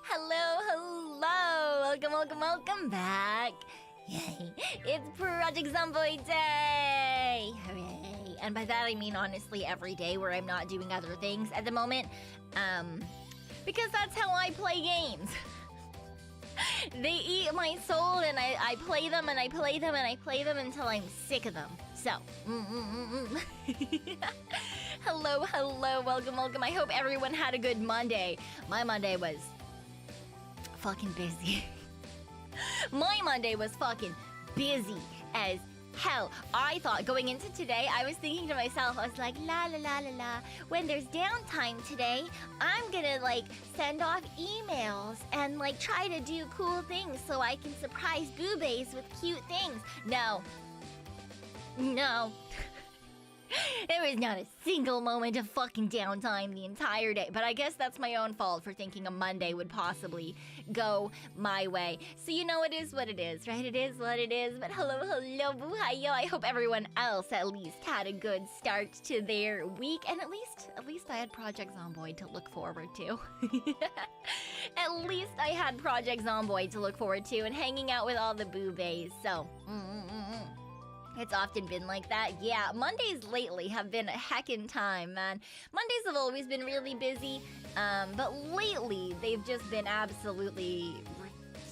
Hello. Welcome back. Yay. It's Project Zomboid Day! Hooray. And by that I mean honestly every day where I'm not doing other things at the moment. Because that's how I play games. They eat my soul and I play them and I play them and I play them until I'm sick of them. So, Hello, welcome. I hope everyone had a good Monday. My Monday was fucking busy. My Monday was fucking busy as hell. I thought going into today, I was thinking to myself, I was like, la. When there's downtime today, I'm gonna like send off emails and like try to do cool things so I can surprise BooBaes with cute things. No. There was not a single moment of fucking downtime the entire day. But I guess that's my own fault for thinking a Monday would possibly go my way. So you know it is what it is, right? It is what it is. But hello, buhayo. I hope everyone else at least had a good start to their week. And at least I had Project Zomboid to look forward to. At least I had Project Zomboid to look forward to and hanging out with all the BooBaes. So, It's often been like that. Yeah, Mondays lately have been a heckin' time, man. Mondays have always been really busy, but lately they've just been absolutely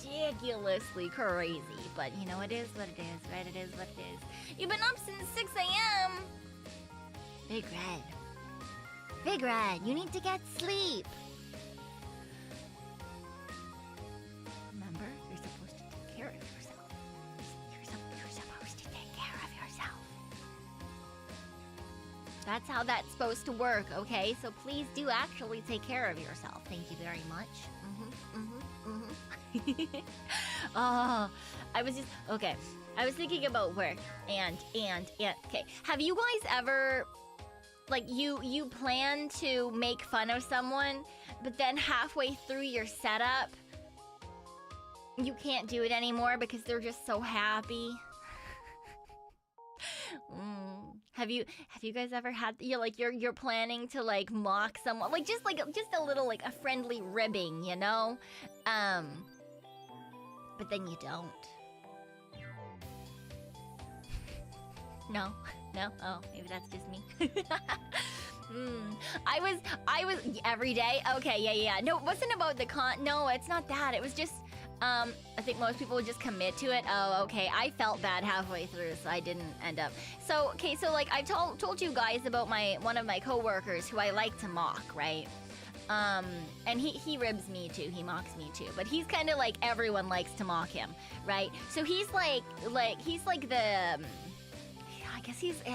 ridiculously crazy. But you know, it is what it is, right? It is what it is. You've been up since 6 a.m. Big Red, you need to get sleep. Remember, you're supposed to take care of yourself. That's how that's supposed to work, okay? So please do actually take care of yourself. Thank you very much. I was thinking about work and okay. Have you guys ever, like, you plan to make fun of someone, but then halfway through your setup, you can't do it anymore because they're just so happy? Have you guys ever had you're planning to like mock someone, like just a little like a friendly ribbing, you know? But then you don't. No. Oh, maybe that's just me. I was every day. Okay, yeah. No, it wasn't about the no, it's not that. It was just I think most people would just commit to it. Oh, okay. I felt bad halfway through, so I didn't end up. So like I told you guys about one of my coworkers who I like to mock, right? And he ribs me too. He mocks me too. But he's kind of like everyone likes to mock him, right? So he's like the I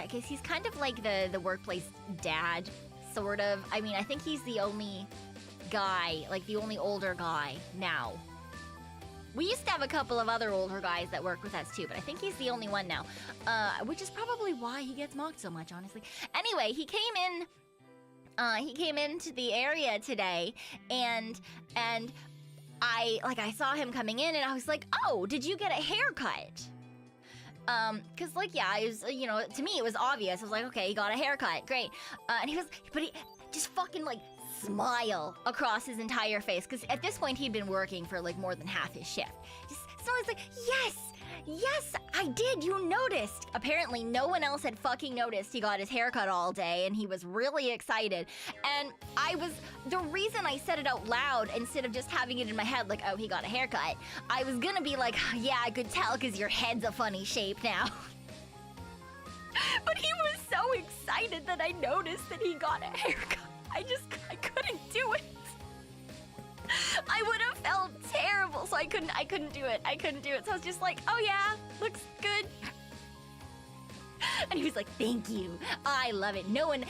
guess he's kind of like the workplace dad, sort of. I mean, I think he's the only guy, like the only older guy now. We used to have a couple of other older guys that work with us too, but I think he's the only one now. Which is probably why he gets mocked so much, honestly. Anyway, he came into the area today, and I saw him coming in, and I was like, oh, did you get a haircut? Cause like, yeah, I was, you know, to me it was obvious. I was like, okay, he got a haircut, great. And he just fucking like smile across his entire face, because at this point he'd been working for like more than half his shift. So I was like, yes, I did, you noticed. Apparently no one else had fucking noticed he got his haircut all day, and he was really excited. And the reason I said it out loud instead of just having it in my head like, oh, he got a haircut, I was gonna be like, yeah, I could tell because your head's a funny shape now. But he was so excited that I noticed that he got a haircut. I couldn't do it. I would have felt terrible, so I couldn't do it. So I was just like, oh yeah, looks good. And he was like, thank you. I love it. No one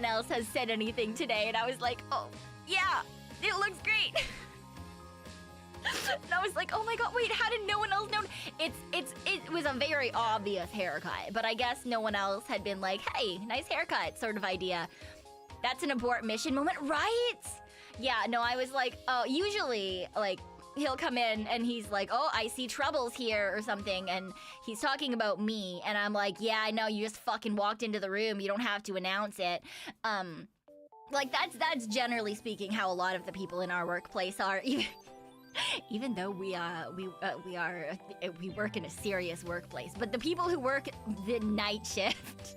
else has said anything today. And I was like, oh yeah, it looks great. And I was like, oh my god, wait, how did no one else know? It was a very obvious haircut, but I guess no one else had been like, hey, nice haircut sort of idea. That's an abort mission moment, right? Yeah, no, I was like, oh, usually, like, he'll come in and he's like, oh, I see troubles here or something, and he's talking about me, and I'm like, yeah, I know, you just fucking walked into the room, you don't have to announce it. Like that's generally speaking how a lot of the people in our workplace are. Even though we work in a serious workplace, but the people who work the night shift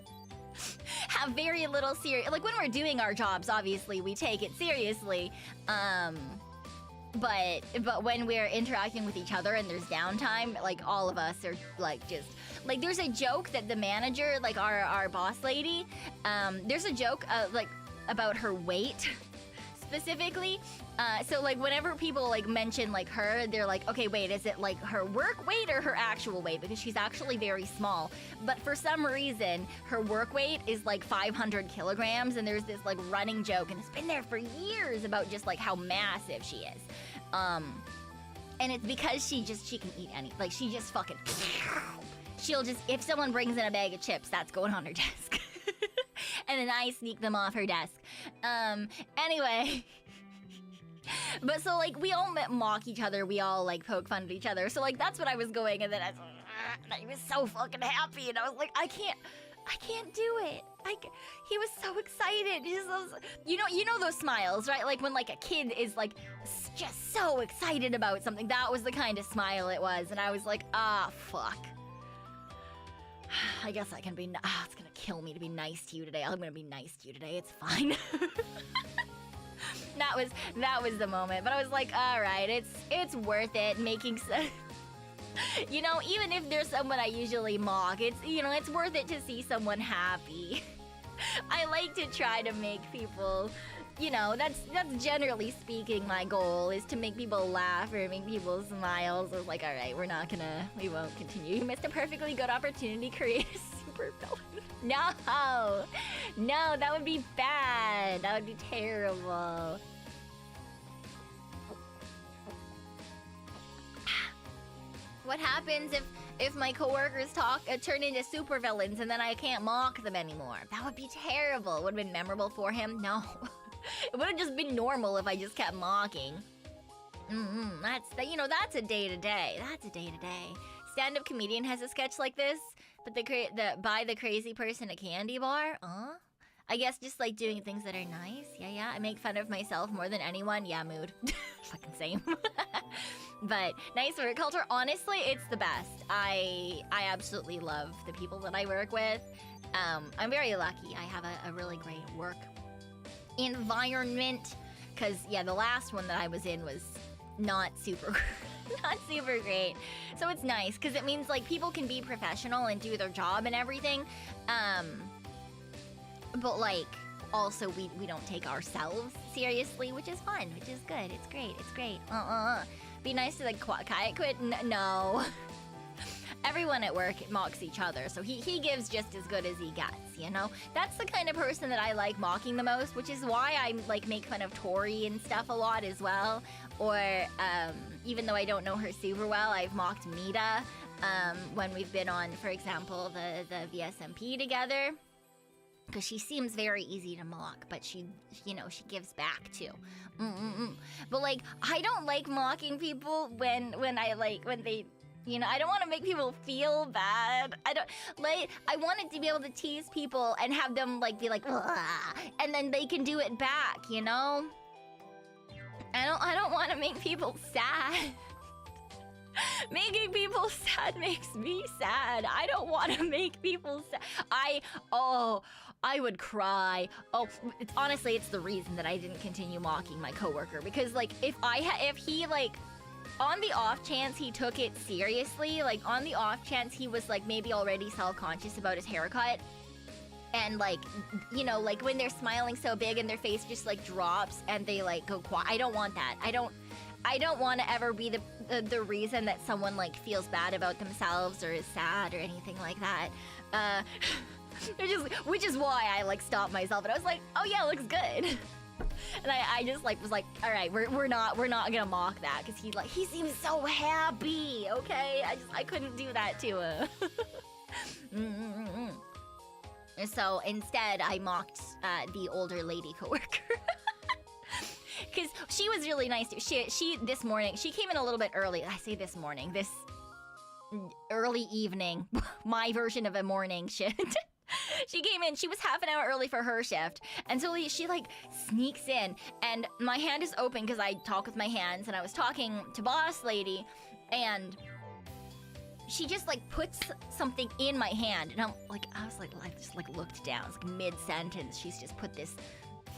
have very little serious. Like when we're doing our jobs, obviously we take it seriously. But when we're interacting with each other and there's downtime, like all of us are like just like there's a joke that the manager, like our boss lady, there's a joke like about her weight specifically. So like whenever people like mention like her, they're like, okay, wait, is it like her work weight or her actual weight? Because she's actually very small. But for some reason, her work weight is like 500 kilograms, and there's this like running joke, and it's been there for years about just like how massive she is. And it's because she can eat any, like she just fucking, she'll just, if someone brings in a bag of chips, that's going on her desk. And then I sneak them off her desk. Anyway. But so like we all mock each other, we all like poke fun at each other. So like that's what I was going, and then I was so fucking happy, and I was like, I can't do it. He was so excited. You know those smiles, right? Like when like a kid is like just so excited about something. That was the kind of smile it was, and I was like, fuck. I guess I can be. It's gonna kill me to be nice to you today. I'm gonna be nice to you today. It's fine. That was the moment. But I was like, all right, it's worth it making sense. You know, even if there's someone I usually mock, it's worth it to see someone happy. I like to try to make people, that's generally speaking my goal, is to make people laugh or make people smile. So it's like, all right, we won't continue. You missed a perfectly good opportunity to create a super villain. No, that would be bad. That would be terrible. What happens if my coworkers turn into supervillains and then I can't mock them anymore? That would be terrible. Would have been memorable for him? No. It would have just been normal if I just kept mocking. That's a day-to-day. That's a day-to-day. Stand-up comedian has a sketch like this, but buy the crazy person a candy bar? I guess just like doing things that are nice. Yeah. I make fun of myself more than anyone. Yeah, mood. Fucking same. But nice work culture. Honestly, it's the best. I absolutely love the people that I work with. I'm very lucky. I have a really great work environment. Cause yeah, the last one that I was in was not super great. So it's nice because it means like people can be professional and do their job and everything. But like also we don't take ourselves seriously, which is fun, which is good. It's great. Be nice to like quiet quit. No. Everyone at work mocks each other, so he gives just as good as he gets, That's the kind of person that I like mocking the most, which is why I like make fun of Tori and stuff a lot as well. Or even though I don't know her super well, I've mocked Mita when we've been on, for example, the VSMP together. Because she seems very easy to mock, but she gives back too. But like, I don't like mocking people when they, I don't want to make people feel bad. I wanted to be able to tease people and have them like be like, ugh, and then they can do it back, I don't want to make people sad. Making people sad makes me sad. I don't want to make people sad. I would cry. Honestly, it's the reason that I didn't continue mocking my coworker, because like if he like on the off chance he took it seriously, like on the off chance he was like maybe already self-conscious about his haircut, and like like when they're smiling so big and their face just like drops and they like go quiet. I don't want that. I don't want to ever be the reason that someone like feels bad about themselves or is sad or anything like that. Which is why I like stopped myself, and I was like, oh yeah, looks good. And I just like was like, all right, we're not gonna mock that, because he seems so happy. Okay, I couldn't do that to him. So instead, I mocked the older lady coworker. Because she was really nice too. She this morning, she came in a little bit early. I say this morning, this early evening, my version of a morning shit. She came in. She was half an hour early for her shift. And so she like sneaks in and my hand is open because I talk with my hands and I was talking to boss lady and she just like puts something in my hand and I just like looked down. It's like mid-sentence. She's just put this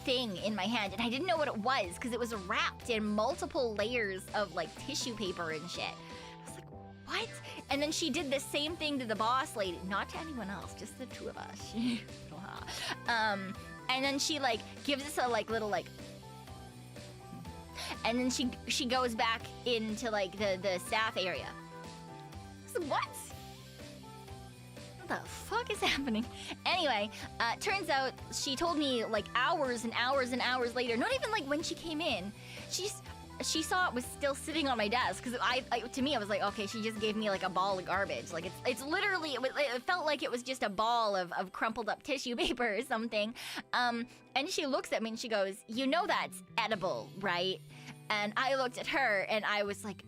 thing in my hand and I didn't know what it was because it was wrapped in multiple layers of like tissue paper and shit. I was like, what? And then she did the same thing to the boss lady, not to anyone else, just the two of us. And then she like gives us a like little like, and then she goes back into like the staff area. So what? What the fuck is happening? Anyway, turns out she told me like hours and hours and hours later, not even like when she came in, she saw it was still sitting on my desk because to me I was like, okay, she just gave me like a ball of garbage. Like it's literally it felt like it was just a ball of crumpled up tissue paper or something. And she looks at me and she goes, "You know that's edible, right?" And I looked at her and I was like,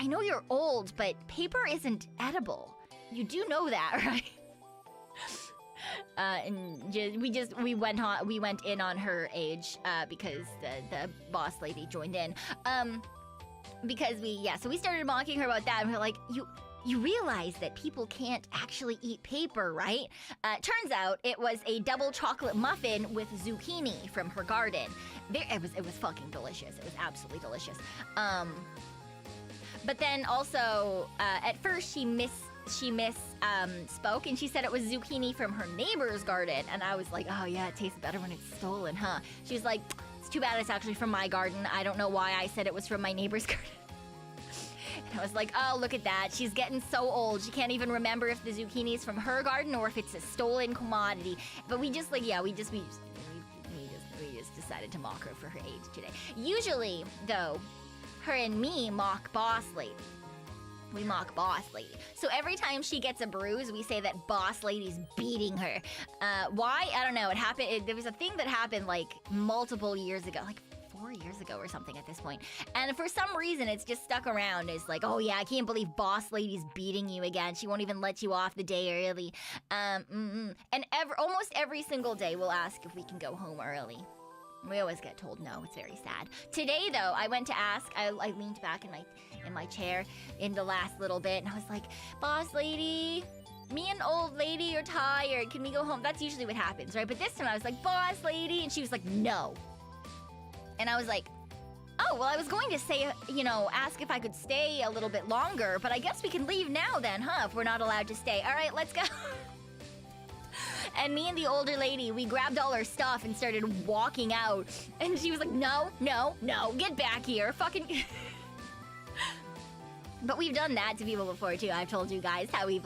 I know you're old, but paper isn't edible. You do know that, right? And we went in on her age because the boss lady joined in. So we started mocking her about that, and we were like, you realize that people can't actually eat paper, right? Turns out it was a double chocolate muffin with zucchini from her garden. It was fucking delicious. It was absolutely delicious. But then also, at first she spoke and she said it was zucchini from her neighbor's garden. And I was like, oh yeah, it tastes better when it's stolen, huh? She was like, it's too bad it's actually from my garden. I don't know why I said it was from my neighbor's garden. And I was like, oh, look at that. She's getting so old. She can't even remember if the zucchini is from her garden or if it's a stolen commodity. But we just decided to mock her for her age today. Usually, though, her and me mock boss lady. We mock boss lady. So every time she gets a bruise, we say that boss lady's beating her. Why? I don't know. It happened. There was a thing that happened like multiple years ago, like 4 years ago or something at this point. And for some reason, it's just stuck around. It's like, oh yeah, I can't believe boss lady's beating you again. She won't even let you off the day early. And almost every single day, we'll ask if we can go home early. We always get told no. It's very sad. Today, though, I went to ask. I leaned back in my chair in the last little bit, and I was like, "Boss lady, me and old lady are tired. Can we go home?" That's usually what happens, right? But this time I was like, "Boss lady," and she was like, "No." And I was like, "Oh, well, I was going to say, ask if I could stay a little bit longer, but I guess we can leave now then, huh? If we're not allowed to stay. All right, let's go." And me and the older lady, we grabbed all our stuff and started walking out. And she was like, no, get back here. Fucking... But we've done that to people before, too. I've told you guys how we've,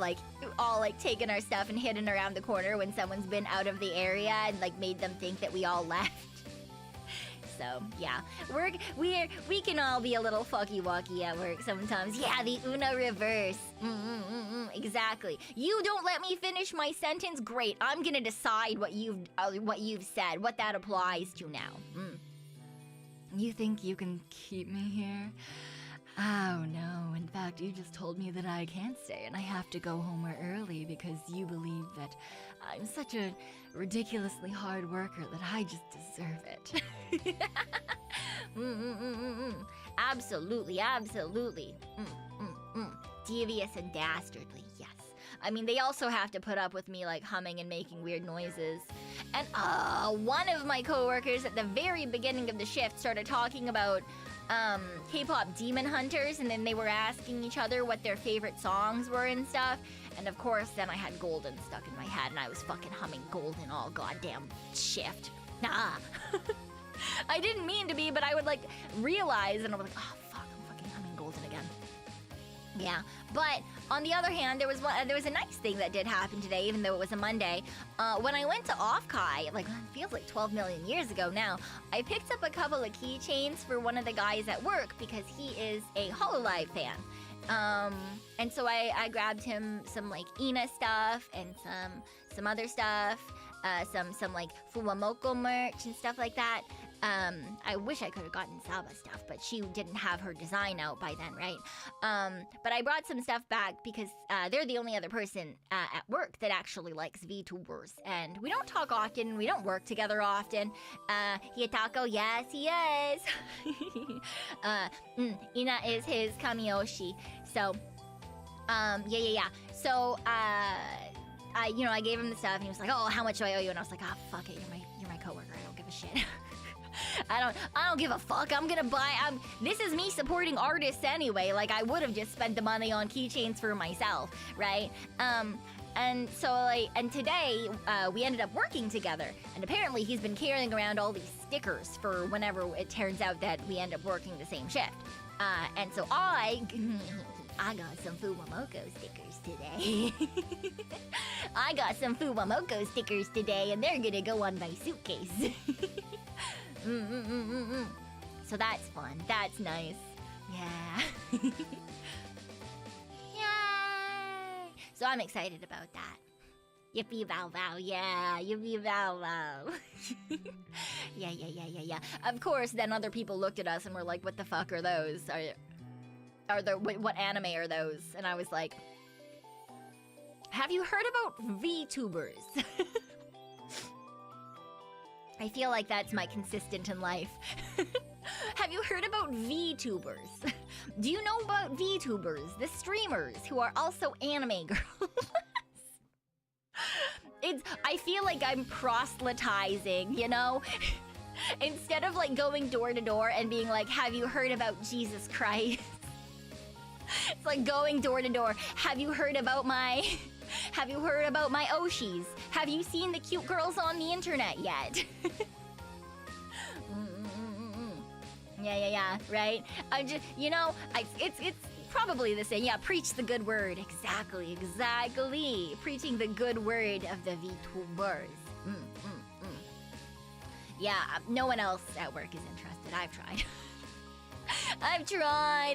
all, taken our stuff and hidden around the corner when someone's been out of the area and, made them think that we all left. So, yeah. We can all be a little fucky-wucky at work sometimes. Yeah, the Una reverse. Exactly. You don't let me finish my sentence? Great. I'm gonna decide what you've said, what that applies to now. You think you can keep me here? Oh, no. In fact, you just told me that I can't stay and I have to go home early because you believe that I'm such a ridiculously hard worker that I just deserve it. Absolutely. Devious and dastardly, yes. I mean, they also have to put up with me, humming and making weird noises. And, one of my coworkers at the very beginning of the shift started talking about K-pop demon hunters, and then they were asking each other what their favorite songs were and stuff. And of course, then I had Golden stuck in my head, and I was fucking humming Golden all goddamn shift. Nah. I didn't mean to be, but I would, realize, and I was like, oh, fuck, I'm fucking humming Golden again. Yeah, but on the other hand, there was a nice thing that did happen today, even though it was a Monday. When I went to Off-Kai, it feels like 12 million years ago now, I picked up a couple of keychains for one of the guys at work because he is a Hololive fan. And so I grabbed him some Ina stuff and some other stuff, some Fuwamoko merch and stuff like that. I wish I could have gotten Saba stuff, but she didn't have her design out by then, right? But I brought some stuff back because they're the only other person at work that actually likes VTubers. And we don't talk often, we don't work together often. Hiyatako, yes, he is. Ina is his Kamiyoshi. So, yeah. So, I gave him the stuff and he was like, oh, how much do I owe you? And I was like, oh, fuck it, you're my coworker, I don't give a shit. I don't give a fuck. I'm gonna buy. This is me supporting artists anyway. Like I would have just spent the money on keychains for myself, right? And so and today we ended up working together. And apparently he's been carrying around all these stickers for whenever it turns out that we end up working the same shift. And so I got some Fuwamoko stickers today. I got some Fuwamoko stickers today, and they're gonna go on my suitcase. So that's fun. That's nice. Yeah. Yay! So I'm excited about that. Yippee bow bow, yeah. Yippee bow bow. Yeah. Of course, then other people looked at us and were like, "What the fuck are those? What anime are those?" And I was like, "Have you heard about VTubers?" I feel like that's my consistent in life. Have you heard about VTubers? Do you know about VTubers, the streamers who are also anime girls? I feel like I'm proselytizing, you know? Instead of like going door to door and being like, have you heard about Jesus Christ? It's like going door to door. Have you heard about my Oshis? Have you seen the cute girls on the internet yet? Yeah, right? It's probably the same. Yeah, preach the good word. Exactly. Preaching the good word of the VTubers. Yeah, no one else at work is interested. I've tried.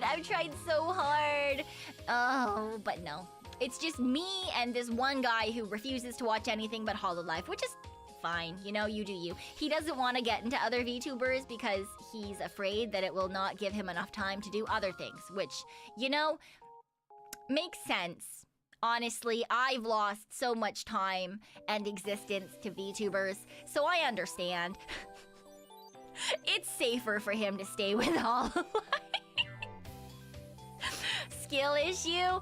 I've tried so hard. Oh, but no. It's just me and this one guy who refuses to watch anything but Hololive, which is fine. You know, you do you. He doesn't want to get into other VTubers because he's afraid that it will not give him enough time to do other things, which, you know, makes sense. Honestly, I've lost so much time and existence to VTubers, so I understand. It's safer for him to stay with Hololive. Skill issue?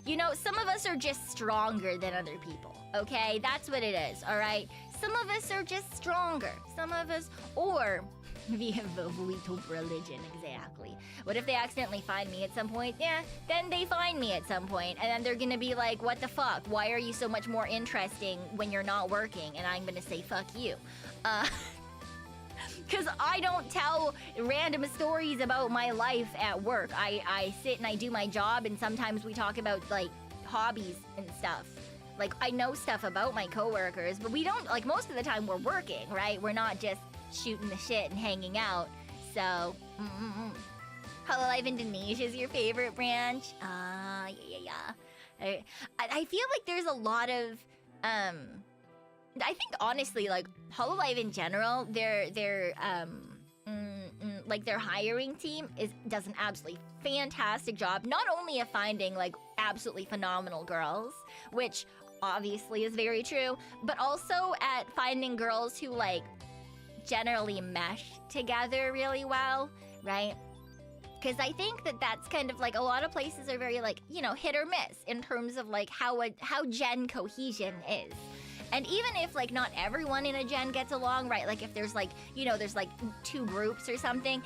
You know, some of us are just stronger than other people, okay? That's what it is, alright? Some of us are just stronger. Some of us, or we have a VTuber religion, exactly. What if they accidentally find me at some point? Yeah, then they find me at some point, and then they're gonna be like, what the fuck? Why are you so much more interesting when you're not working? And I'm gonna say, fuck you. Because I don't tell random stories about my life at work. I sit and I do my job, and sometimes we talk about, like, hobbies and stuff. Like, I know stuff about my coworkers, but we don't, like, most of the time we're working, right? We're not just shooting the shit and hanging out. So, Hololive Indonesia is your favorite branch? Yeah. I feel like there's a lot of, I think honestly, like Hololive in general, their hiring team does an absolutely fantastic job. Not only of finding like absolutely phenomenal girls, which obviously is very true, but also at finding girls who like generally mesh together really well, right? Because I think that's kind of like a lot of places are very like, you know, hit or miss in terms of like how gen cohesion is. And even if, like, not everyone in a gen gets along, right? Like, if there's, like, you know, there's, like, 2 groups or something,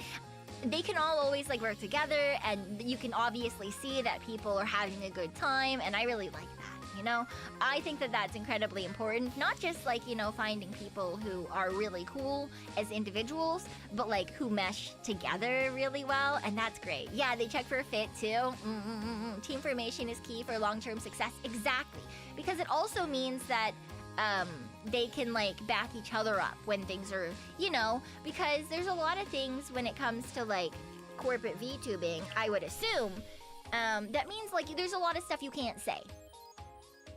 they can all always, like, work together, and you can obviously see that people are having a good time, and I really like that, you know? I think that's incredibly important, not just, like, you know, finding people who are really cool as individuals, but, like, who mesh together really well, and that's great. Yeah, they check for a fit, too. Team formation is key for long-term success. Exactly. Because it also means that they can like back each other up when things are, you know, because there's a lot of things when it comes to like corporate VTubing, I would assume, that means like there's a lot of stuff you can't say.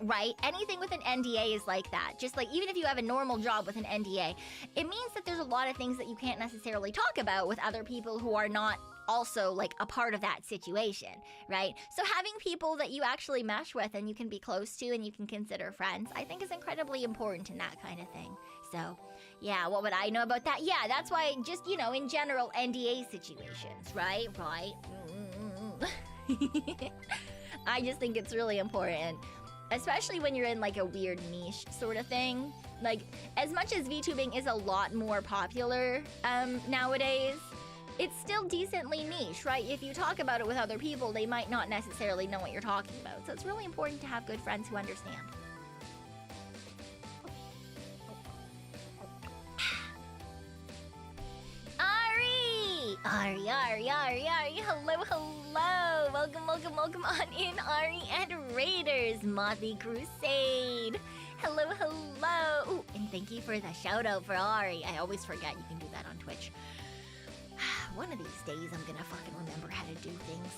right? Anything with an NDA is like that. Just like, even if you have a normal job with an NDA, it means that there's a lot of things that you can't necessarily talk about with other people who are not also like a part of that situation, right? So having people that you actually mesh with and you can be close to and you can consider friends, I think is incredibly important in that kind of thing. So yeah, what would I know about that? Yeah, that's why just, you know, in general, NDA situations, right? Right. I just think it's really important, especially when you're in like a weird niche sort of thing. Like, as much as VTubing is a lot more popular nowadays, it's still decently niche, right? If you talk about it with other people, they might not necessarily know what you're talking about. So it's really important to have good friends who understand. Ari, hello. Welcome on in, Ari and Raiders, Mothy Crusade. Hello. Ooh, and thank you for the shout out for Ari. I always forget you can do that on Twitch. One of these days I'm gonna fucking remember how to do things.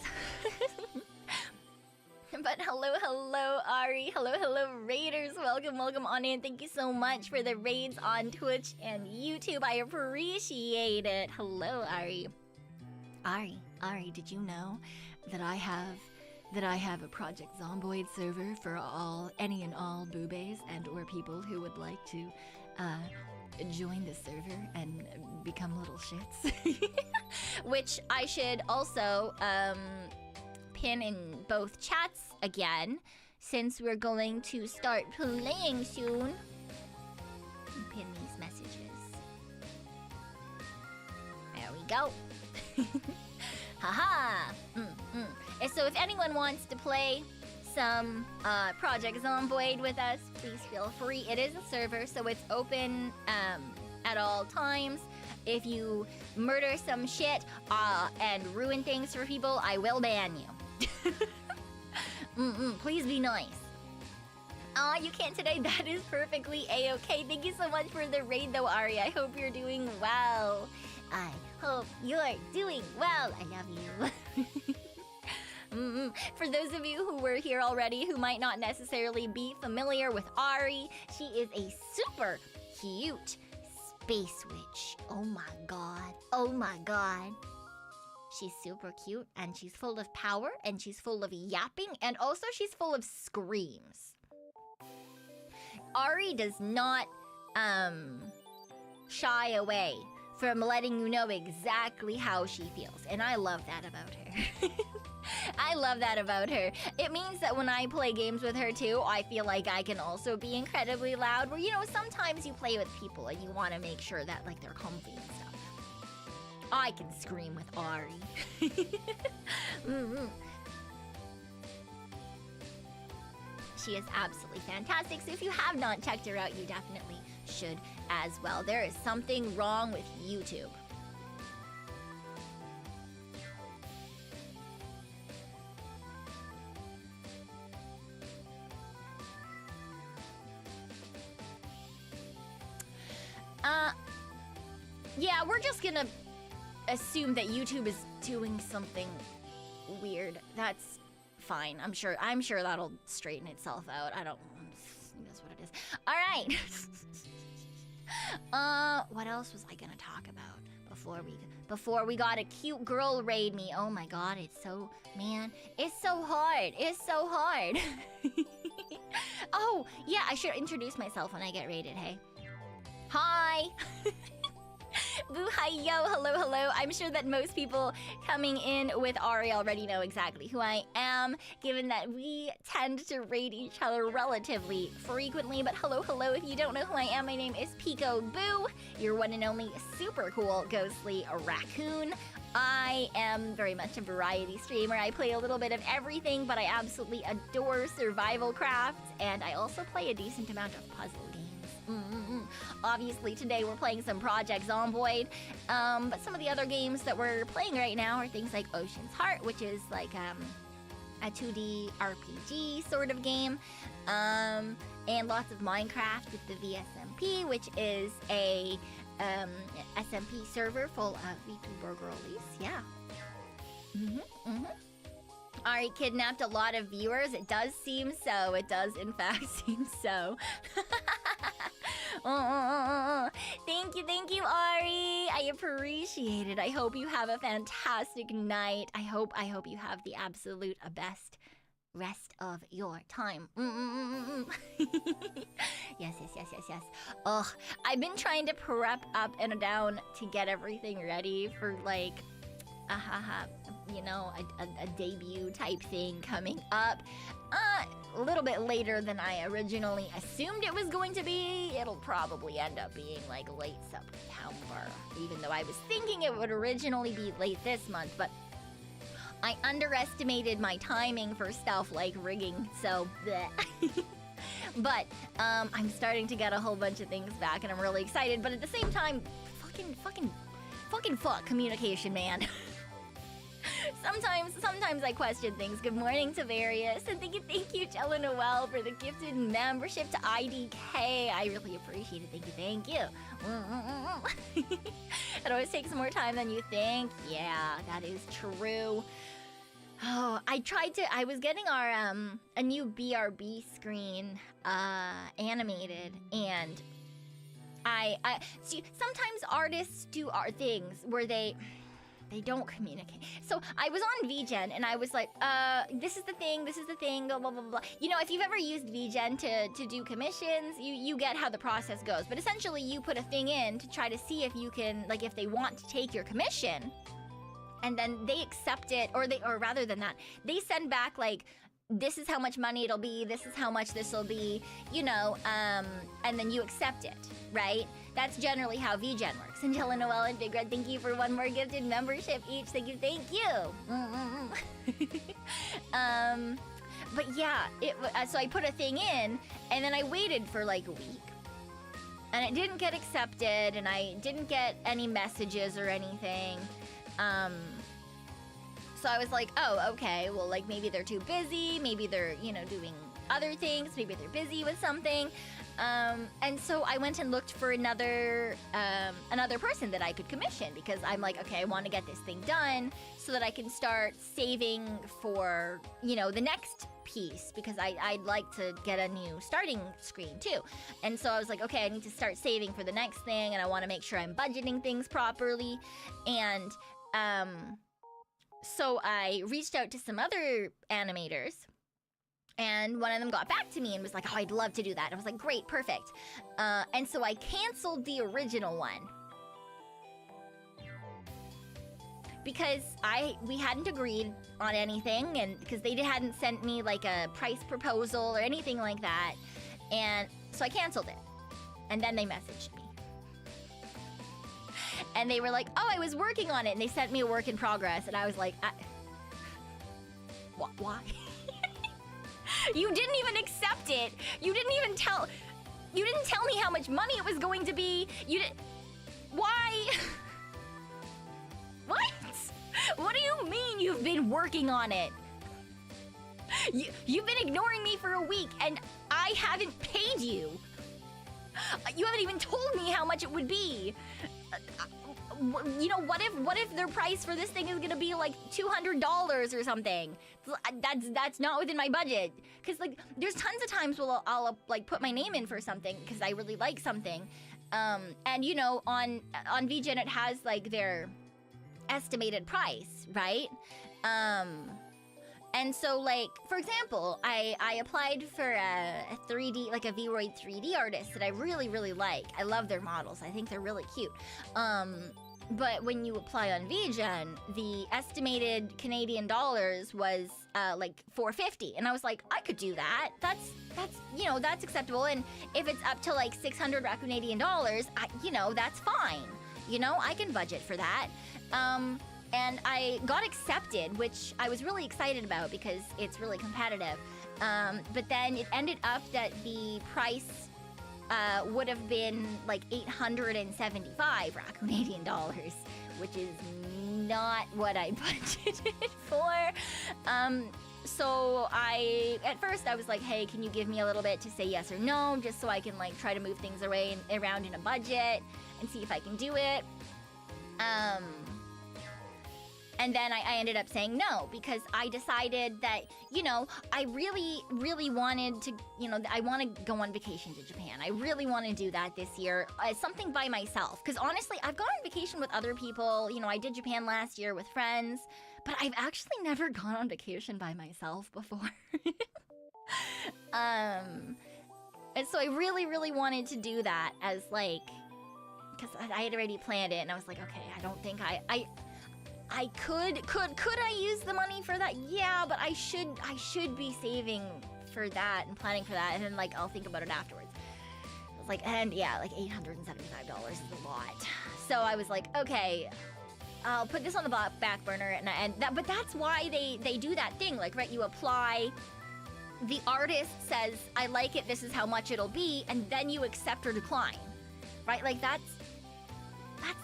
But hello, Ari. Hello, Raiders. Welcome on in. Thank you so much for the raids on Twitch and YouTube. I appreciate it. Hello, Ari. Ari, did you know that I have a Project Zomboid server for any and all BooBaes and or people who would like to join the server and become little shits? Which I should also pin in both chats again, since we're going to start playing soon. Pin these messages. There we go. Haha. And so if anyone wants to play some Project Zomboid with us, please feel free. It is a server, so it's open at all times. If you murder some shit and ruin things for people, I will ban you. Please be nice. You can't today. That is perfectly a-okay. Thank you so much for the raid though, Ari. I hope you're doing well. I hope you're doing well. I love you. For those of you who were here already who might not necessarily be familiar with Ari, she is a super cute space witch. Oh my god. She's super cute, and she's full of power, and she's full of yapping, and also she's full of screams. Ari does not shy away from letting you know exactly how she feels, and I love that about her. I love that about her. It means that when I play games with her too, I feel like I can also be incredibly loud, where, you know, sometimes you play with people and you want to make sure that, like, they're comfy and stuff. I can scream with Ari. She is absolutely fantastic, so if you have not checked her out, you definitely should as well. There is something wrong with YouTube. Yeah, we're just gonna assume that YouTube is doing something weird. That's fine. I'm sure that'll straighten itself out. That's what it is. All right. What else was I gonna talk about before we got a cute girl raid me? Oh my god, it's so hard. It's so hard. Oh, yeah, I should introduce myself when I get raided, hey. Hi. Boo, hi, yo, hello. I'm sure that most people coming in with Ari already know exactly who I am, given that we tend to raid each other relatively frequently. But hello, if you don't know who I am, my name is Pekoe Boo, your one and only super cool ghostly Raccoon. I am very much a variety streamer. I play a little bit of everything, but I absolutely adore survival crafts, and I also play a decent amount of puzzle games. Obviously, today we're playing some Project Zomboid, but some of the other games that we're playing right now are things like Ocean's Heart, which is like a 2D RPG sort of game, and lots of Minecraft with the VSMP, which is a SMP server full of VTuber girlies. Yeah. Ari kidnapped a lot of viewers. It does seem so. It does, in fact, seem so. Oh, thank you, Ari. I appreciate it. I hope you have a fantastic night. I hope you have the absolute best rest of your time. Yes. Ugh, I've been trying to prep up and down to get everything ready for like, you know, a debut type thing coming up. A little bit later than I originally assumed it was going to be. It'll probably end up being like late September, even though I was thinking it would originally be late this month, but I underestimated my timing for stuff like rigging, so bleh. But I'm starting to get a whole bunch of things back and I'm really excited, but at the same time, fuck communication, man. Sometimes I question things. Good morning to Various, and thank you, Jello Noel, for the gifted membership to IDK. I really appreciate it. Thank you. It always takes more time than you think. Yeah, that is true. Oh, I was getting our a new BRB screen animated, and I see sometimes artists do art things where they don't communicate. So I was on VGen and I was like, this is the thing, blah, blah, blah, blah. You know, if you've ever used VGen to do commissions, you get how the process goes. But essentially you put a thing in to try to see if you can, like, if they want to take your commission, and then they accept it, or rather than that, they send back like, this is how much money it'll be, this is how much this will be, you know, and then you accept it, right? That's generally how VGen works. And Angela Noel and Big Red, thank you for one more gifted membership each. Thank you. But yeah, so I put a thing in, and then I waited for like a week. And it didn't get accepted, and I didn't get any messages or anything. So I was like, oh, okay, well, like, maybe they're too busy, maybe they're, you know, doing other things, maybe they're busy with something. And so I went and looked for another person that I could commission, because I'm like, okay, I want to get this thing done so that I can start saving for, you know, the next piece, because I'd like to get a new starting screen too. And so I was like, okay, I need to start saving for the next thing, and I want to make sure I'm budgeting things properly. And, so I reached out to some other animators, and one of them got back to me and was like, oh, I'd love to do that. I was like, great, perfect. And so I canceled the original one, because we hadn't agreed on anything, and because they hadn't sent me like a price proposal or anything like that. And so I canceled it. And then they messaged me. And they were like, oh, I was working on it. And they sent me a work in progress. And I was like, why? You didn't even accept it. You didn't tell me how much money it was going to be. Why? What? What do you mean you've been working on it? You've been ignoring me for a week, and I haven't paid you. You haven't even told me how much it would be. You know, what if their price for this thing is gonna be like $200 or something? That's not within my budget. Cause like, there's tons of times where I'll like put my name in for something because I really like something, and you know, on VGen it has like their estimated price, right? And so, like, for example, I applied for a 3D, like a Vroid 3D artist that I really, really like. I love their models. I think they're really cute. But when you apply on VGen, the estimated Canadian dollars was like $450, and I was like, I could do that. That's you know, that's acceptable. And if it's up to like 600 Canadian dollars, you know, that's fine. You know, I can budget for that. And I got accepted, which I was really excited about because it's really competitive. But then it ended up that the price would have been like 875 Canadian dollars, which is not what I budgeted for. So at first I was like, hey, can you give me a little bit to say yes or no, just so I can like try to move things around in a budget and see if I can do it. And then I ended up saying no because I decided that, you know, I really, really wanted to, you know, I want to go on vacation to Japan. I really want to do that this year. Something by myself. Because honestly, I've gone on vacation with other people. You know, I did Japan last year with friends. But I've actually never gone on vacation by myself before. And so I really, really wanted to do that as like, because I had already planned it, and I was like, okay, I don't think I could I use the money for that? Yeah, but I should be saving for that and planning for that, and then like I'll think about it afterwards. I was like, and yeah, like $875 is a lot. So I was like, okay, I'll put this on the back burner, but that's why they do that thing, like, right, you apply. The artist says, I like it, this is how much it'll be, and then you accept or decline, right? Like, that's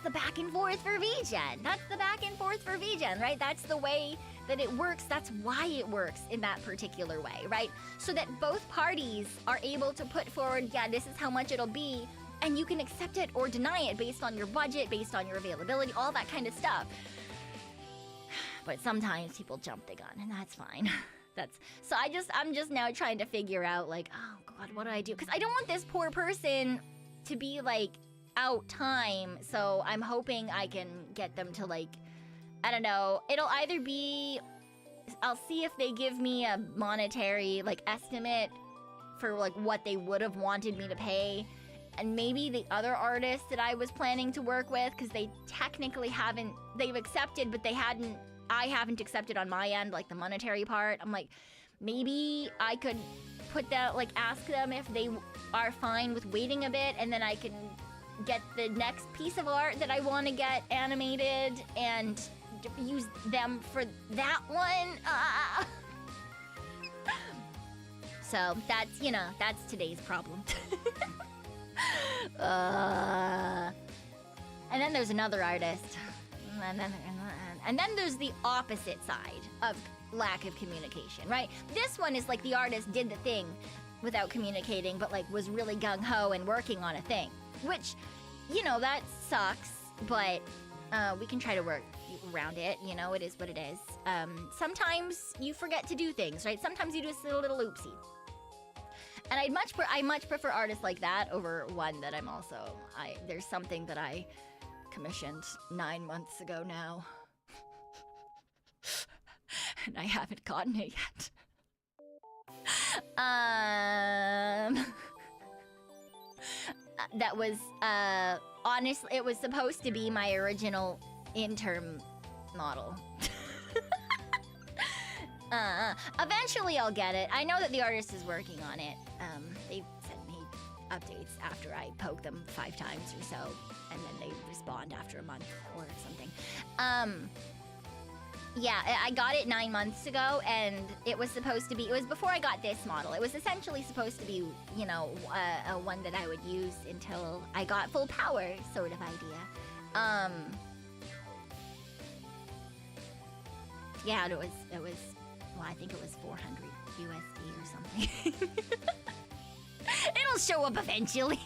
the back and forth for VGen. That's the back and forth for VGen, right? That's the way that it works. That's why it works in that particular way, right? So that both parties are able to put forward, yeah, this is how much it'll be, and you can accept it or deny it based on your budget, based on your availability, all that kind of stuff. But sometimes people jump the gun, and that's fine. So I'm just now trying to figure out, like, oh God, what do I do? Because I don't want this poor person to be like out time. So I'm hoping I can get them to, like, I don't know. It'll either be, I'll see if they give me a monetary like estimate for like what they would have wanted me to pay. And maybe the other artists that I was planning to work with, because they technically they've accepted, but I haven't accepted on my end, like the monetary part. I'm like, maybe I could put that, like, ask them if they are fine with waiting a bit, and then I can get the next piece of art that I want to get animated and use them for that one. So that's, you know, that's today's problem. And then there's another artist. And then there's the opposite side of lack of communication, right? This one is like the artist did the thing without communicating, but like was really gung-ho and working on a thing. Which, you know, that sucks, but we can try to work around it, you know, it is what it is. Sometimes you forget to do things, right? Sometimes you do a little oopsie. And I much prefer artists like that over one that there's something that I commissioned 9 months ago now. And I haven't gotten it yet. That was, honestly, it was supposed to be my original intern model. Eventually I'll get it. I know that the artist is working on it. They send me updates after I poke them 5 times or so, and then they respond after a month or something. Yeah, I got it 9 months ago, and it was before I got this model. It was essentially supposed to be, you know, a one that I would use until I got full power, sort of idea. Yeah, it was, well, I think it was 400 USD or something. It'll show up eventually.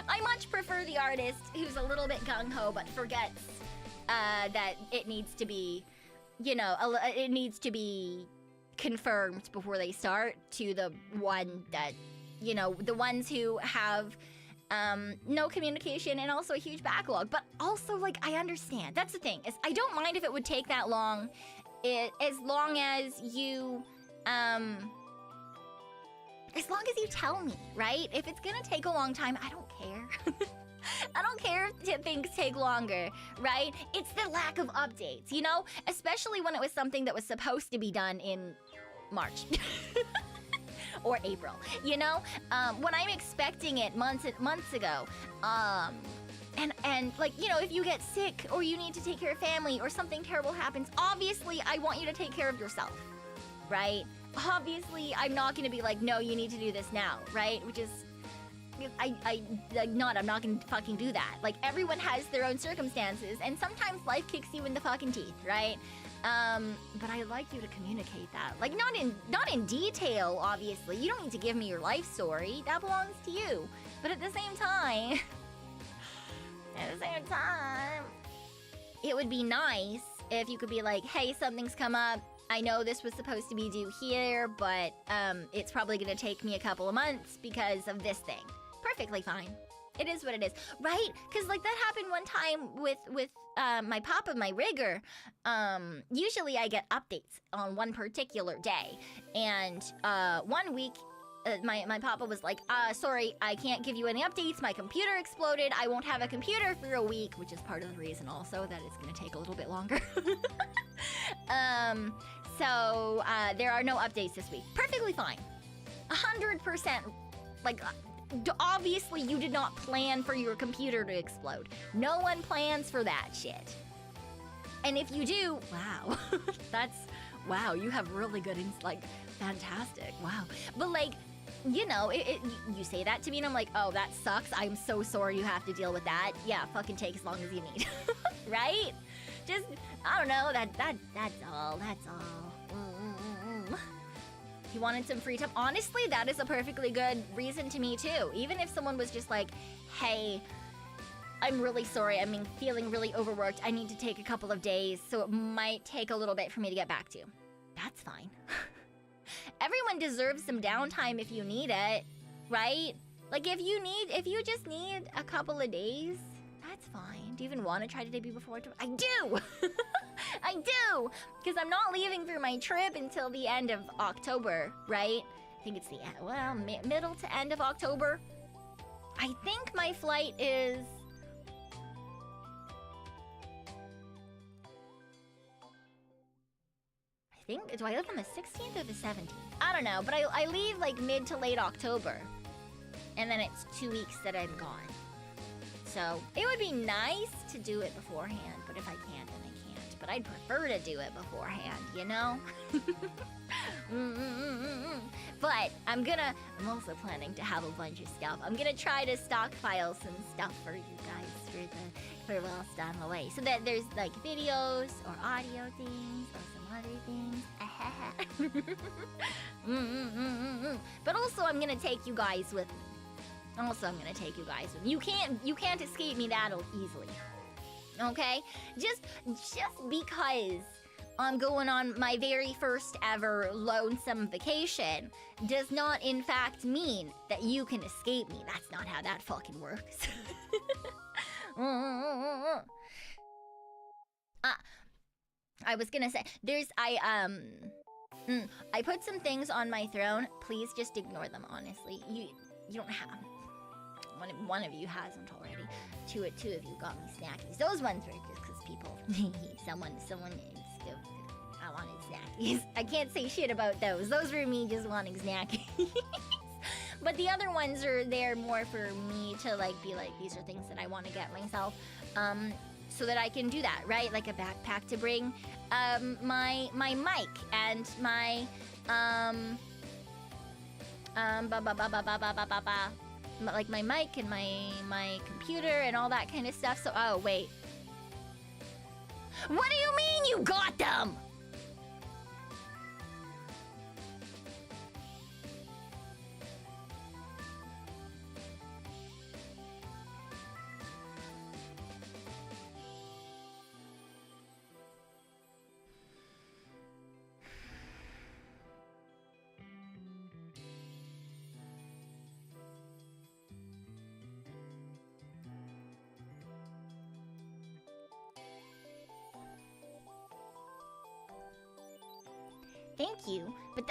I much prefer the artist who's a little bit gung-ho but forgets that it needs to be, you know, it needs to be confirmed before they start, to the one that, you know, the ones who have no communication and also a huge backlog. But also, like, I understand. That's the thing, is I don't mind if it would take that long, as long as you tell me, right? If it's gonna take a long time, I don't care. I don't care if things take longer, right? It's the lack of updates, you know? Especially when it was something that was supposed to be done in March. Or April, you know? When I'm expecting it months ago, and like, you know, if you get sick or you need to take care of family or something terrible happens, obviously I want you to take care of yourself, right? Obviously I'm not gonna be like, no, you need to do this now, right? Which is, I'm not gonna fucking do that. Like, everyone has their own circumstances, and sometimes life kicks you in the fucking teeth, right? But I like you to communicate that. Like, not in detail, obviously. You don't need to give me your life story. That belongs to you. But at the same time, it would be nice if you could be like, hey, something's come up. I know this was supposed to be due here, but it's probably gonna take me a couple of months because of this thing. Perfectly fine. It is what it is, right? Because like that happened one time with my papa, my rigger. Usually I get updates on one particular day, and 1 week my papa was like, sorry, I can't give you any updates. My computer exploded. I won't have a computer for a week, which is part of the reason also that it's gonna take a little bit longer. So there are no updates this week. Perfectly fine. 100%. Like, obviously you did not plan for your computer to explode. No one plans for that shit. And if you do, wow. Wow, you have really good, like, fantastic, wow. But like, you know, you say that to me and I'm like, oh, that sucks. I'm so sorry you have to deal with that. Yeah, fucking take as long as you need. Right? Just, I don't know, that's all. You wanted some free time? Honestly, that is a perfectly good reason to me too. Even if someone was just like, hey, I'm really sorry, I'm feeling really overworked. I need to take a couple of days, so it might take a little bit for me to get back to you. That's fine. Everyone deserves some downtime if you need it, right? Like if you just need a couple of days, that's fine. Do you even want to try to debut before? I do! I do! Because I'm not leaving for my trip until the end of October, right? I think it's the end, well, middle to end of October. I think my flight is... do I live on the 16th or the 17th? I don't know, but I leave like mid to late October. And then it's 2 weeks that I'm gone. So it would be nice to do it beforehand, but if I can't, then I can't. But I'd prefer to do it beforehand, you know? But I'm also planning to have a bunch of stuff. I'm gonna try to stockpile some stuff for you guys for whilst I'm away. So that there's like videos or audio things or some other things. But also I'm gonna take you guys with me. You can't escape me that easily. Okay? Just because I'm going on my very first ever lonesome vacation does not in fact mean that you can escape me. That's not how that fucking works. I was gonna say, I put some things on my throne. Please just ignore them, honestly. You don't have... One of you hasn't already. Two of you got me snackies. Those ones were just because people... someone I wanted snackies. I can't say shit about those. Those were me just wanting snackies. But the other ones are there more for me to like be like, these are things that I want to get myself. So that I can do that, right? Like a backpack to bring my mic and my like my mic and my computer and all that kind of stuff. So oh wait. What do you mean you got them? Thank you, but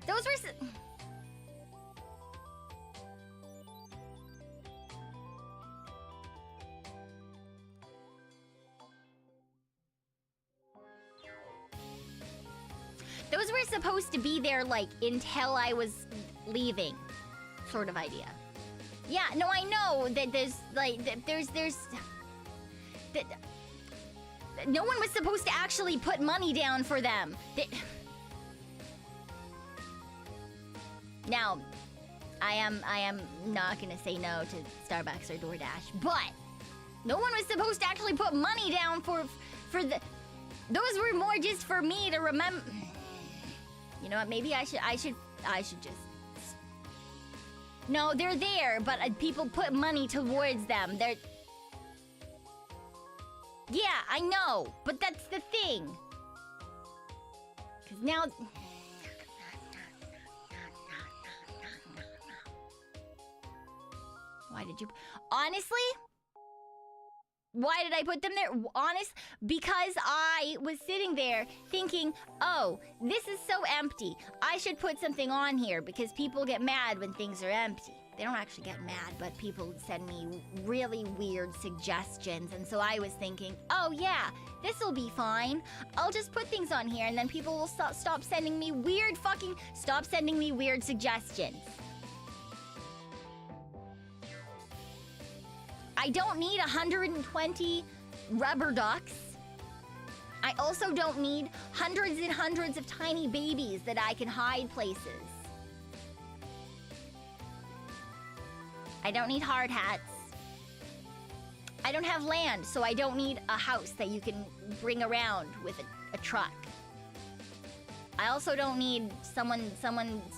those were those were supposed to be there like until I was leaving, sort of idea. Yeah, no, I know that there's like there's that. No one was supposed to actually put money down for them. Now, I am not gonna say no to Starbucks or DoorDash, but no one was supposed to actually put money down for the. Those were more just for me to remember. You know what? Maybe I should just. No, they're there, but people put money towards them. Yeah, I know, but that's the thing. Because now... Why did you... Honestly? Why did I put them there? Because I was sitting there thinking, oh, this is so empty. I should put something on here because people get mad when things are empty. They don't actually get mad, but people send me really weird suggestions. And so I was thinking, oh yeah, this'll be fine. I'll just put things on here and then people will stop sending me weird suggestions. I don't need 120 rubber ducks. I also don't need hundreds and hundreds of tiny babies that I can hide places. I don't need hard hats. I don't have land, so I don't need a house that you can bring around with a truck. I also don't need someone's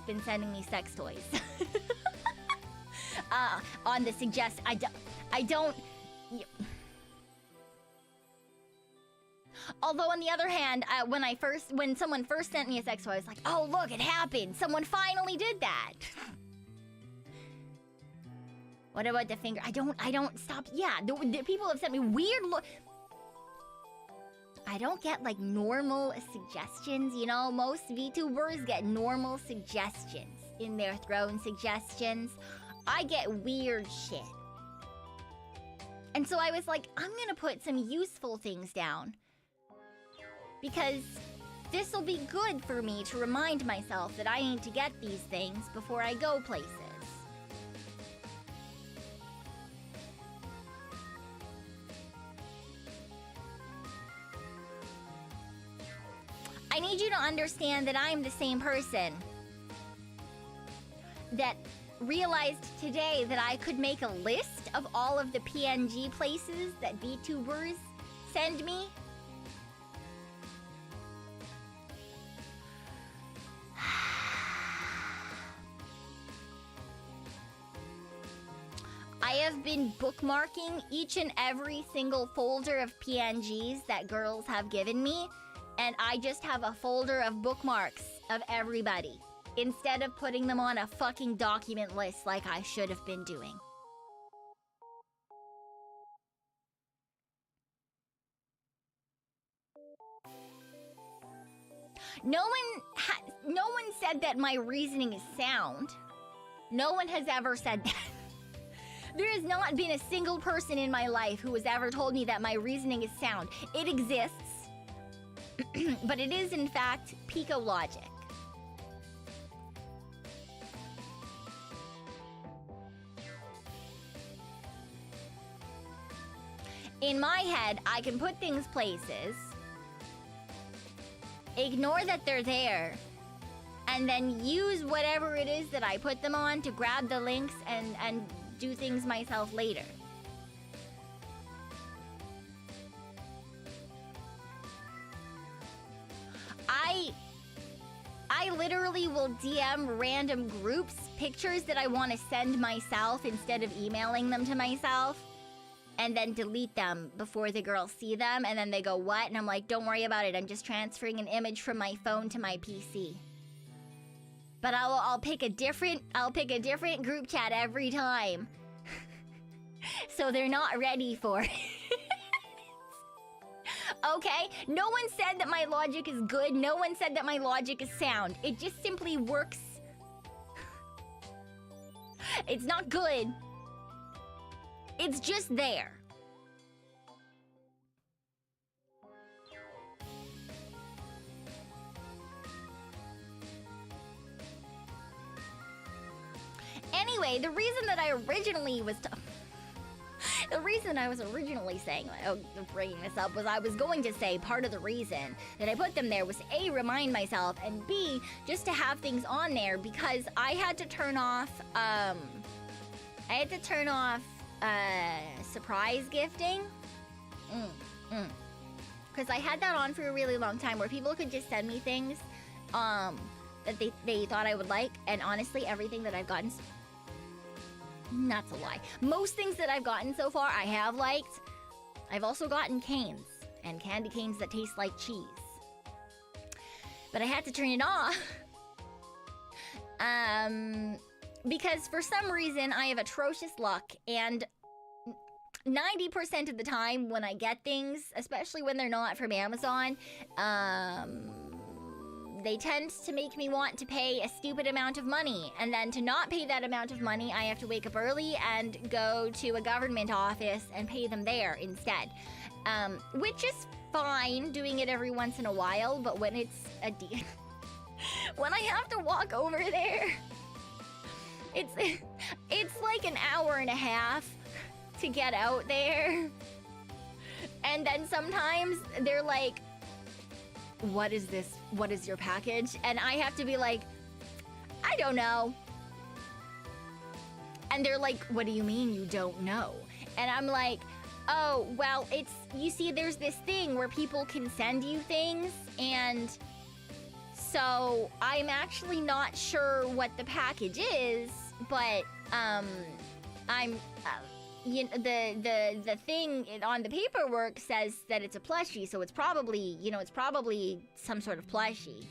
been sending me sex toys. On the suggest, I don't. Although on the other hand, when someone first sent me a sex toy, I was like, oh look, it happened. Someone finally did that. What about the finger? I don't stop. Yeah, the people have sent me weird I don't get like normal suggestions, you know? Most VTubers get normal suggestions in their throne suggestions. I get weird shit. And so I was like, I'm gonna put some useful things down. Because this will be good for me to remind myself that I need to get these things before I go places. I need you to understand that I am the same person that realized today that I could make a list of all of the PNG places that VTubers send me. I have been bookmarking each and every single folder of PNGs that girls have given me, and I just have a folder of bookmarks of everybody, instead of putting them on a fucking document list like I should have been doing. No one said that my reasoning is sound. No one has ever said that. There has not been a single person in my life who has ever told me that my reasoning is sound. It exists, but it is in fact Pekoe logic. In my head, I can put things places, ignore that they're there, and then use whatever it is that I put them on to grab the links and do things myself later. I literally will DM random groups pictures that I want to send myself instead of emailing them to myself, and then delete them before the girls see them, and then they go, what? And I'm like, don't worry about it, I'm just transferring an image from my phone to my PC. But I'll pick a different group chat every time. So they're not ready for it. Okay? No one said that my logic is good. No one said that my logic is sound. It just simply works. It's not good. It's just there. Anyway, the reason that I originally was the reason I was originally saying, bringing this up, was I was going to say part of the reason that I put them there was A, remind myself, and B, just to have things on there because I had to turn off, surprise gifting. Because I had that on for a really long time where people could just send me things, that they thought I would like, and honestly, everything that I've gotten... That's a lie. Most things that I've gotten so far, I have liked. I've also gotten canes, and candy canes that taste like cheese. But I had to turn it off. Because for some reason I have atrocious luck, and 90% of the time when I get things, especially when they're not from Amazon, they tend to make me want to pay a stupid amount of money. And then to not pay that amount of money, I have to wake up early and go to a government office and pay them there instead. Which is fine, doing it every once in a while, but when it's a when I have to walk over there, it's like an hour and a half to get out there. And then sometimes they're like, what is this? What is your package? And I have to be like, I don't know. And they're like, what do you mean you don't know? And I'm like, oh, well, it's, you see, there's this thing where people can send you things, and so I'm actually not sure what the package is, but you know, the thing on the paperwork says that it's a plushie, so it's probably, you know, it's probably some sort of plushie.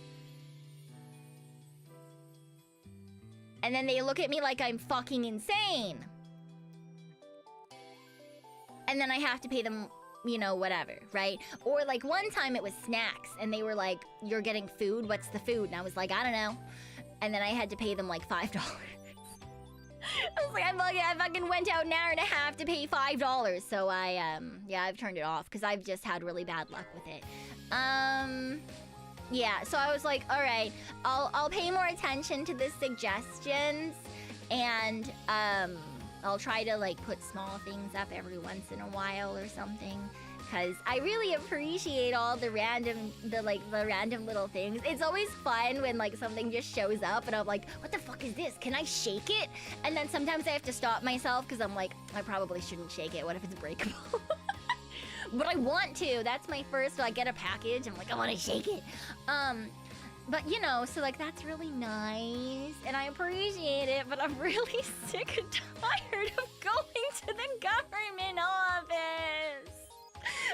And then they look at me like I'm fucking insane. And then I have to pay them, you know, whatever, right? Or like one time it was snacks, and they were like, you're getting food, what's the food? And I was like, I don't know. And then I had to pay them like $5. I was like, I fucking went out an hour and a half to pay $5. So yeah, I've turned it off because I've just had really bad luck with it. Yeah, so I was like, all right, I'll pay more attention to the suggestions, and I'll try to like put small things up every once in a while or something. Because I really appreciate all the random little things. It's always fun when like something just shows up and I'm like, what the fuck is this? Can I shake it? And then sometimes I have to stop myself because I'm like, I probably shouldn't shake it. What if it's breakable? But I want to. That's my first, so I get a package. I'm like, I want to shake it. But you know, so like that's really nice and I appreciate it, but I'm really sick and tired of going to the government office.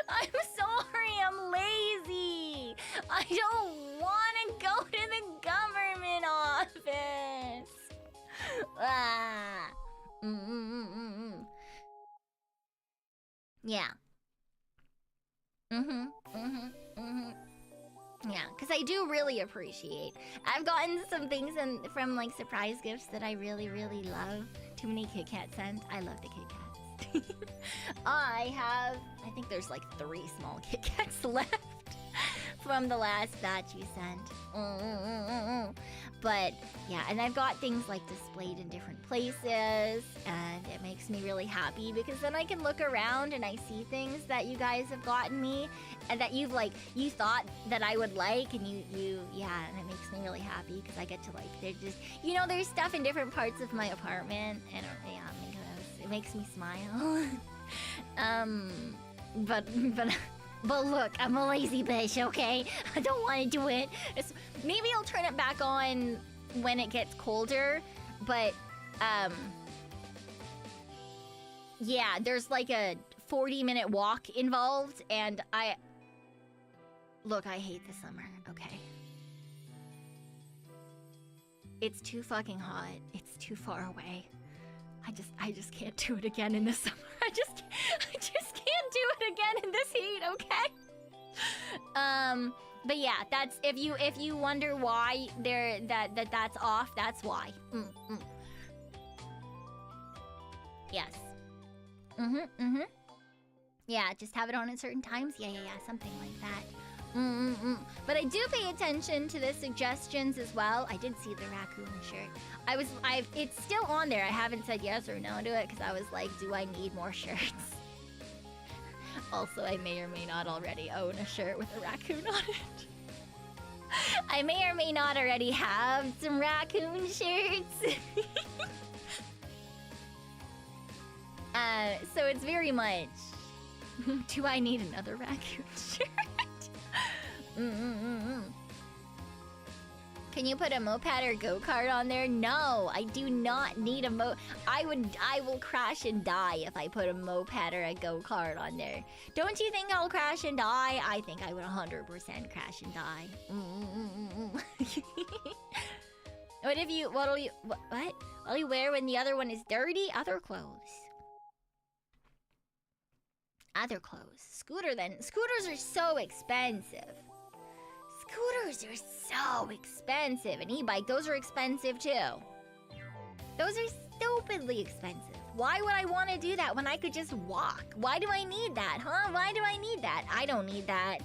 I'm sorry, I'm lazy. I don't want to go to the government office. Yeah. Yeah, because I do really appreciate. I've gotten some things from like surprise gifts that I really, really love. Too many Kit Kat scent. I love the Kit Kats. I think there's like 3 small Kit Kats left from the last batch you sent. But yeah, and I've got things like displayed in different places, and it makes me really happy because then I can look around and I see things that you guys have gotten me and that you thought that I would like, and yeah, and it makes me really happy because I get to like, they're just, you know, there's stuff in different parts of my apartment, and yeah, it makes me smile. But look, I'm a lazy bitch, okay? I don't want to do it. Maybe I'll turn it back on when it gets colder, but, yeah, there's like a 40-minute walk involved, and Look, I hate the summer, okay? It's too fucking hot. It's too far away. I just can't do it again in the summer. I just can't do it again in this heat, okay? But yeah, that's if you wonder why that's off, that's why. Yes. Yeah, just have it on at certain times. Yeah, something like that. But I do pay attention to the suggestions as well. I did see the raccoon shirt. It's still on there. I haven't said yes or no to it because I was like, do I need more shirts? Also, I may or may not already own a shirt with a raccoon on it. I may or may not already have some raccoon shirts. So it's very much, do I need another raccoon shirt? Can Can you put a moped or go-kart on there? No, I do not need a I will crash and die if I put a moped or a go-kart on there. Don't you think I'll crash and die? I think I would 100% crash and die. What'll you wear when the other one is dirty? Other clothes. Other clothes. Scooter then. Scooters are so expensive. Scooters are so expensive. An e-bike, those are expensive too. Those are stupidly expensive. Why would I want to do that when I could just walk? Why do I need that, huh? Why do I need that? I don't need that.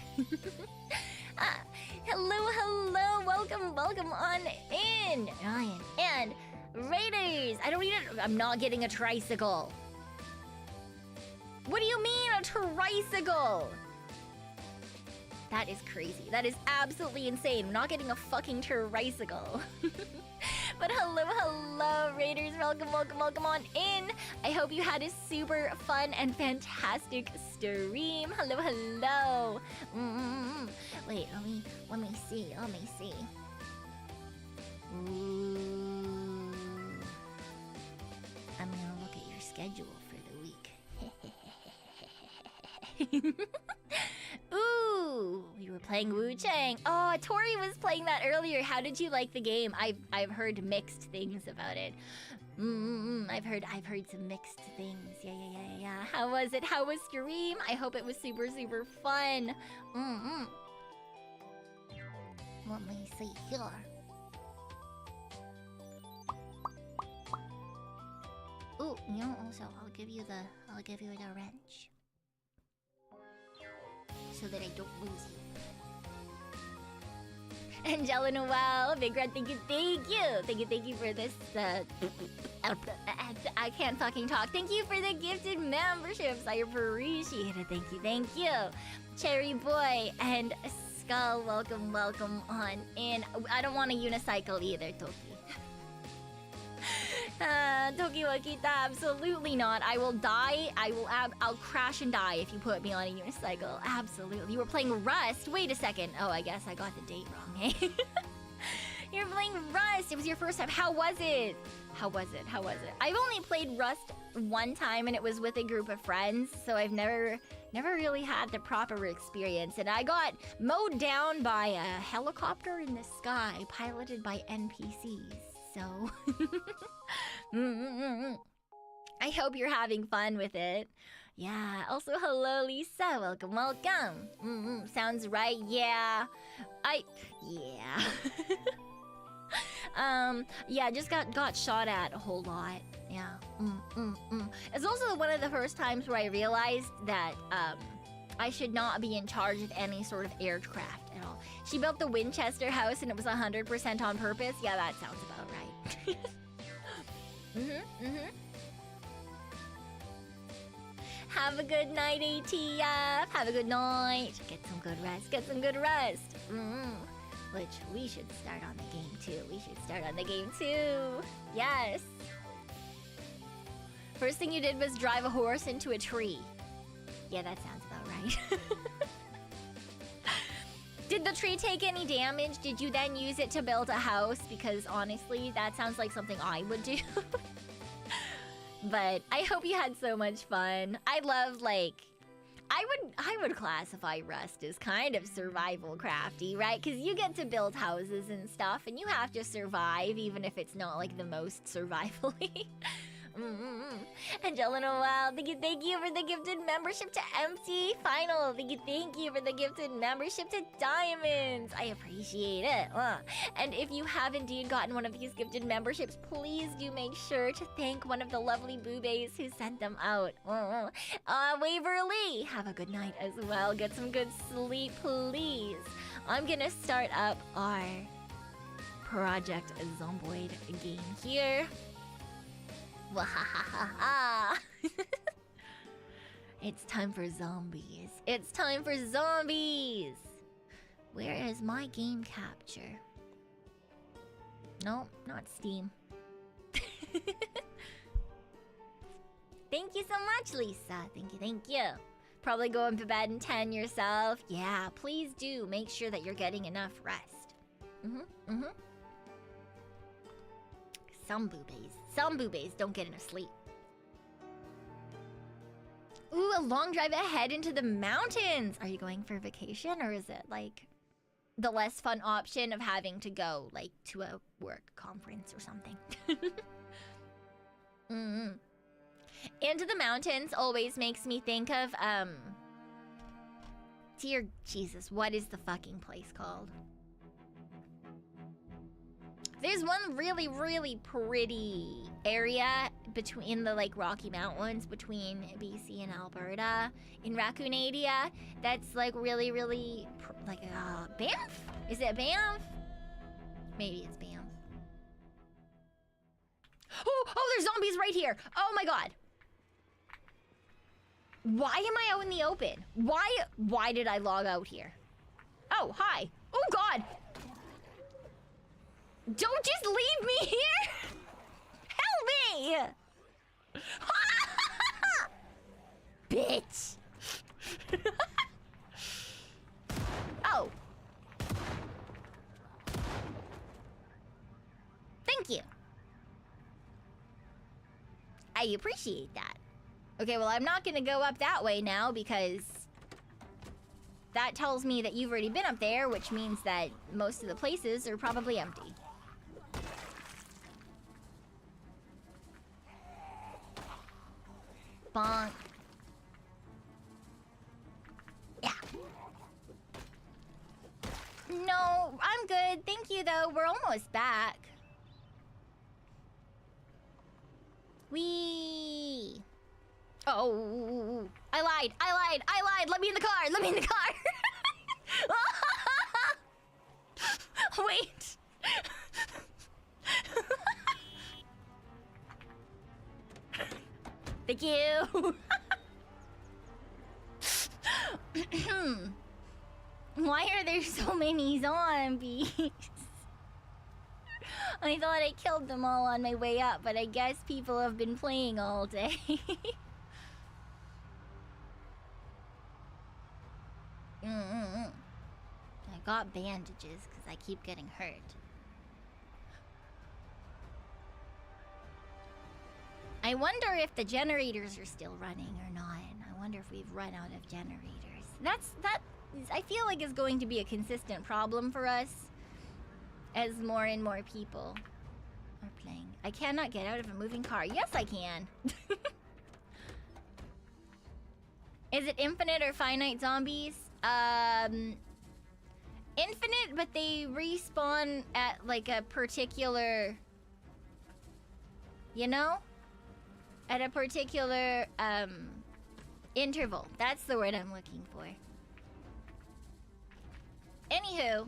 Hello, welcome on in. Ryan. And Raiders, I don't need it. I'm not getting a tricycle. What do you mean, a tricycle? That is crazy. That is absolutely insane. I'm not getting a fucking tricycle. But hello, Raiders. Welcome on in. I hope you had a super fun and fantastic stream. Hello. Wait, let me see. Ooh. I'm gonna look at your schedule for the week. Ooh, we were playing Wu-Chang. Oh, Tori was playing that earlier. How did you like the game? I've heard mixed things about it. I've heard some mixed things. Yeah. How was it? How was stream? I hope it was super fun. Let me see here. Ooh, you know, also I'll give you the wrench. So that I don't lose you. Angela Noel, Big Red, thank you. Thank you for this, I can't fucking talk. Thank you for the gifted memberships. I appreciate it. Thank you. Cherry Boy and Skull, welcome on in. I don't want a unicycle either, Toki. Toki Wakita, absolutely not. I will die. I'll crash and die if you put me on a unicycle. Absolutely. You were playing Rust. Wait a second. Oh, I guess I got the date wrong, eh? You're playing Rust. It was your first time. How was it? I've only played Rust one time, and it was with a group of friends, so I've never really had the proper experience. And I got mowed down by a helicopter in the sky, piloted by NPCs. So, I hope you're having fun with it. Yeah. Also, hello, Lisa. Welcome. Sounds right. Yeah. Yeah. Just got shot at a whole lot. Yeah. It's also one of the first times where I realized that I should not be in charge of any sort of aircraft at all. She built the Winchester house and it was 100% on purpose. Yeah, that sounds about right. Have a good night, ATF. Have a good night. Get some good rest. Which we should start on the game too. Yes. First thing you did was drive a horse into a tree. Yeah, that sounds about right. Did the tree take any damage? Did you then use it to build a house? Because honestly, that sounds like something I would do. But I hope you had so much fun. I love, like... I would classify Rust as kind of survival crafty, right? Because you get to build houses and stuff, and you have to survive, even if it's not, like, the most survival-y. Angela Noel, thank you for the gifted membership to MC Final. Thank you for the gifted membership to Diamonds. I appreciate it. And if you have indeed gotten one of these gifted memberships, please do make sure to thank one of the lovely BooBaes who sent them out. Waverly, have a good night as well. Get some good sleep, please. I'm gonna start up our Project Zomboid game here. Wahahaha. It's time for zombies. Where is my game capture? No, not Steam. Thank you so much, Lisa. Thank you. Probably going to bed in 10 yourself. Yeah, please do make sure that you're getting enough rest. Some BooBaes. Some BooBaes don't get enough sleep. Ooh, a long drive ahead into the mountains. Are you going for vacation, or is it like the less fun option of having to go like to a work conference or something? Into the mountains always makes me think of dear Jesus, what is the fucking place called? There's one really, really pretty area between the like Rocky Mountains between BC and Alberta in Raccoon area. That's like really, really like Banff? Is it Banff? Maybe it's Banff. Oh, there's zombies right here. Oh my god. Why am I out in the open? Why did I log out here? Oh, hi. Oh god. Don't just leave me here! Help me! Bitch! Oh. Thank you. I appreciate that. Okay, well, I'm not gonna go up that way now because that tells me that you've already been up there, which means that most of the places are probably empty. Bonk. Yeah. No, I'm good. Thank you, though. We're almost back. Wee. Oh, I lied. Let me in the car. Wait. Thank you. Why are there so many zombies? I thought I killed them all on my way up, but I guess people have been playing all day. I got bandages because I keep getting hurt. I wonder if the generators are still running or not. I wonder if we've run out of generators. That I feel like is going to be a consistent problem for us as more and more people are playing. I cannot get out of a moving car. Yes, I can. Is it infinite or finite zombies? Infinite, but they respawn at like a particular, you know? At a particular, interval. That's the word I'm looking for. Anywho.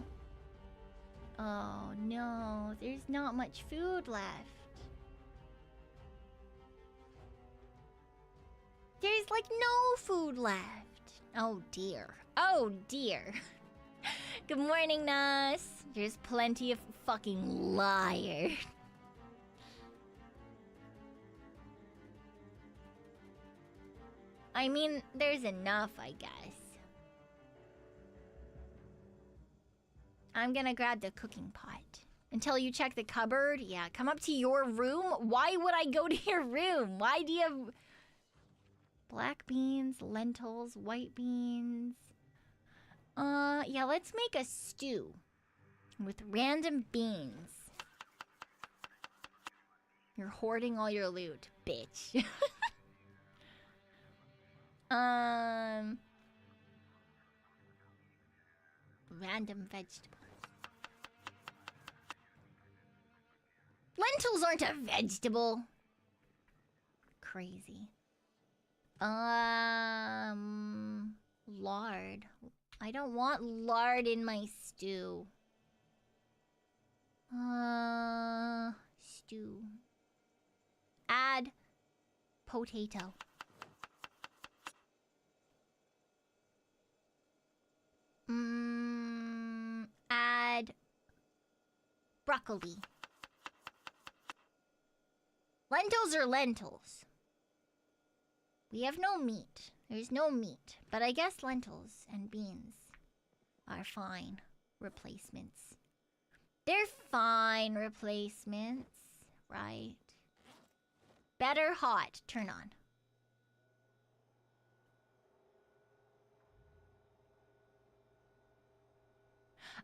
Oh no, there's not much food left. There's like no food left. Oh dear. Oh dear. Good morning, Nas. There's plenty of fucking liars. I mean, there's enough, I guess. I'm gonna grab the cooking pot. Until you check the cupboard? Yeah, come up to your room? Why would I go to your room? Why do you have black beans, lentils, white beans? Yeah, let's make a stew with random beans. You're hoarding all your loot, bitch. Random vegetables. Lentils aren't a vegetable. Crazy. Lard. I don't want lard in my stew. Stew. Add potato. Add broccoli. Lentils are lentils. We have no meat. There's no meat. But I guess lentils and beans are fine replacements. They're fine replacements. right? Better hot. Turn on.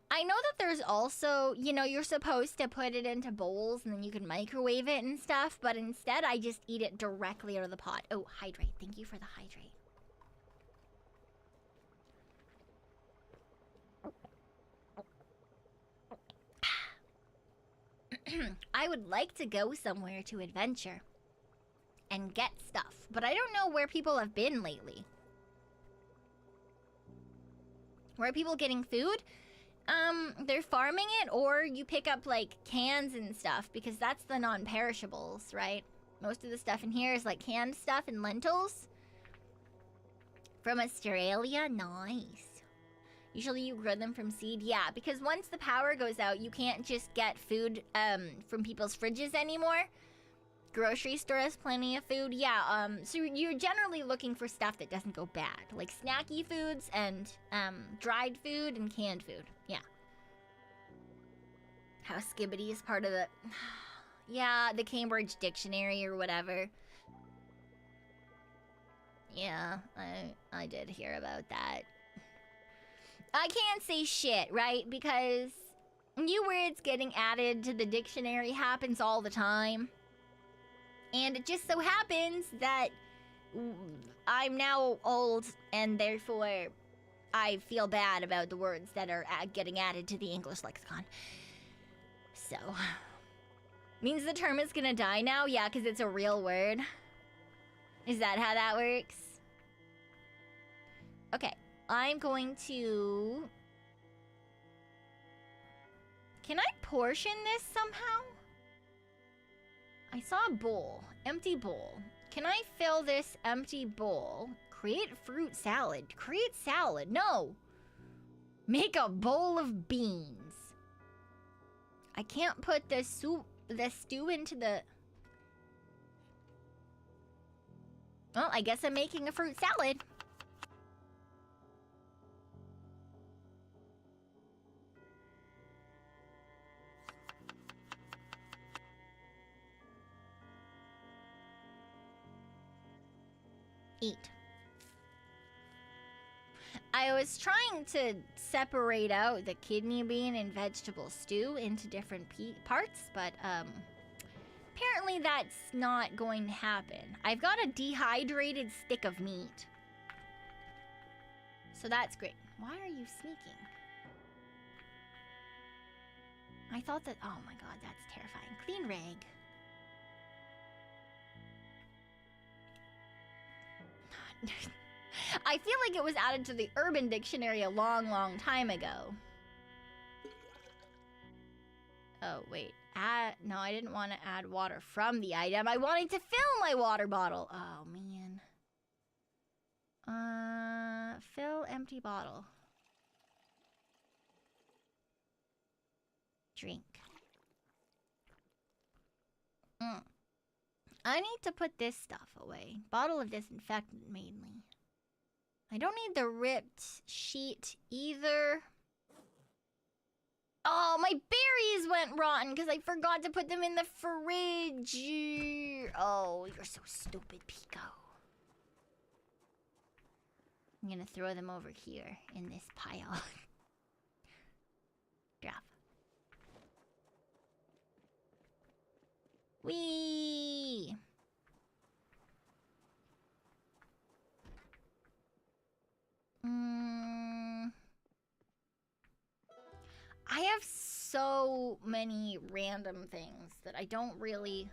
I know that there's also, you know, you're supposed to put it into bowls and then you can microwave it and stuff, but instead I just eat it directly out of the pot. Oh, hydrate. Thank you for the hydrate. I would like to go somewhere to adventure and get stuff, but I don't know where people have been lately. Where are people getting food? They're farming it, or you pick up like cans and stuff, because that's the non-perishables, right? Most of the stuff in here is like canned stuff and lentils. From Australia, nice. Usually you grow them from seed, yeah, because once the power goes out, you can't just get food from people's fridges anymore. Grocery store has plenty of food, yeah. So you're generally looking for stuff that doesn't go bad, like snacky foods and dried food and canned food, yeah. How skibbity is part of the, yeah, the Cambridge Dictionary or whatever. Yeah, I did hear about that. I can't say shit, right? Because new words getting added to the dictionary happens all the time. And it just so happens that I'm now old, and therefore I feel bad about the words that are getting added to the English lexicon. So, means the term is gonna die now? Yeah, because it's a real word. Is that how that works? Okay, I'm going to... Can I portion this somehow? I saw a bowl. Empty bowl. Can I fill this empty bowl? Create fruit salad. Create salad. No. Make a bowl of beans. I can't put the stew into the... Well, I guess I'm making a fruit salad. Eat. I was trying to separate out the kidney bean and vegetable stew into different parts, but apparently that's not going to happen. I've got a dehydrated stick of meat. So that's great. Why are you sneaking? I thought that, oh my god, that's terrifying. Clean rag. I feel like it was added to the Urban Dictionary a long, long time ago. Oh, wait. No, I didn't want to add water from the item. I wanted to fill my water bottle. Oh, man. Fill empty bottle. Drink. I need to put this stuff away. Bottle of disinfectant, mainly. I don't need the ripped sheet either. Oh, my berries went rotten because I forgot to put them in the fridge. Oh, you're so stupid, Pekoe. I'm gonna throw them over here in this pile. Drop. Whee! I have so many random things that I don't really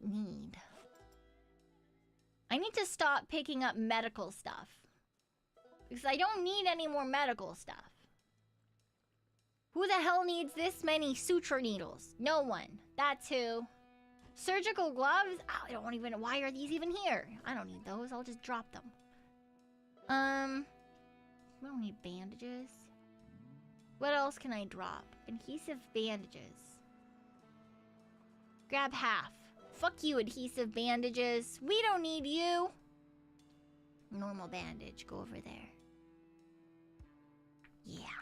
need. I need to stop picking up medical stuff because I don't need any more medical stuff. Who the hell needs this many suture needles? No one. That's who. Surgical gloves? Oh, I don't even know. Why are these even here? I don't need those. I'll just drop them. We don't need bandages. What else can I drop? Adhesive bandages. Grab half. Fuck you, adhesive bandages. We don't need you. Normal bandage. Go over there. Yeah.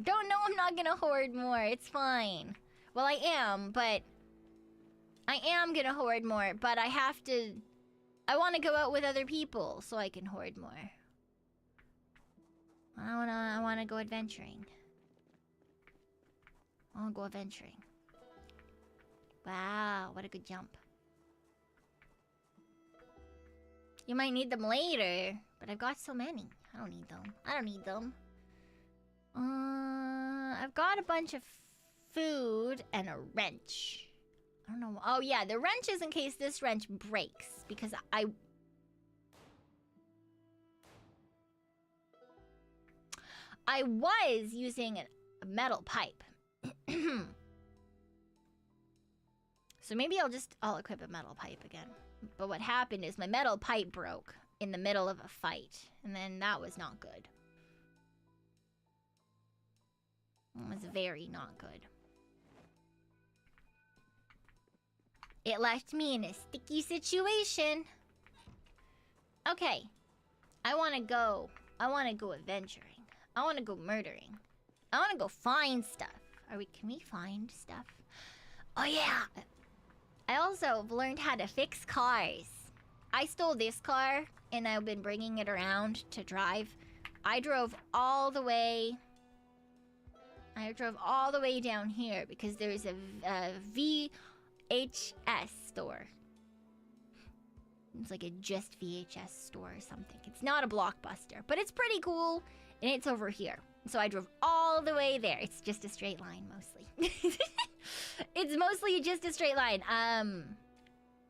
Don't know I'm not gonna hoard more. It's fine. Well, I am, but... I am gonna hoard more, but I have to... I want to go out with other people so I can hoard more. I wanna go adventuring. I wanna go adventuring. Wow, what a good jump. You might need them later, but I've got so many. I don't need them. I don't need them. I've got a bunch of food and a wrench. I don't know. Oh yeah, the wrench is in case this wrench breaks, because I was using a metal pipe. So maybe I'll equip a metal pipe again. But what happened is my metal pipe broke in the middle of a fight, and then that was not good. It was very not good. It left me in a sticky situation. Okay. I wanna go adventuring. I wanna go murdering. I wanna go find stuff. Can we find stuff? Oh yeah! I also have learned how to fix cars. I stole this car, and I've been bringing it around to drive. I drove all the way down here because there's a VHS store. It's like a just VHS store or something. It's not a Blockbuster, but it's pretty cool, and it's over here. So I drove all the way there. It's just a straight line, mostly. It's mostly just a straight line.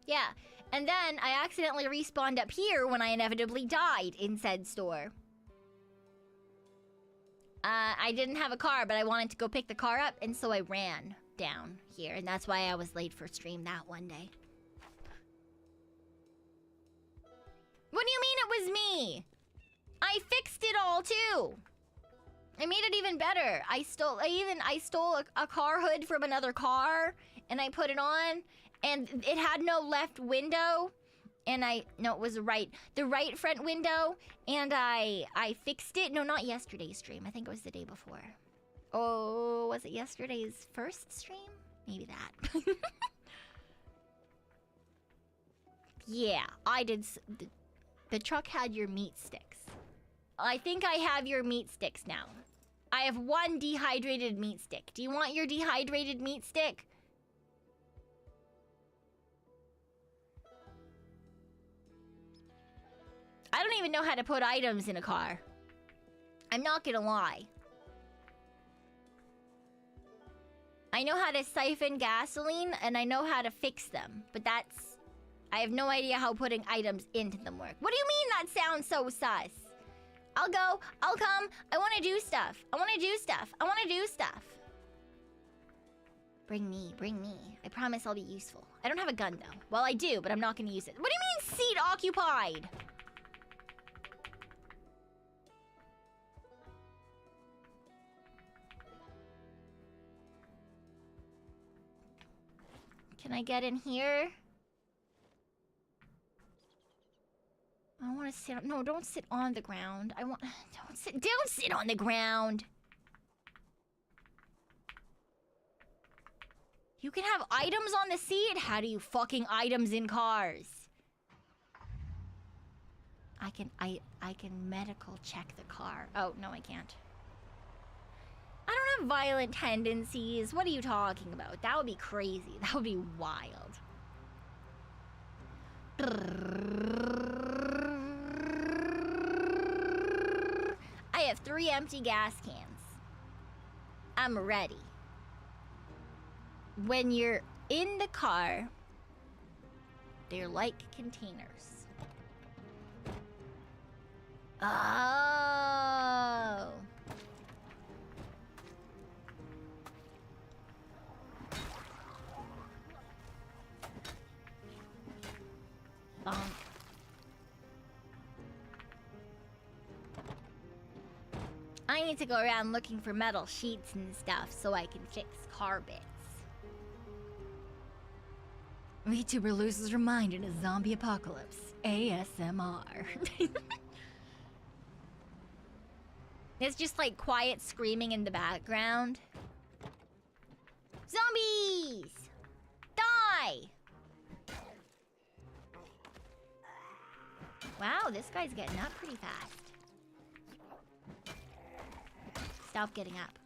Yeah. And then I accidentally respawned up here when I inevitably died in said store. I didn't have a car, but I wanted to go pick the car up, and so I ran down here, and that's why I was late for stream that one day. What do you mean it was me? I fixed it all too. I made it even better. I stole a car hood from another car, and I put it on, and it had no left window, and no, it was the right front window, and I fixed it. No, not yesterday's stream. I think it was the day before. Oh, was it yesterday's first stream? Maybe that. Yeah, I did. The truck had your meat sticks. I think I have your meat sticks now. I have one dehydrated meat stick. Do you want your dehydrated meat stick? I don't even know how to put items in a car. I'm not gonna lie. I know how to siphon gasoline, and I know how to fix them, but I have no idea how putting items into them work. What do you mean that sounds so sus? I'll go, I'll come, I wanna do stuff. I wanna do stuff. Bring me. I promise I'll be useful. I don't have a gun though. Well, I do, but I'm not gonna use it. What do you mean seat occupied? Can I get in here? I want to sit. No, don't sit on the ground. Don't sit on the ground. You can have items on the seat. How do you fucking items in cars? I can medical check the car. Oh, no, I can't. I don't have violent tendencies. What are you talking about? That would be crazy. That would be wild. I have 3 empty gas cans. I'm ready. When you're in the car, they're like containers. Oh. Bonk. I need to go around looking for metal sheets and stuff so I can fix car bits. VTuber loses her mind in a zombie apocalypse. ASMR. It's just like quiet screaming in the background. Zombies! Die! Wow, this guy's getting up pretty fast. Stop getting up.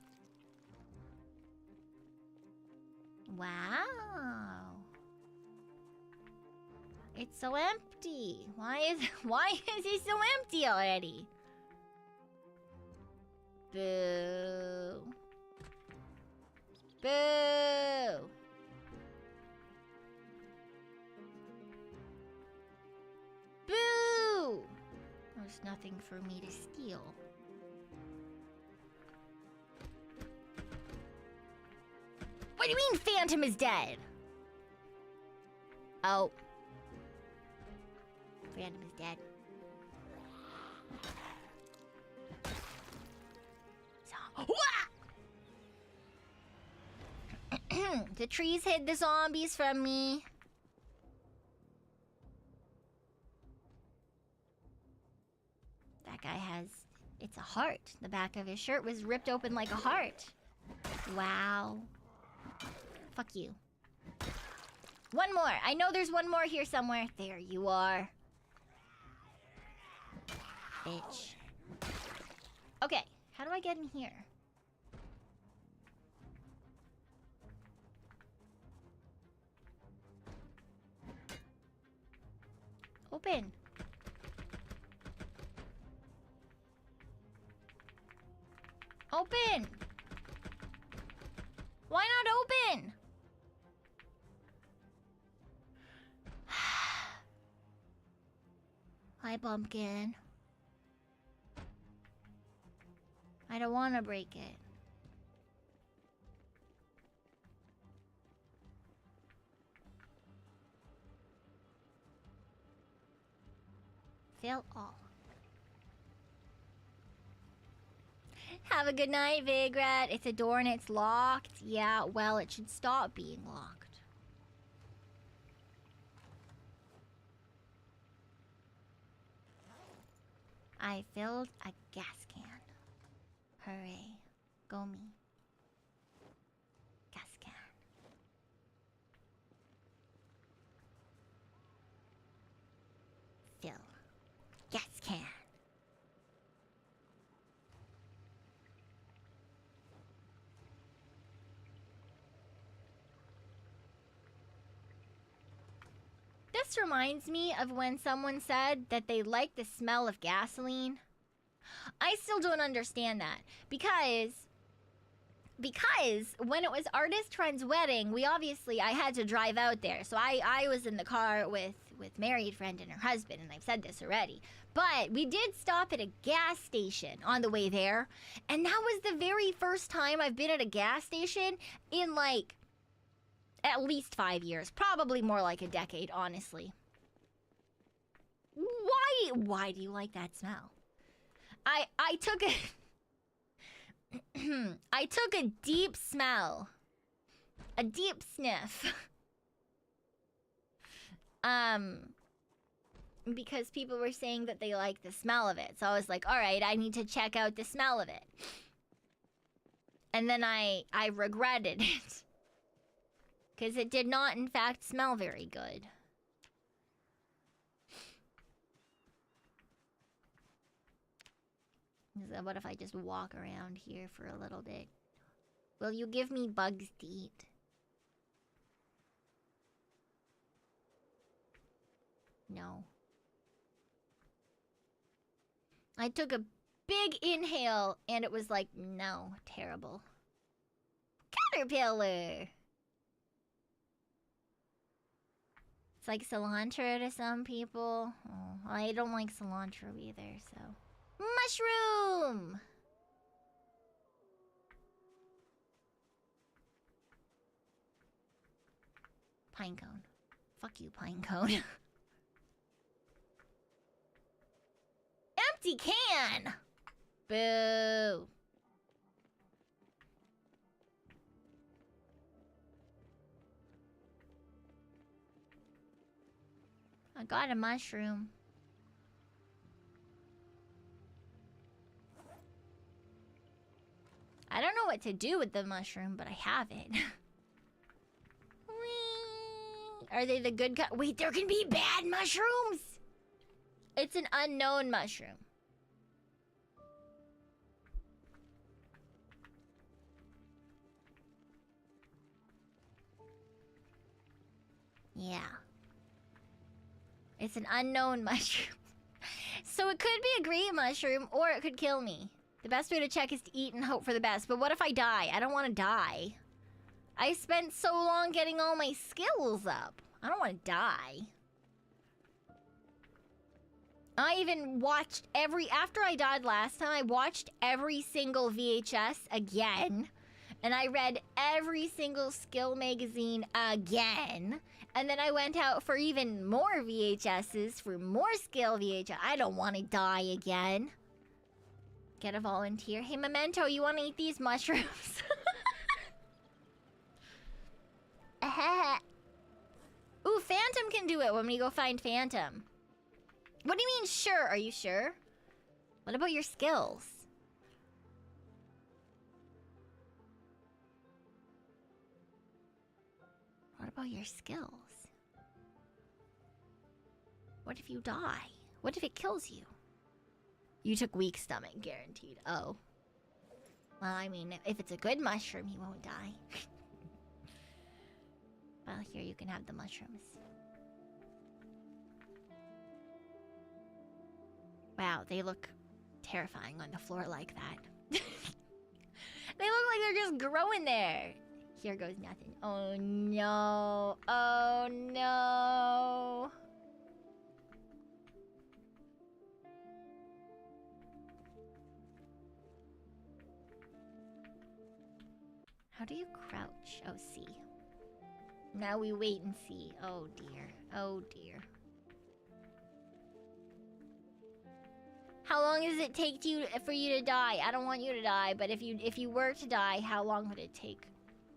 Wow. It's so empty. Why is it so empty already? Boo. Boo. Boo! There's nothing for me to steal. What do you mean Phantom is dead? Oh. Phantom is dead. The trees hid the zombies from me. That guy has... It's a heart. The back of his shirt was ripped open like a heart. Wow. Fuck you. One more. I know there's one more here somewhere. There you are. Bitch. Okay. How do I get in here? Open. Open. Why not open? Hi, pumpkin. I don't want to break it. Fill all. Have a good night, Vigrat. It's a door and it's locked. Yeah, well, it should stop being locked. I filled a gas can. Hooray. Go me. Gas can. Fill. Gas can. This reminds me of when someone said that they like the smell of gasoline. I still don't understand that because when it was Artist Friend's wedding, I had to drive out there. So I was in the car with married friend and her husband, and I've said this already. But we did stop at a gas station on the way there, and that was the very first time I've been at a gas station in like at least 5 years, probably more like a decade, honestly. Why do you like that smell? I took a I took a deep smell. A deep sniff. Because people were saying that they like the smell of it. So I was like, all right, I need to check out the smell of it. And then I regretted it. Because it did not, in fact, smell very good. So what if I just walk around here for a little bit? Will you give me bugs to eat? No. I took a big inhale and it was like, no, terrible. Caterpillar! It's like cilantro to some people. Oh, I don't like cilantro either, so... Mushroom! Pinecone. Fuck you, Pinecone. Empty can! Boo! I got a mushroom. what to do with the mushroom, but I have it. Whee! Are they the good kind? Wait, there can be bad mushrooms! It's an unknown mushroom. Yeah. It's an unknown mushroom. So it could be a great mushroom, or it could kill me. The best way to check is to eat and hope for the best. But what if I die? I don't want to die. I spent so long getting all my skills up. I don't want to die. I even watched after I died last time, I watched every single VHS again. And I read every single skill magazine again. And then I went out for even more VHSs, for more skill VHS. I don't want to die again. Get a volunteer. Hey, Memento, you want to eat these mushrooms? Ooh, Phantom can do it when we go find Phantom. What do you mean, sure? Are you sure? What about your skills? What about your skills? What if you die? What if it kills you? You took weak stomach, guaranteed. Oh. Well, I mean, if it's a good mushroom, he won't die. Well, here you can have the mushrooms. Wow, they look terrifying on the floor like that. They look like they're just growing there. Here goes nothing. Oh no. Oh no. How do you crouch? Oh, see. Now we wait and see. Oh dear. Oh dear. How long does it take for you to die? I don't want you to die, but if you were to die, how long would it take?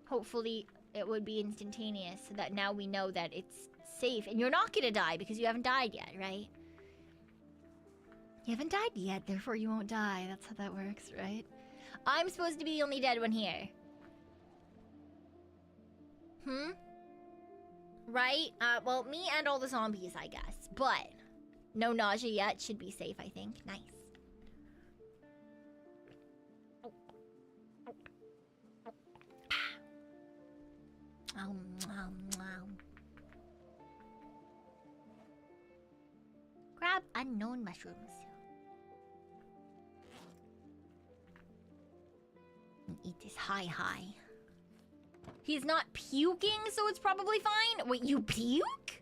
Hopefully it would be instantaneous, so that now we know that it's safe. And you're not gonna die because you haven't died yet, right? You haven't died yet, therefore you won't die. That's how that works, right? I'm supposed to be the only dead one here. Right? Well, me and all the zombies, I guess. But no nausea yet. Should be safe, I think. Nice. Grab unknown mushrooms. And eat this high. He's not puking, so it's probably fine. Wait, you puke?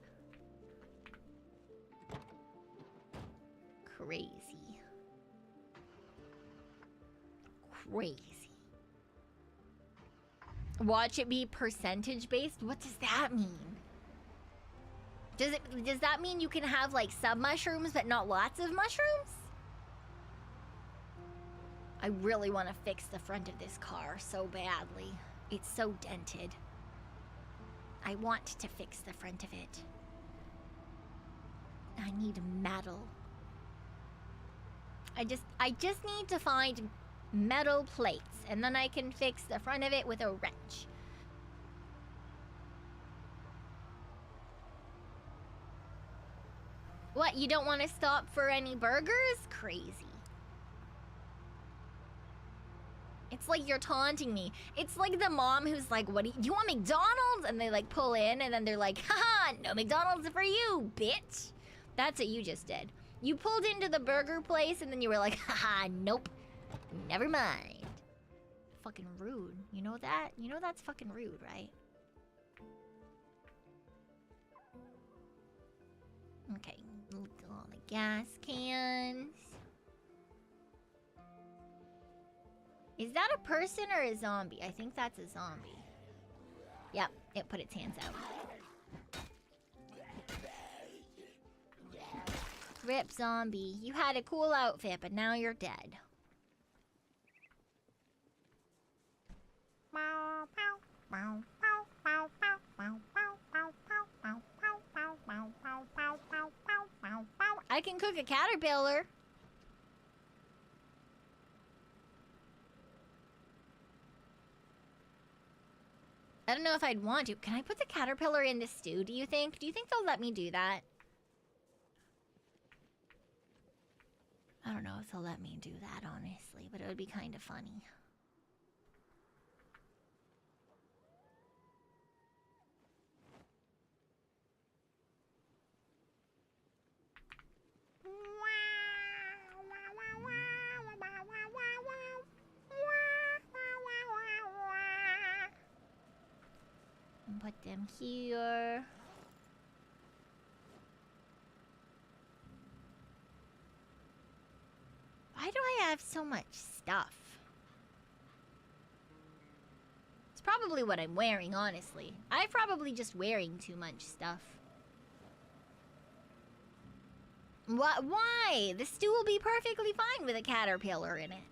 Crazy. Watch it be percentage based? What does that mean? Does that mean you can have like sub mushrooms but not lots of mushrooms? I really want to fix the front of this car so badly. It's so dented. I want to fix the front of it. I need metal. I just need to find metal plates, and then I can fix the front of it with a wrench. What, you don't want to stop for any burgers? Crazy. It's like you're taunting me. It's like the mom who's like, what do you want McDonald's? And they like pull in and then they're like, haha, no McDonald's for you, bitch. That's what you just did. You pulled into the burger place and then you were like, haha, nope, never mind. Fucking rude. You know that? You know that's fucking rude, right? Okay, look at all the gas cans. Is that a person or a zombie? I think that's a zombie. Yep, it put its hands out. Rip zombie. You had a cool outfit, but now you're dead. I can cook a caterpillar. I don't know if I'd want to. Can I put the caterpillar in the stew, do you think? Do you think they'll let me do that? I don't know if they'll let me do that, honestly, but it would be kind of funny. Put them here. Why do I have so much stuff? It's probably what I'm wearing, honestly. I'm probably just wearing too much stuff. What? Why? The stew will be perfectly fine with a caterpillar in it.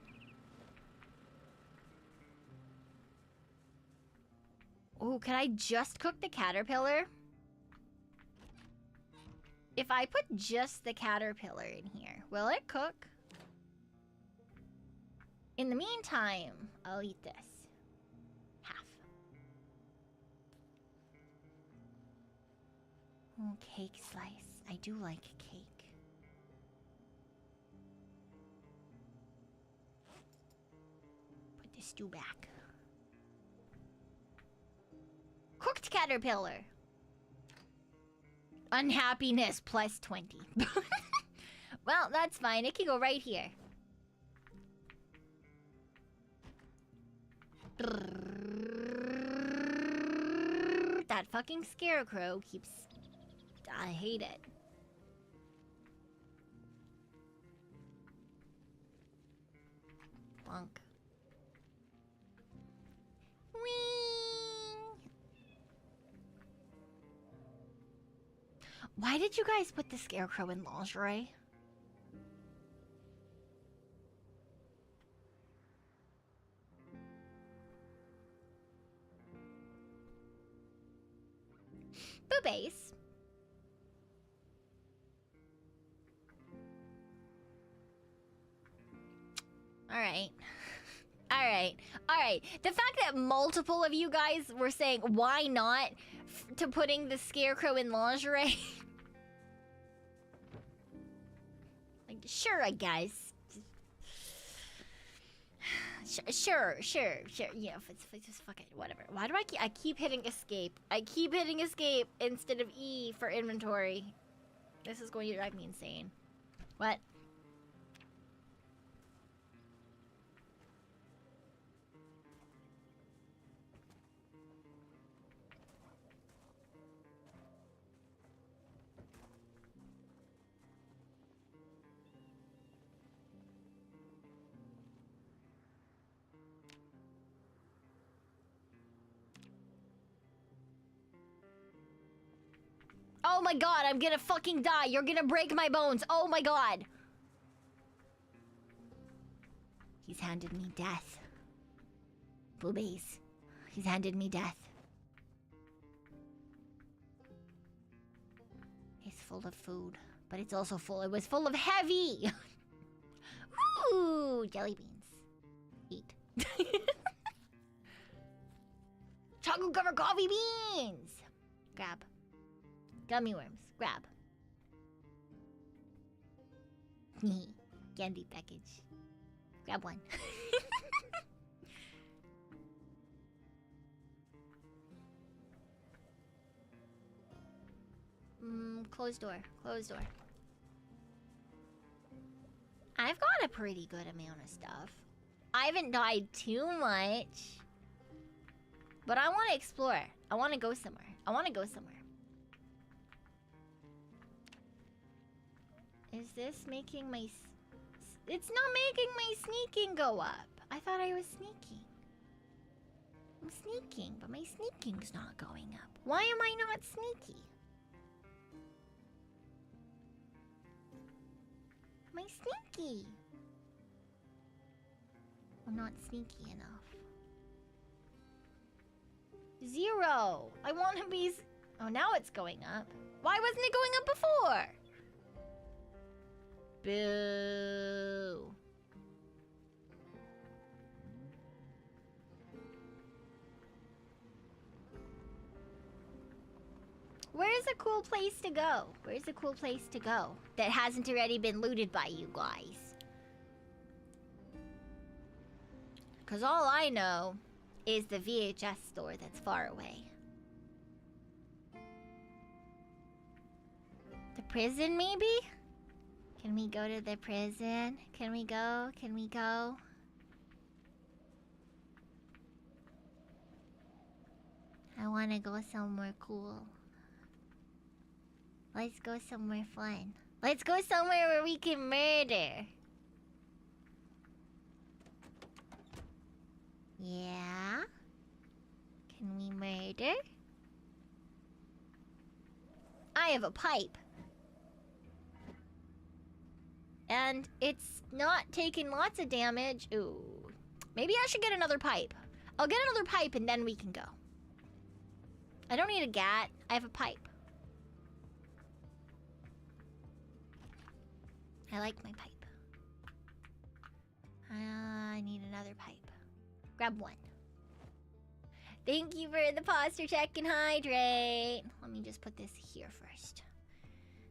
Oh, can I just cook the caterpillar? If I put just the caterpillar in here, will it cook? In the meantime, I'll eat this. Half. Oh, cake slice. I do like cake. Put the stew back. Cooked caterpillar. Unhappiness plus 20. Well, that's fine. It can go right here. That fucking scarecrow keeps... I hate it. Bonk. Whee! Why did you guys put the scarecrow in lingerie? BooBaes. Alright. Alright. Alright. The fact that multiple of you guys were saying, why not, to putting the scarecrow in lingerie? Like, sure, I guess. Sure. Yeah, just fuck it, whatever. Why do I keep hitting escape? I keep hitting escape instead of E for inventory. This is going to drive me insane. What? Oh my god, I'm gonna fucking die. You're gonna break my bones. Oh my god. He's handed me death. BooBaes. He's handed me death. It's full of food, but it's also full. It was full of heavy. Ooh, jelly beans. Eat. Chocolate covered coffee beans. Grab. Gummy worms. Grab. Candy package. Grab one. Closed door. Closed door. I've got a pretty good amount of stuff. I haven't died too much. But I want to explore. I want to go somewhere. I want to go somewhere. Is this making my... It's not making my sneaking go up. I thought I was sneaking. I'm sneaking, but my sneaking's not going up. Why am I not sneaky? Am I sneaky? I'm not sneaky enough. 0. I want to be... Oh, now it's going up. Why wasn't it going up before? Boo. Where's a cool place to go? Where's a cool place to go that hasn't already been looted by you guys? Because all I know is the VHS store that's far away. The prison, maybe? Can we go to the prison? Can we go? Can we go? I want to go somewhere cool. Let's go somewhere fun. Let's go somewhere where we can murder. Yeah? Can we murder? I have a pipe. And it's not taking lots of damage. Ooh. Maybe I should get another pipe. I'll get another pipe and then we can go. I don't need a gat. I have a pipe. I like my pipe. I need another pipe. Grab one. Thank you for the posture check and hydrate. Let me just put this here first.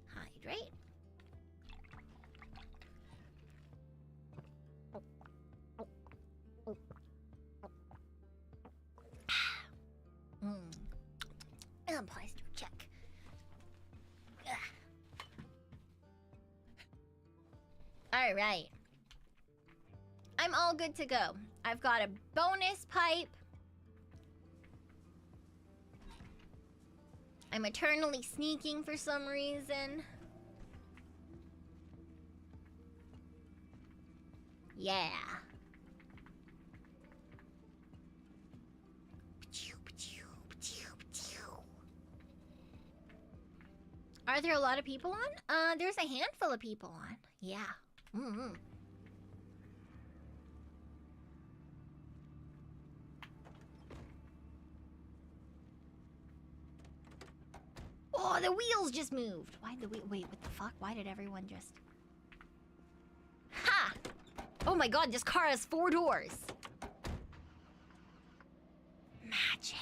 Hydrate. Posture check. All right. I'm all good to go. I've got a bonus pipe. I'm eternally sneaking for some reason. Yeah. Are there a lot of people on? There's a handful of people on. Yeah. Mm-hmm. Oh, the wheels just moved. Why'd the wheel... Wait, what the fuck? Why did everyone just... Ha! Oh my god, this car has 4 doors. Magic.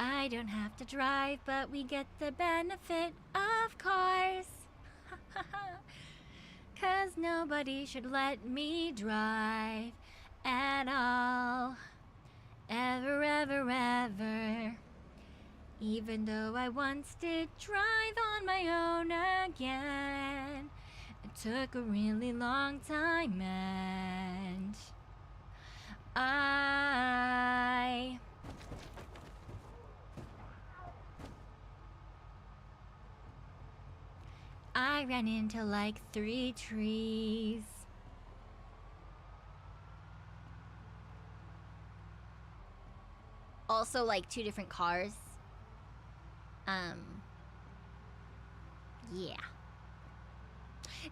I don't have to drive, but we get the benefit of cars. 'Cause nobody should let me drive at all. Ever, ever, ever. Even though I once did drive on my own again. It took a really long time and I ran into like 3 trees. Also like 2 different cars. Yeah.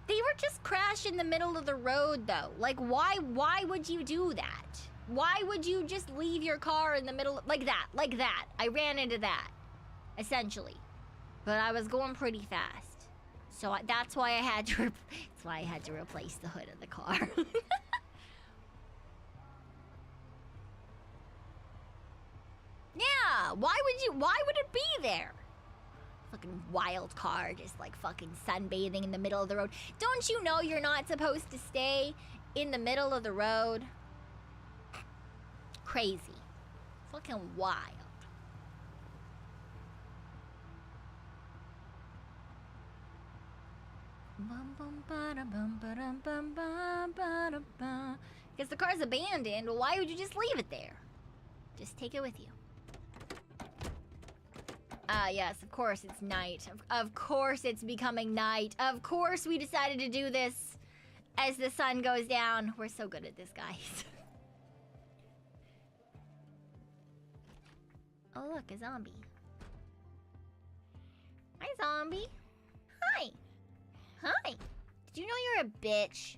They were just crashed in the middle of the road though. Like why would you do that? Why would you just leave your car in the middle like that? Like that. I ran into that. Essentially. But I was going pretty fast. So that's why I had to replace the hood of the car. Yeah, why would it be there? Fucking wild car just like fucking sunbathing in the middle of the road. Don't you know you're not supposed to stay in the middle of the road? Crazy. Fucking wild. Because the car's abandoned, well, why would you just leave it there? Just take it with you. Yes, of course it's night. Of course it's becoming night. Of course we decided to do this as the sun goes down. We're so good at this, guys. Oh, look, a zombie. Hi, zombie. Hi. Hi. Did you know you're a bitch?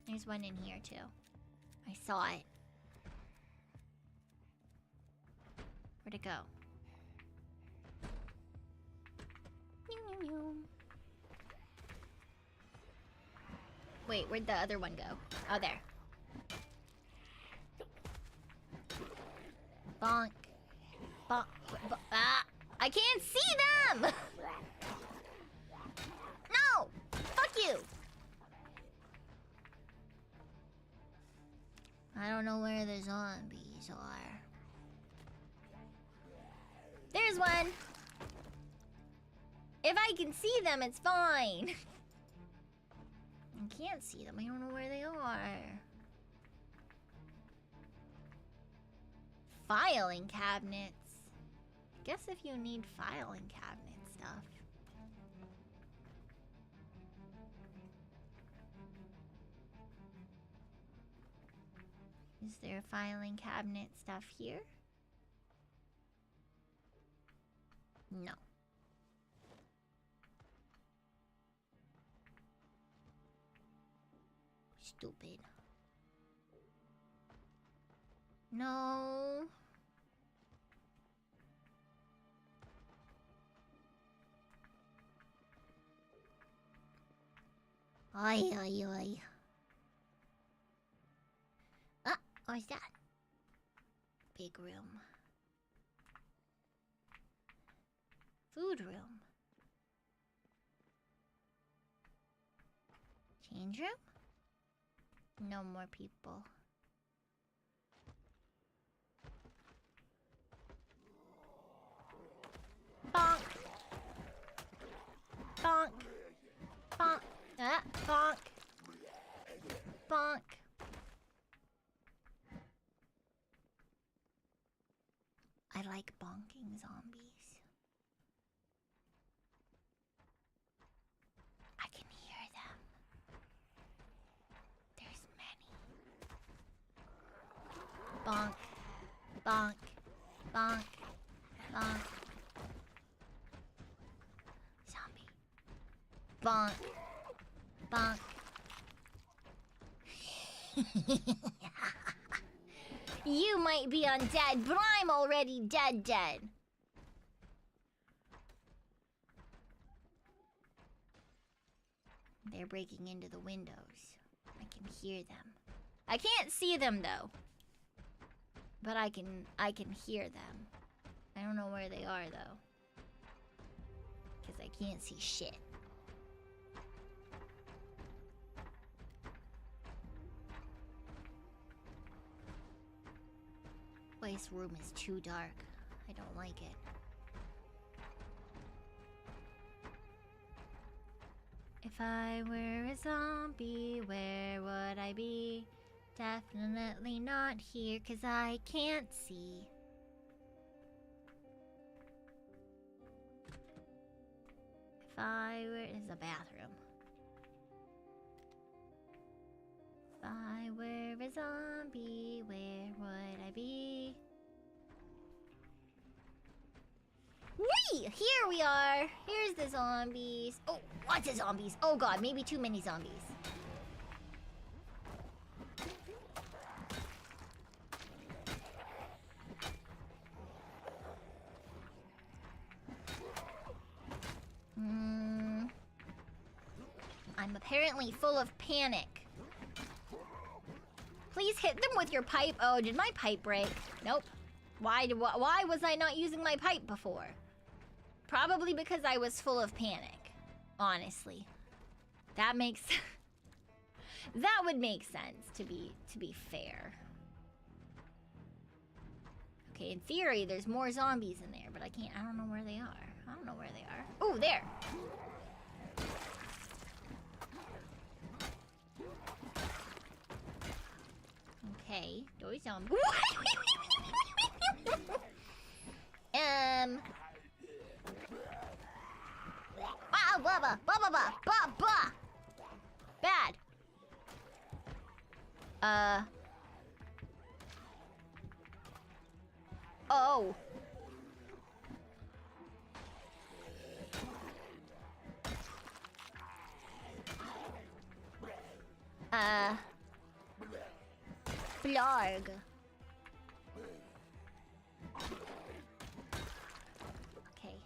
There's one in here, too. I saw it. Where'd it go? Wait, where'd the other one go? Oh, there. Bonk. Bonk. Ah! I can't see them! No! Fuck you! I don't know where the zombies are. There's one! If I can see them, it's fine. I can't see them. I don't know where they are. Filing cabinets. Guess if you need filing cabinet stuff. Is there filing cabinet stuff here? No. Stupid. No. Oi, oi, oi. Ah, what's that? Big room. Food room. Change room? No more people. Bonk. Bonk. Bonk. Ah, bonk. Bonk. I like bonking zombies. I can hear them. There's many. Bonk. Bonk. Bonk. Bonk. Zombie. Bonk. Bonk. You might be undead, but I'm already dead. They're breaking into the windows. I can hear them. I can't see them though. But I can hear them. I don't know where they are though. Because I can't see shit. This room is too dark. I don't like it. If I were a zombie, where would I be? Definitely not here, 'cause I can't see. If I were... This is a bathroom. If I were a zombie, where would I be? Whee! Here we are! Here's the zombies. Oh, lots of zombies. Oh god, maybe too many zombies. I'm apparently full of panic. Please hit them with your pipe. Oh, did my pipe break? Nope. Why was I not using my pipe before? Probably because I was full of panic. Honestly. That makes... that would make sense, to be fair. Okay, in theory, there's more zombies in there, but I don't know where they are. I don't know where they are. Oh, there! Okay, those zombies. Bad. Oh. Blarg. Okay.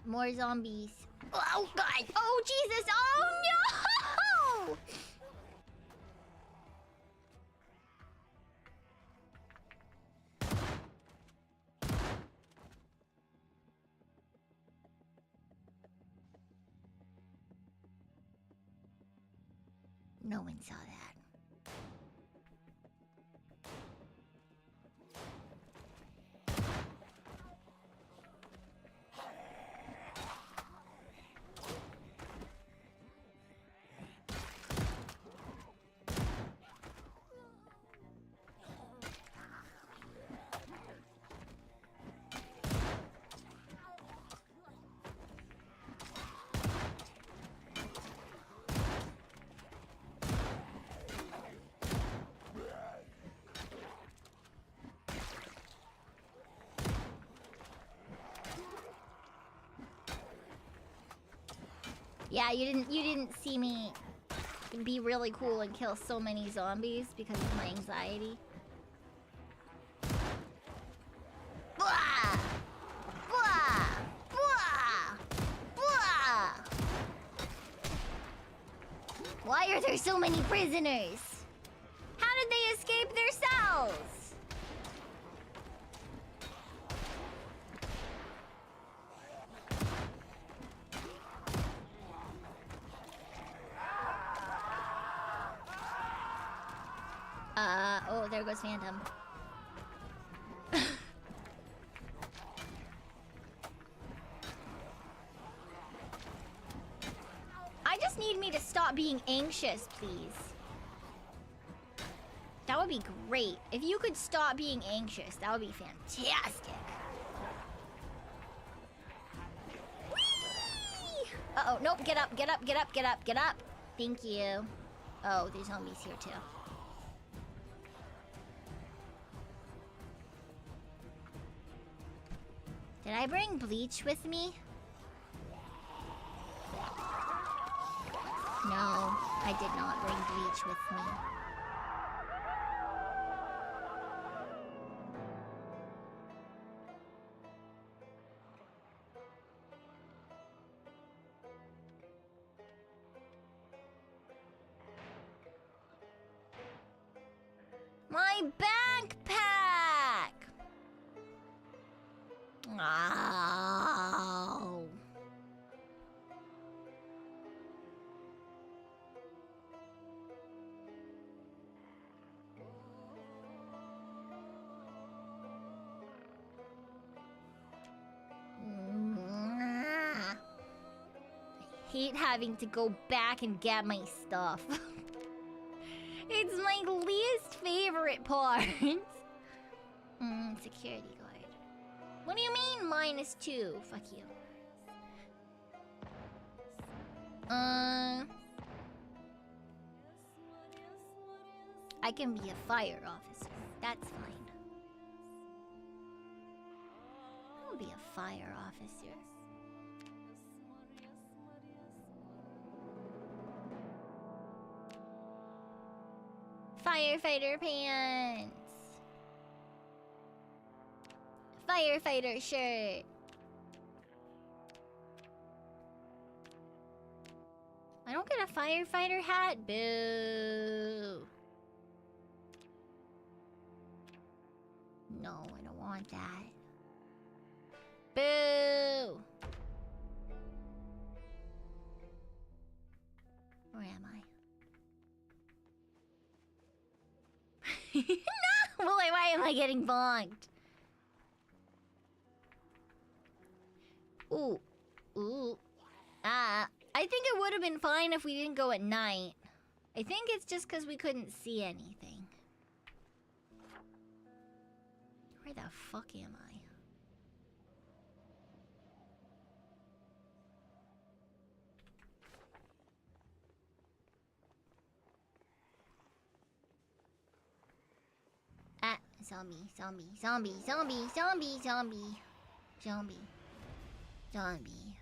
More zombies. Oh god! Oh Jesus! Oh no! No one saw that. Yeah, you didn't see me be really cool and kill so many zombies because of my anxiety. Blah! Blah! Blah! Blah! Why are there so many prisoners? How did they escape their cells? Oh, there goes Phantom. I just need me to stop being anxious, please. That would be great. If you could stop being anxious, that would be fantastic. Whee! Uh-oh, nope, get up, get up, get up, get up, get up. Thank you. Oh, there's zombies here too. Did I bring bleach with me? No, I did not bring bleach with me. My backpack! Ow. I hate having to go back and get my stuff. It's my least favorite part. Security guard. What do you mean -2? Fuck you. I can be a fire officer. That's fine. I'll be a fire officer. Firefighter pants. Firefighter shirt. I don't get a firefighter hat? Boo. No, I don't want that. Boo. Where am I? No! Why am I getting bonked? Ooh. Ooh. I think it would have been fine if we didn't go at night. I think it's just because we couldn't see anything. Where the fuck am I? Ah, zombie, zombie, zombie, zombie, zombie, zombie, zombie, zombie.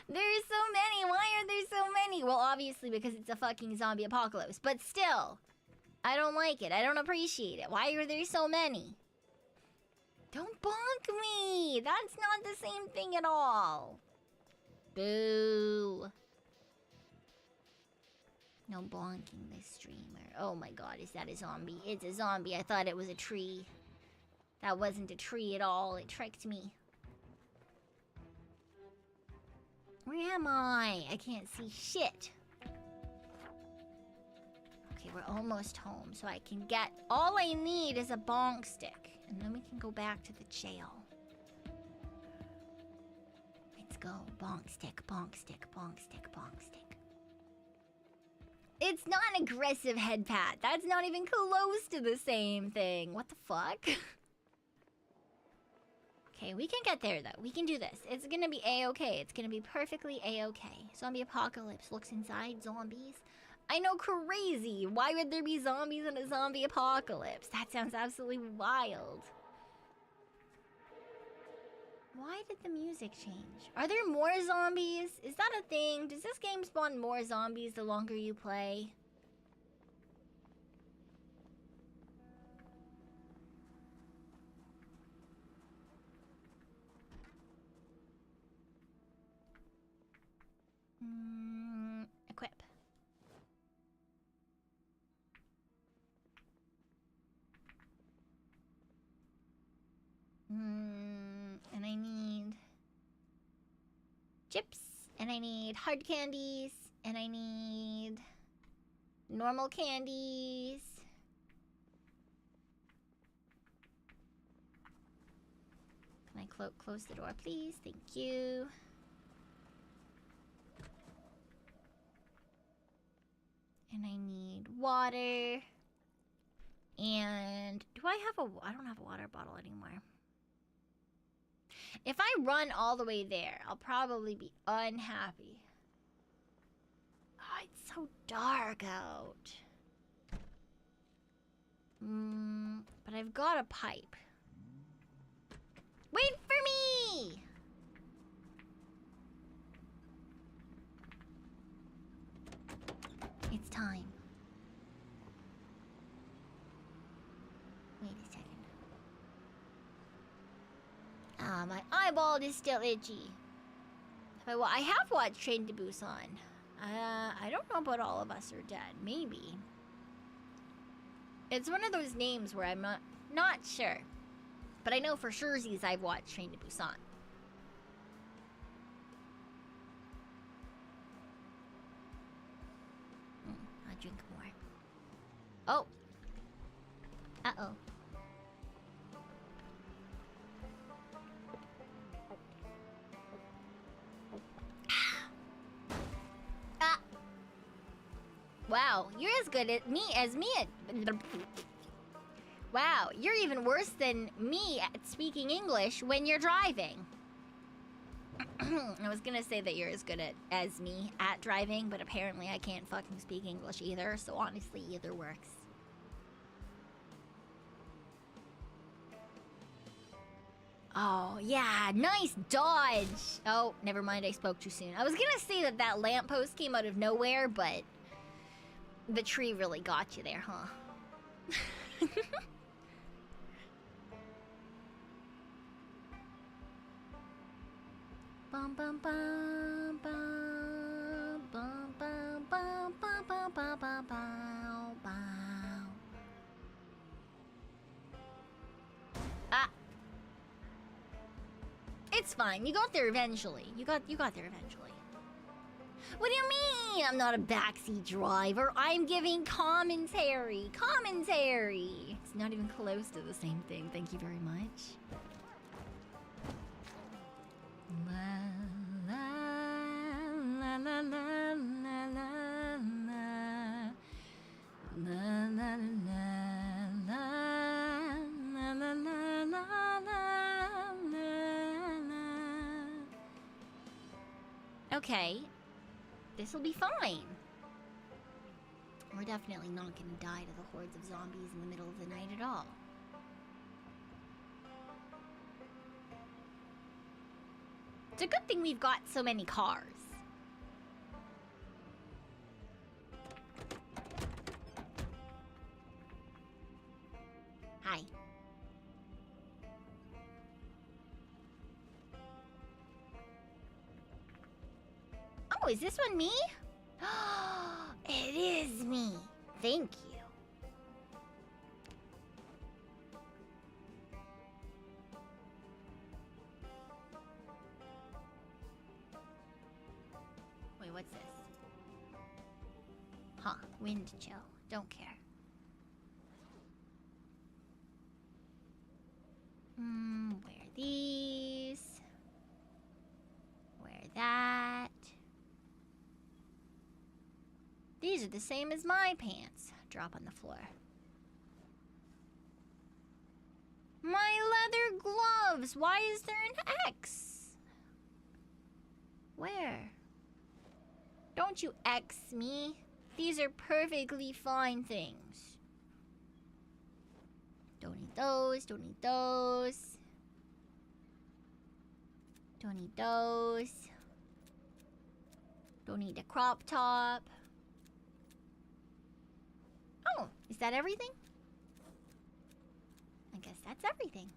There's so many. Why are there so many? Well, obviously because it's a fucking zombie apocalypse. But still, I don't like it. I don't appreciate it. Why are there so many? Don't bonk me. That's not the same thing at all. Boo. No bonking this streamer. Oh my god, is that a zombie? It's a zombie. I thought it was a tree. That wasn't a tree at all. It tricked me. Where am I? I can't see shit. we're almost home, so I can get... All I need is a bonk stick. And then we can go back to the jail. Let's go. Bonk stick, bonk stick, bonk stick, bonk stick. It's not an aggressive head pat. That's not even close to the same thing. What the fuck? Okay, we can get there, though. We can do this. It's gonna be A-okay. It's gonna be perfectly A-okay. Zombie apocalypse looks inside zombies. I know, crazy. Why would there be zombies in a zombie apocalypse? That sounds absolutely wild. Why did the music change? Are there more zombies? Is that a thing? Does this game spawn more zombies the longer you play? Equip. And I need chips, and I need hard candies, and I need normal candies. Can I close the door, please? Thank you. And I need water. And do I have I don't have a water bottle anymore. If I run all the way there, I'll probably be unhappy. Oh, it's so dark out. But I've got a pipe. Wait for me! It's time. Wait a second. Ah, my eyeball is still itchy. Well, I have watched Train to Busan. I don't know about All of Us Are Dead. Maybe. It's one of those names where I'm not sure. But I know for surezies I've watched Train to Busan. I'll drink more. Oh. Uh-oh. Wow, you're as good at me as me at... Wow, you're even worse than me at speaking English when you're driving. I was gonna say that you're as good as me at driving, but apparently I can't fucking speak English either, so honestly, either works. Oh, yeah, nice dodge! Oh, never mind, I spoke too soon. I was gonna say that lamppost came out of nowhere, but... the tree really got you there, huh? Bum bum bum bum bum bum bum bum bum bum bum bum. Ah. It's fine. You got there eventually. You got there eventually. What do you mean? I'm not a backseat driver. I'm giving commentary. Commentary. It's not even close to the same thing. Thank you very much. La la la la la la la la la la la la la. Okay. This'll be fine. We're definitely not gonna die to the hordes of zombies in the middle of the night at all. It's a good thing we've got so many cars. Hi. Oh, is this one me? It is me. Thank you. Wait, what's this? Huh, wind chill. Don't care. Wear these. Wear that. These are the same as my pants. Drop on the floor. My leather gloves! Why is there an X? Where? Don't you X me. These are perfectly fine things. Don't need those, don't need those. Don't need those. Don't need a crop top. Oh, is that everything? I guess that's everything.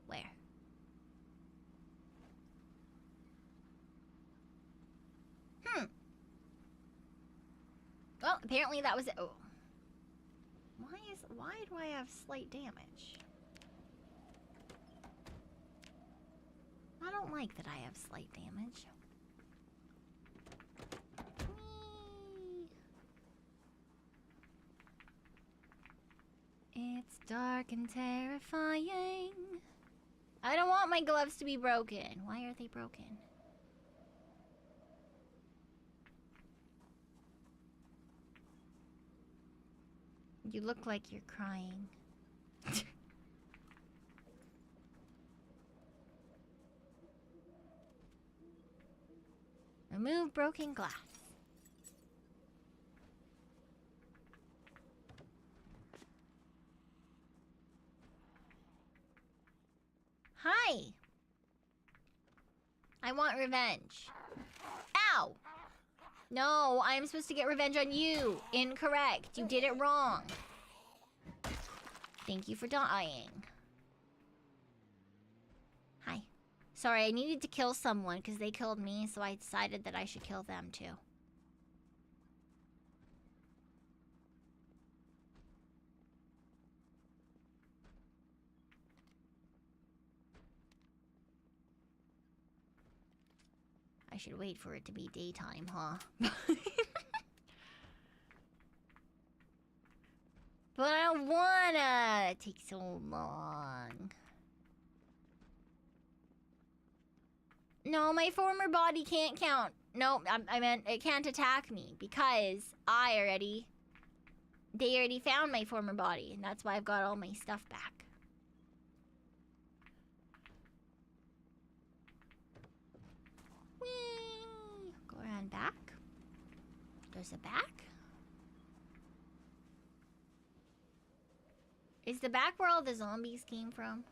Where? Well, apparently that was it. Oh. Why do I have slight damage? I don't like that I have slight damage. It's dark and terrifying. I don't want my gloves to be broken. Why are they broken? You look like you're crying. Remove broken glass. Hi. I want revenge. Ow! No, I'm supposed to get revenge on you. Incorrect. You did it wrong. Thank you for dying. Hi. Sorry, I needed to kill someone because they killed me, so I decided that I should kill them too. I should wait for it to be daytime, huh? But I don't wanna. It takes so long. No, my former body can't count. No, I meant it can't attack me because they already found my former body, and that's why I've got all my stuff back. Whee! Go around back. There's a back. Is the back where all the zombies came from?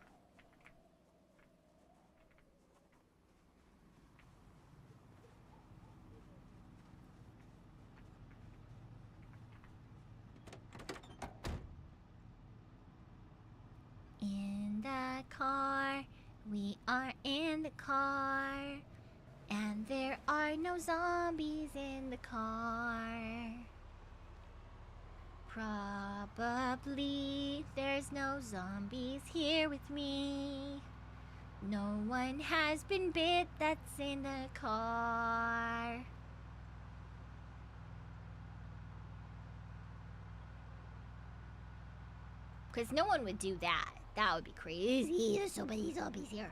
In the car, we are in the car, and there are no zombies in the car. Probably there's no zombies here with me. No one has been bit that's in the car. Because no one would do that. That would be crazy. There's so many zombies here.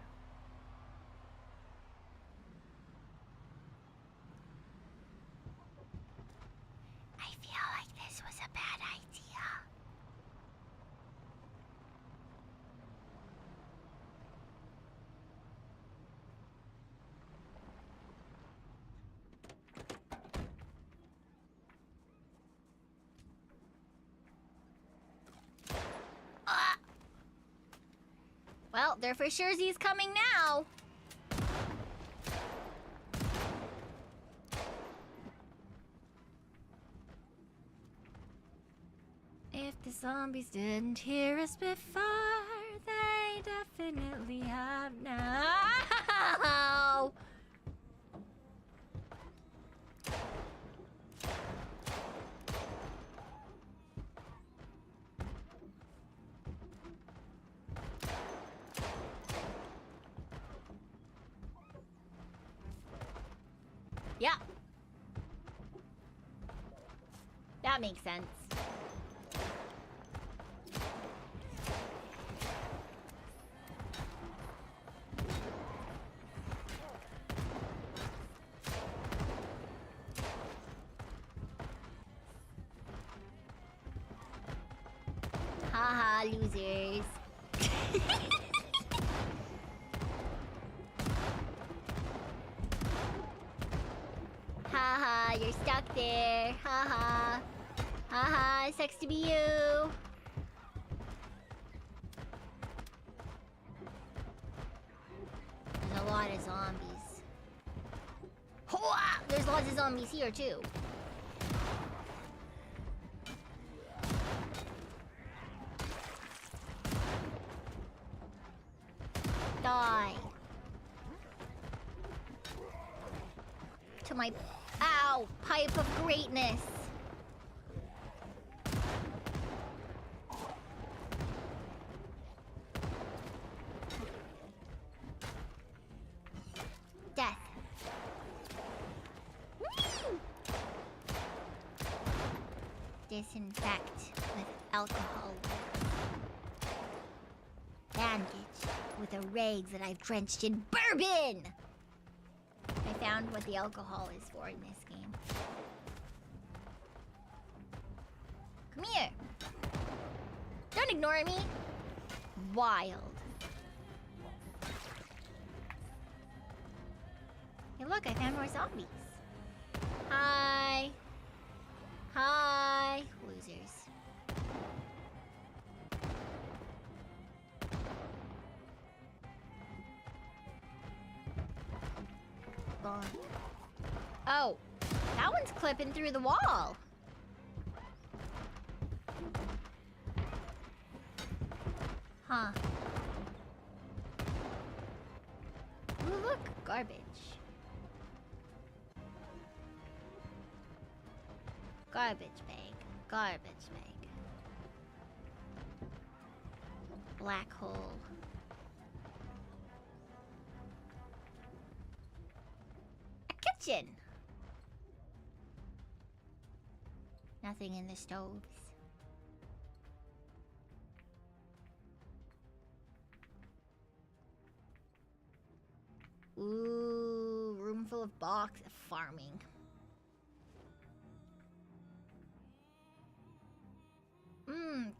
I feel like this was a bad idea. Well, they're for sure he's coming now. If the zombies didn't hear us before, they definitely have now. Yeah. That makes sense. Haha, losers. Haha, you're stuck there. Haha. Haha, sucks to be you. There's a lot of zombies. Hoa! There's lots of zombies here too. Die. To my... Ow! Pipe of greatness. Death. Woo! Disinfect with alcohol. Bandage with a rag that I've drenched in bourbon! I found what the alcohol is for in this game. Come here! Don't ignore me! Wild. Hey look, I found more zombies. Hi! Hi! Losers. Gone. Oh, that one's clipping through the wall. Huh. Ooh, look, garbage. Garbage bag. Garbage bag. Black hole. Kitchen. Nothing in the stoves. Ooh, room full of box of farming.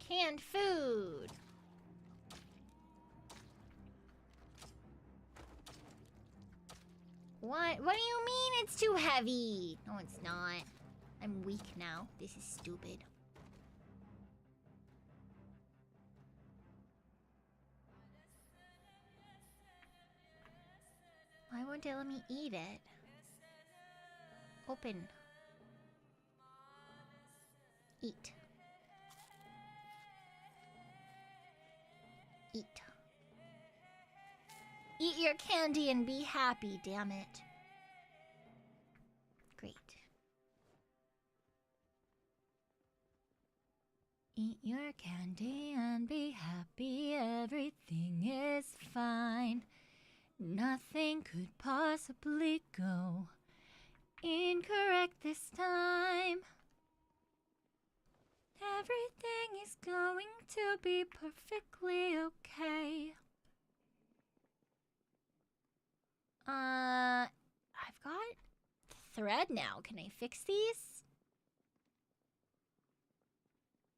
Canned food. What do you mean it's too heavy? No, it's not. I'm weak now. This is stupid. Why won't it let me eat it? Open. Eat. Eat. Eat your candy and be happy, damn it. Great. Eat your candy and be happy, everything is fine. Nothing could possibly go incorrect this time. Everything is going to be perfectly okay. I've got thread now. Can I fix these?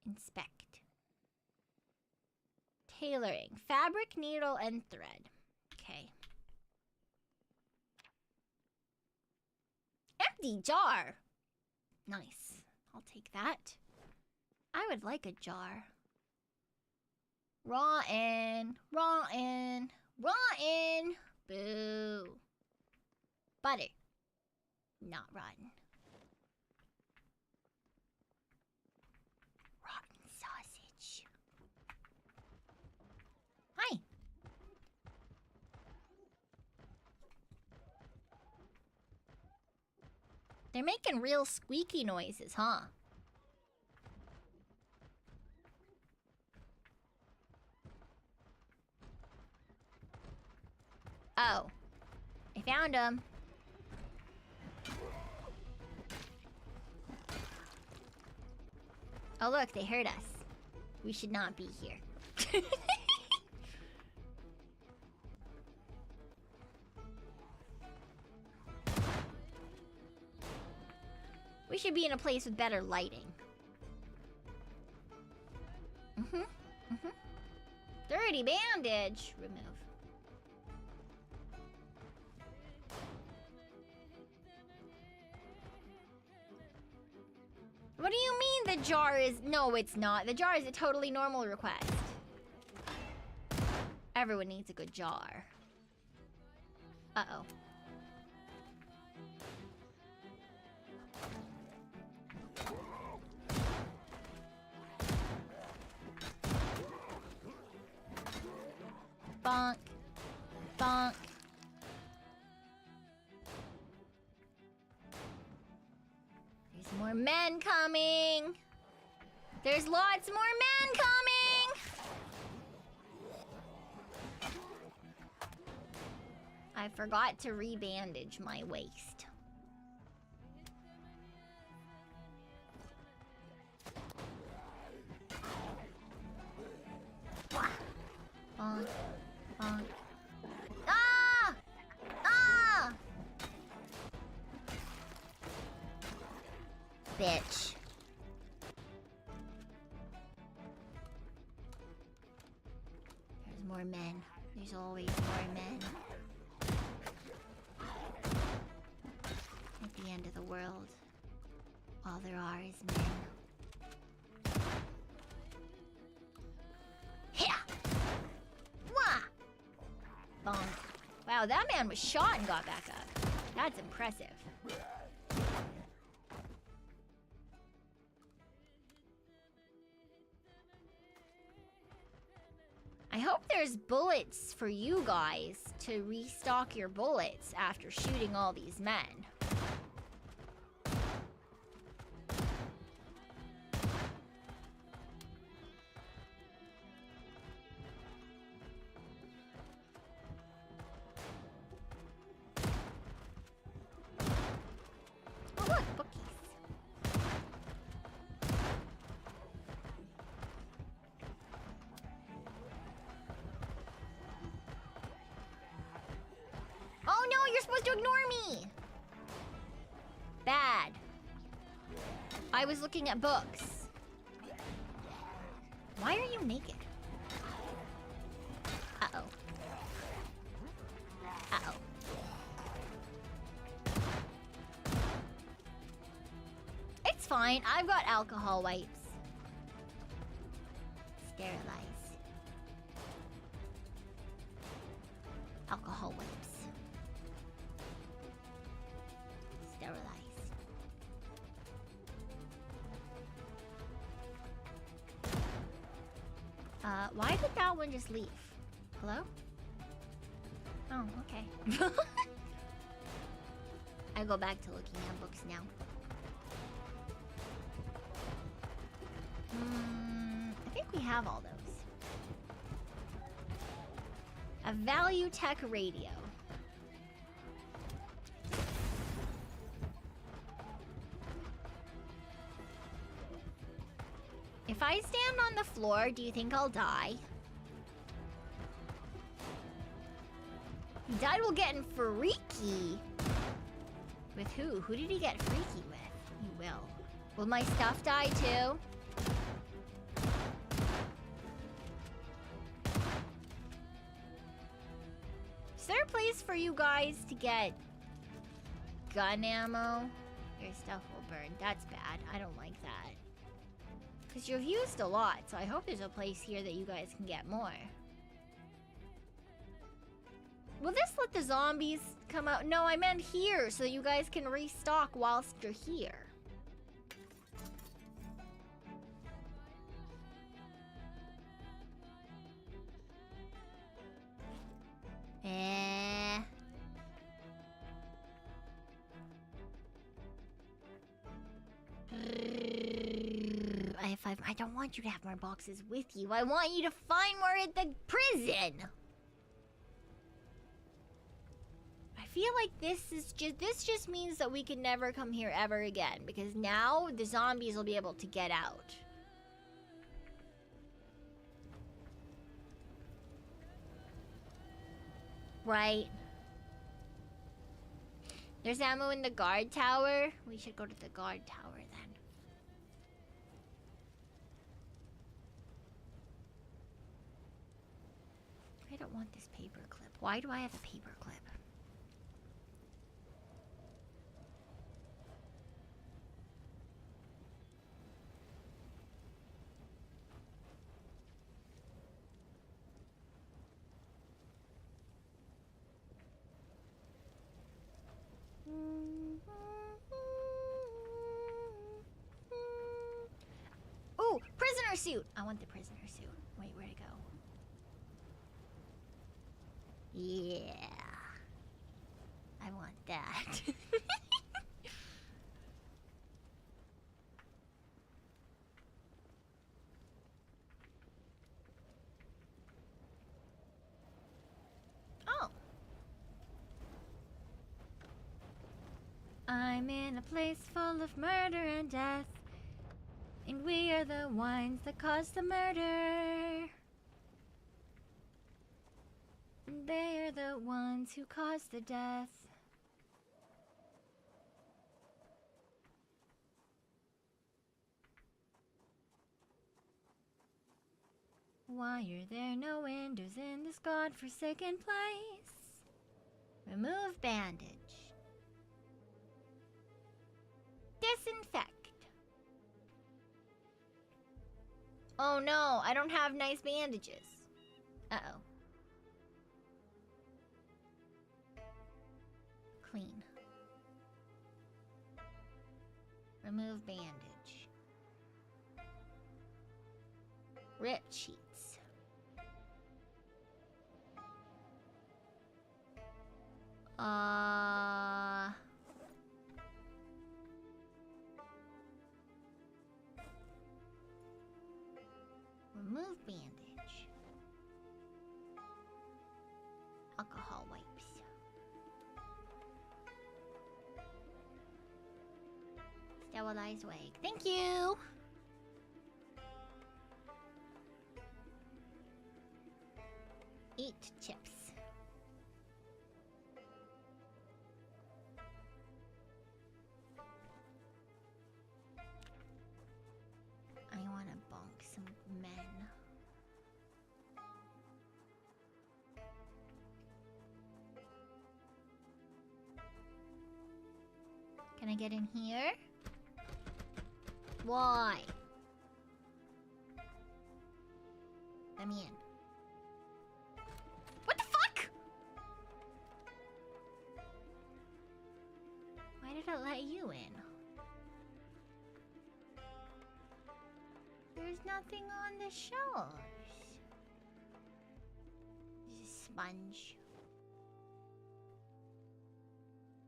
Inspect. Tailoring. Fabric, needle, and thread. Okay. Empty jar. Nice. I'll take that. I would like a jar. Rotten. Rotten. Rotten. Boo. Butter. Not rotten. Rotten sausage. Hi. They're making real squeaky noises, huh? Oh. I found him. Oh look, they heard us. We should not be here. We should be in a place with better lighting. Dirty bandage. Remove. What do you mean the jar is... No, it's not. The jar is a totally normal request. Everyone needs a good jar. Uh-oh. Bonk. Bonk. There's more men coming. There's lots more men coming. I forgot to rebandage my waist. Bonk. Bonk. Ah! Ah! Bitch. There's more men. There's always more men. At the end of the world, all there are is men. Yeah! Wah! Bonk. Wow, that man was shot and got back up. That's impressive. I hope there's bullets for you guys to restock your bullets after shooting all these men. Oh look, bookies. Oh no, you're supposed to ignore me! Bad. I was looking at books. Why are you naked? Uh-oh. Uh-oh. It's fine, I've got alcohol wipes. Sterilize. Alcohol wipes. Sterilize. Why did that one just leave? Hello? Oh, okay. I go back to looking at books now. I think we have all those. A value tech radio. If I stand on the floor, do you think I'll die? He died while getting freaky. With who? Who did he get freaky with? He will. Will my stuff die too? Is there a place for you guys to get gun ammo? Your stuff will burn. That's bad. I don't like that. Because you've used a lot, so I hope there's a place here that you guys can get more. Will this let the zombies come out? No, I meant here, so you guys can restock whilst you're here. I don't want you to have more boxes with you. I want you to find more at the prison. I feel like this just means that we can never come here ever again, because now the zombies will be able to get out. Right. There's ammo in the guard tower. We should go to the guard tower then. I don't want this paper clip. Why do I have a paper clip? Ooh, prisoner suit! I want the prisoner suit. Wait, where'd it go? Yeah. I want that. Oh. I'm in a place full of murder and death, and we are the ones that caused the murder. And they are the ones who caused the death. Why are there no windows in this godforsaken place? Remove bandage. Disinfect. Oh no, I don't have nice bandages. Uh-oh. Clean. Remove bandage. Rip sheets. Remove bandage. Alcohol wipes. Sterilize wig. Thank you! Eat chips. I want to bonk some men. Can I get in here? Why? Let me in. What the fuck? Why did it let you in? There's nothing on the shelves. There's a sponge.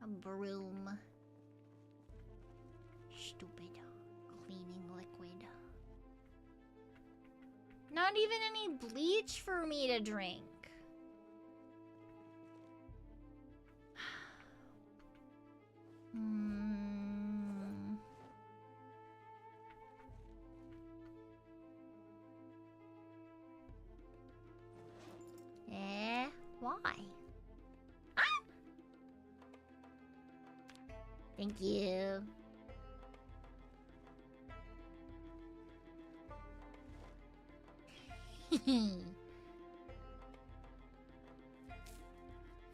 A broom. Stupid cleaning liquid. Not even any bleach for me to drink. Why? Ah! Thank you.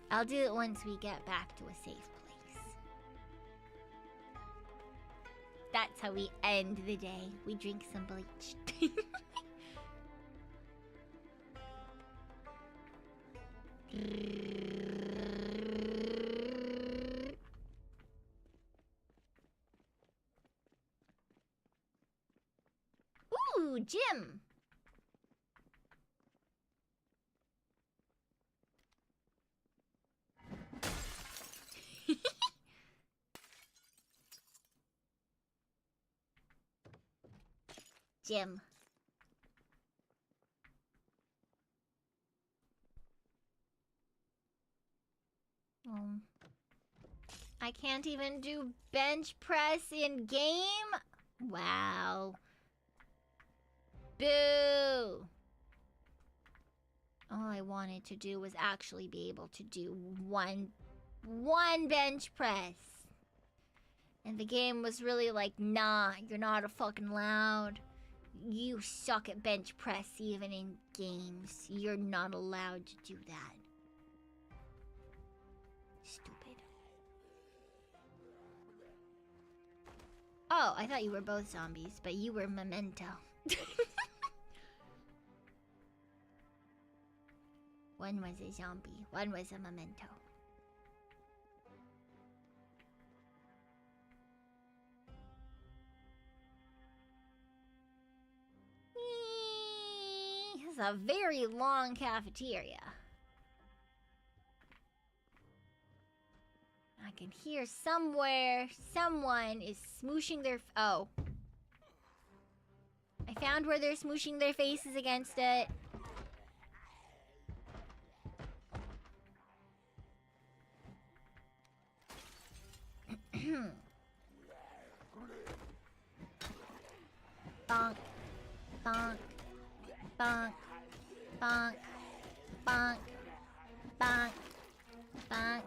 I'll do it once we get back to a safe place. That's how we end the day. We drink some bleach. Ooh, gym. Gym. I can't even do bench press in game? Wow. Boo. All I wanted to do was actually be able to do one bench press. And the game was really like, nah, you're not a fucking allowed. You suck at bench press even in games. You're not allowed to do that. Stupid. Oh, I thought you were both zombies, but you were Memento. One was a zombie, one was a Memento. It's a very long cafeteria. I can hear somewhere someone is smooshing their... Oh. I found where they're smooshing their faces against it. Bonk. Bonk. Bonk. Bonk. Bonk. Bonk. Bonk.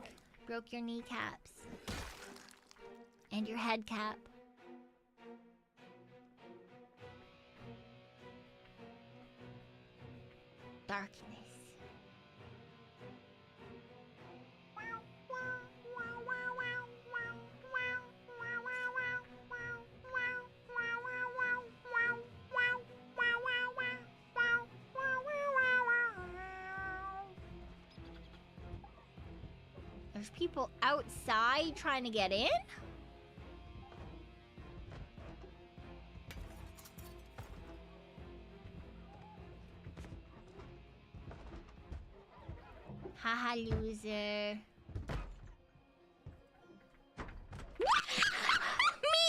Broke your kneecaps. And your head cap. Darkness. There's people outside trying to get in? Haha, loser. Me,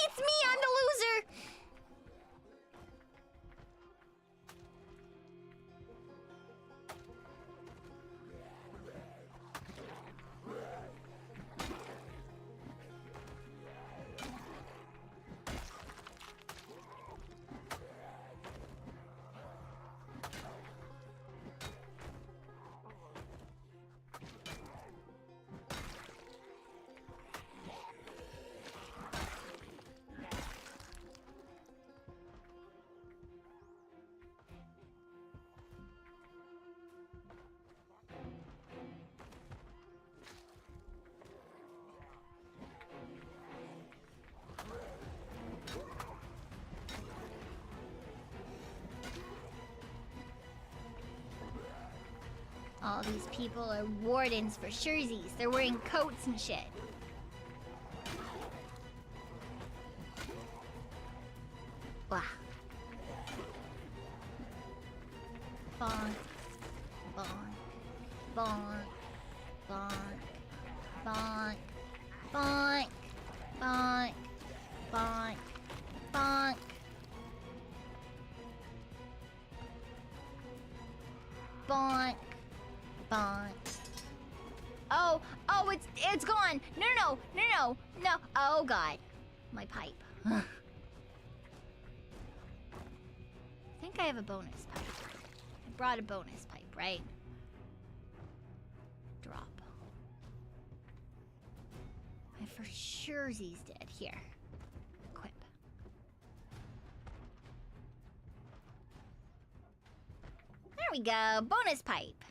it's me, I'm the loser! All these people are wardens for surezies. They're wearing coats and shit. Wow. Bonk. Bonk. Bonk. Bonk. Bonk. Bonk. Bonk. Bonk. Bonk. Bonk. Bonk. Oh, it's gone. No. Oh god, my pipe. I think I have a bonus pipe. I brought a bonus pipe, right? Drop. I for sure he's dead. Here. Equip. There we go. Bonus pipe.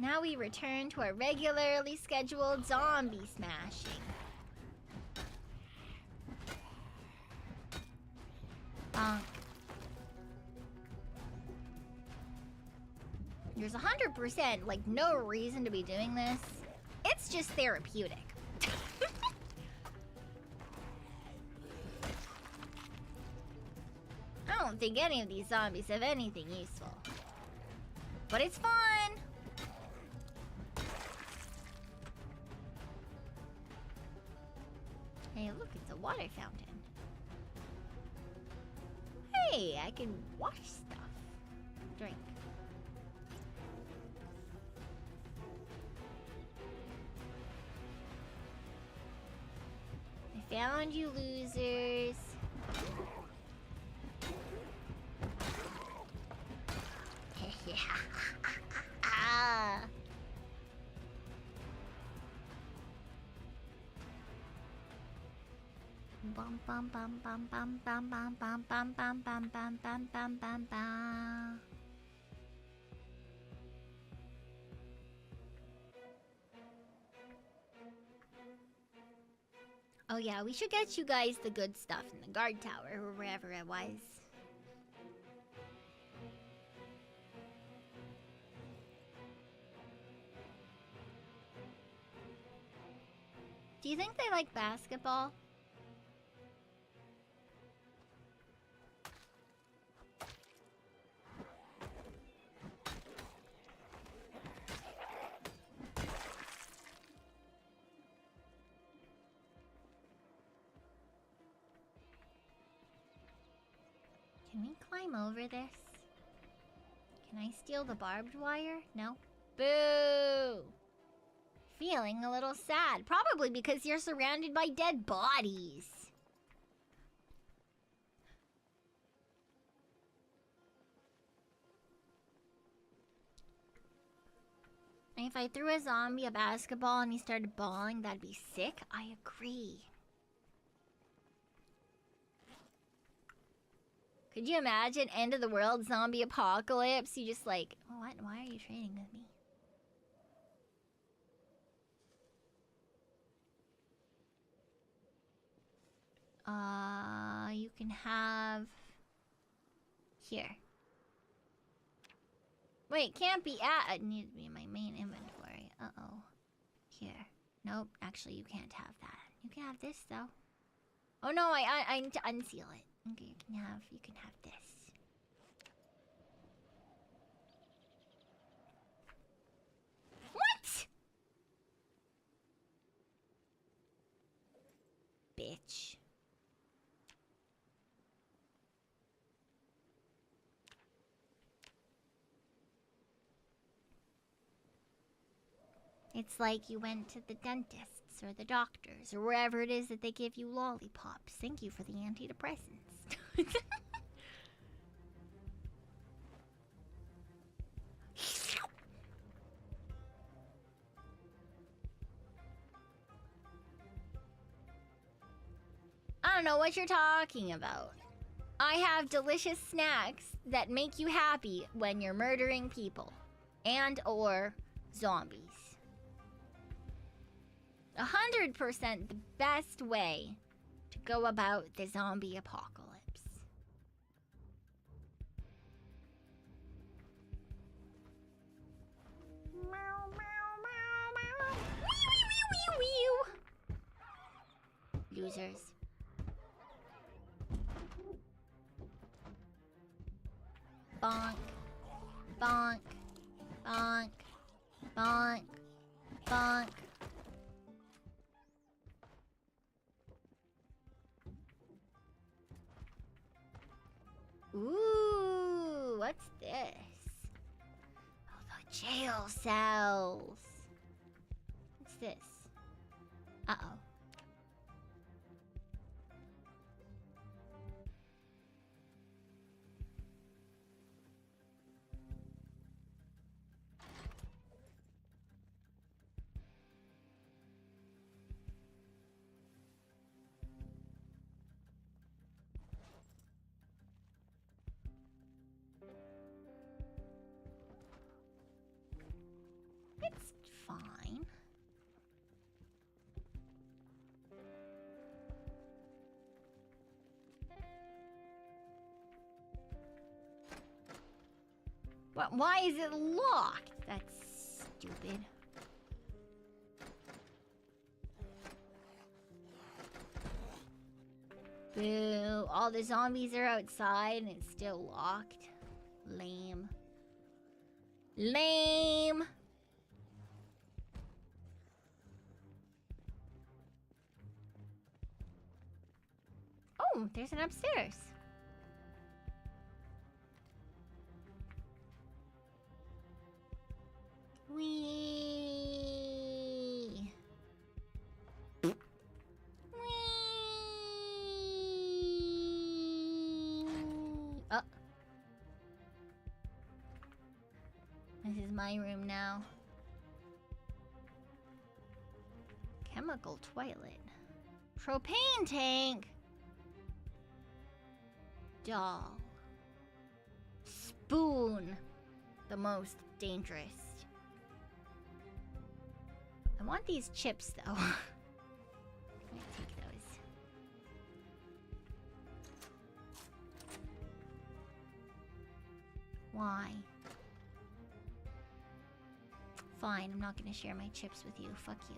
Now we return to our regularly scheduled zombie smashing. Bonk. There's 100%, like, no reason to be doing this. It's just therapeutic. I don't think any of these zombies have anything useful. But it's fun! Hey, look, it's a water fountain. Hey, I can wash stuff. Drink. I found you, losers. Yeah. Ah. Bum bum bum bum bum bum bum bum bum bum bum bum bum bum bum bum. Oh yeah, we should get you guys the good stuff in the guard tower or wherever it was. Do you think they like basketball? Can we climb over this? Can I steal the barbed wire? No? Boo! Feeling a little sad. Probably because you're surrounded by dead bodies. And if I threw a zombie a basketball and he started bawling, that'd be sick. I agree. Could you imagine end of the world zombie apocalypse? You just like, what? Why are you trading with me? You can have here. Wait, can't be at. It needs to be in my main inventory. Uh-oh. Here. Nope, actually you can't have that. You can have this though. Oh no, I need to unseal it. Okay, you can have this. What? Bitch. It's like you went to the dentists or the doctors or wherever it is that they give you lollipops. Thank you for the antidepressants. I don't know what you're talking about. I have delicious snacks that make you happy when you're murdering people and or zombies. 100% the best way to go about the zombie apocalypse. Meow, meow, meow, meow. Wee, wee, wee, wee, wee. Losers. Bonk. Bonk. Bonk. Bonk. Bonk. Ooh, what's this? Oh, the jail cells. What's this? Uh-oh. It's fine. But why is it locked? That's stupid. Boo. All the zombies are outside and it's still locked. Lame. Lame. Oh, there's an upstairs. Wee. Wee. Oh. This is my room now. Chemical toilet. Propane tank. Doll. Spoon. The most dangerous. I want these chips though. I'm gonna take those. Why? Fine, I'm not gonna share my chips with you. Fuck you.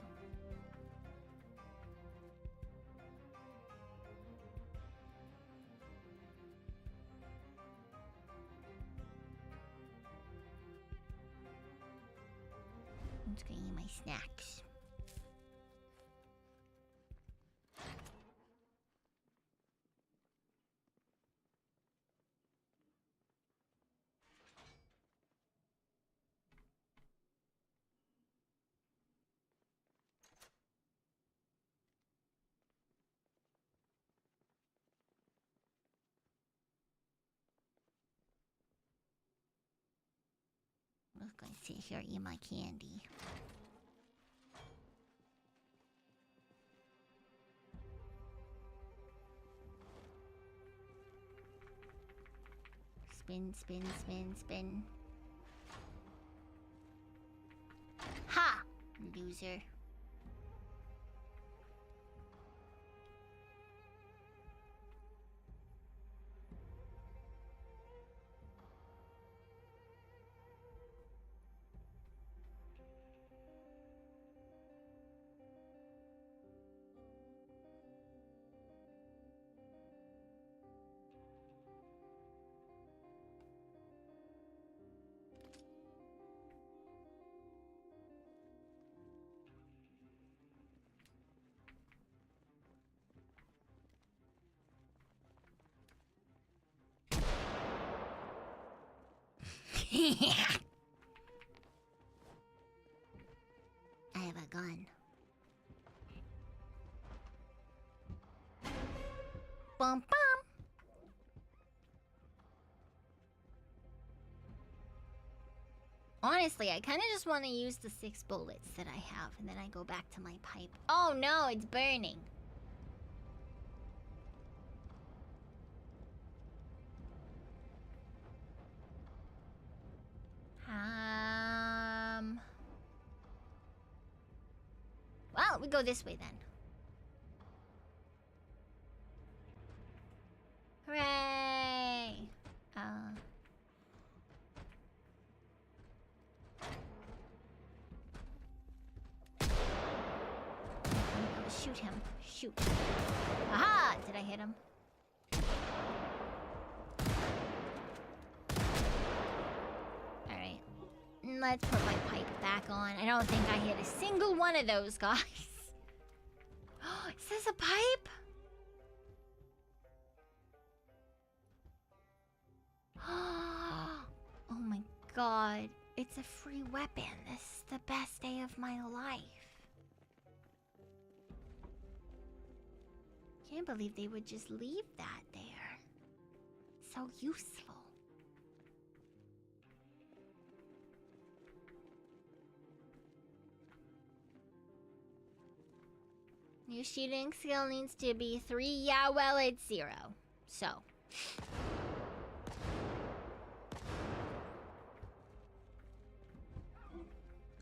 I'm just gonna eat my snacks. I'm just gonna sit here and eat my candy. Spin, spin, spin, spin. Ha! Loser. I have a gun. Bum bum. Honestly, I kind of just want to use the 6 bullets that I have, and then I go back to my pipe. Oh no, it's burning. Well, we go this way then. Hooray! Shoot him. Shoot. Aha! Did I hit him? Alright. Let's put my pipe back on. I don't think I hit a single one of those guys. Is this a pipe? Oh my god. It's a free weapon. This is the best day of my life. Can't believe they would just leave that there. So useful. Your shooting skill needs to be 3. Yeah, well, it's 0. So.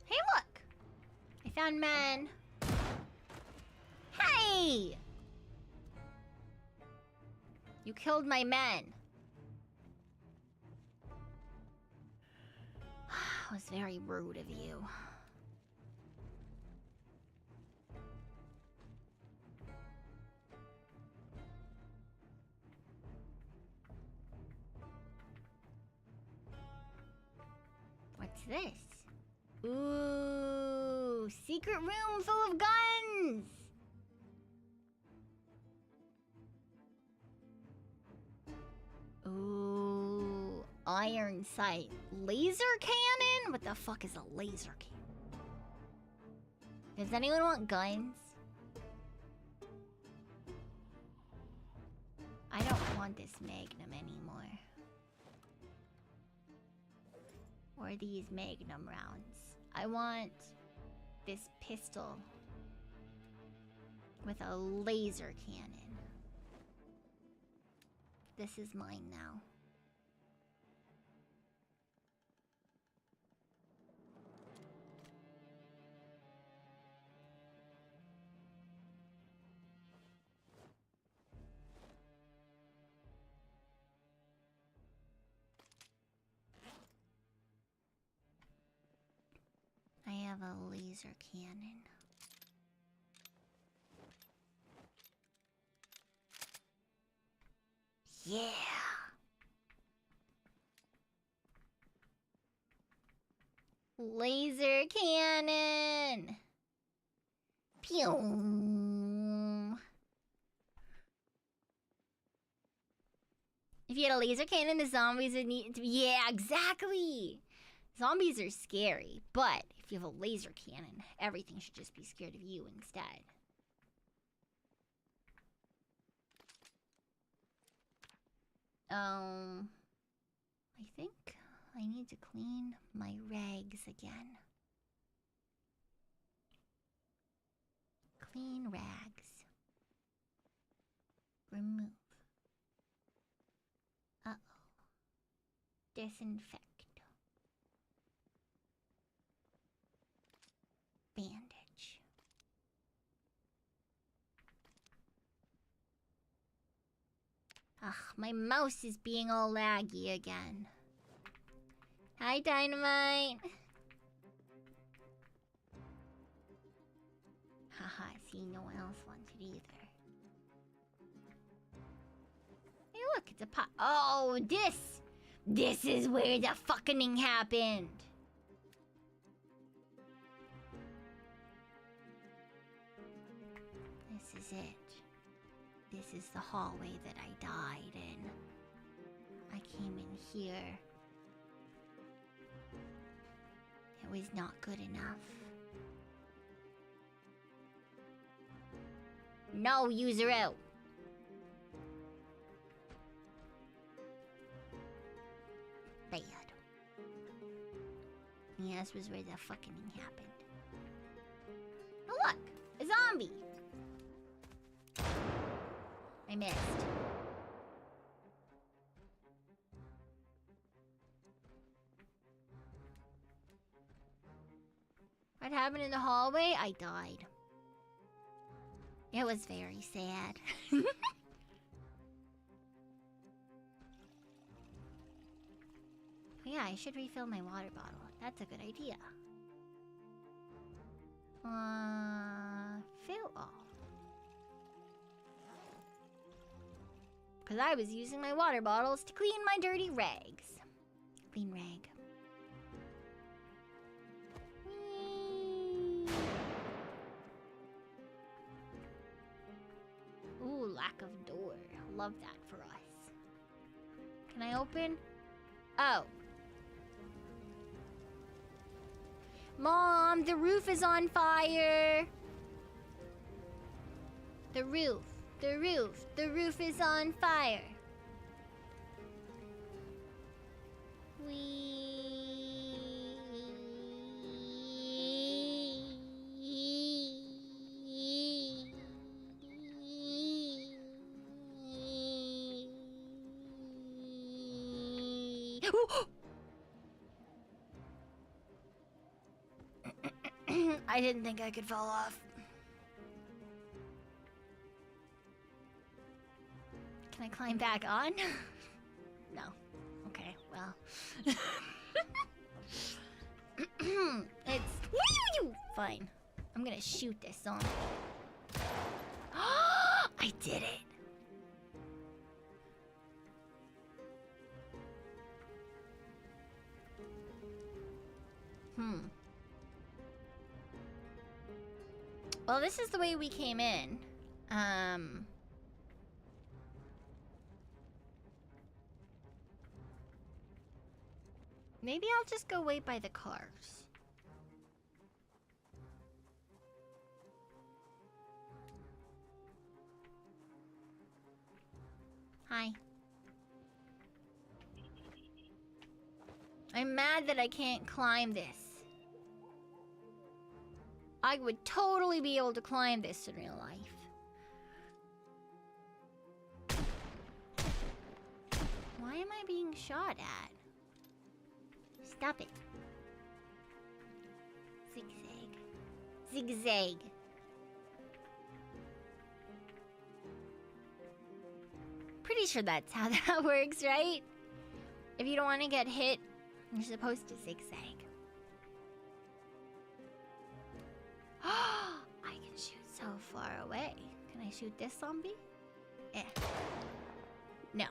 Hey, look! I found man. Hey! You killed my men. It was very rude of you. What's this? Ooh, secret room full of guns! Ooh, iron sight. Laser cannon? What the fuck is a laser cannon? Does anyone want guns? I don't want this magnum anymore. Or these magnum rounds. I want this pistol with a laser cannon. This is mine now. I have a laser cannon. Yeah. Laser cannon. Pew. If you had a laser cannon, the zombies would need to. Yeah, exactly. Zombies are scary, but if you have a laser cannon, everything should just be scared of you instead. I think I need to clean my rags again. Clean rags. Remove. Uh-oh. Disinfect. Bandage. Ugh, my mouse is being all laggy again. Hi, Dynamite. Haha, see, no one else wants it either. Hey, look, it's a pot. Oh, this is where the fucking happened. This is it. This is the hallway that I died in. I came in here. It was not good enough. No, user out. Bad. Yeah, this was where the fucking happened. Oh look, a zombie. I missed. What happened in the hallway? I died. It was very sad. Yeah, I should refill my water bottle. That's a good idea. Fill all. Because I was using my water bottles to clean my dirty rags. Clean rag. Whee. Ooh, lack of door. Love that for us. Can I open? Oh. Mom, the roof is on fire. The roof is on fire. I didn't think I could fall off. Can I climb back on? No. Okay, well. It's... Fine. I'm gonna shoot this zombie. I did it. Well, this is the way we came in. Maybe I'll just go wait by the cars. Hi. I'm mad that I can't climb this. I would totally be able to climb this in real life. Why am I being shot at? Stop it. Zigzag. Zigzag. Pretty sure that's how that works, right? If you don't want to get hit, you're supposed to zigzag. I can shoot so far away. Can I shoot this zombie? Eh. No.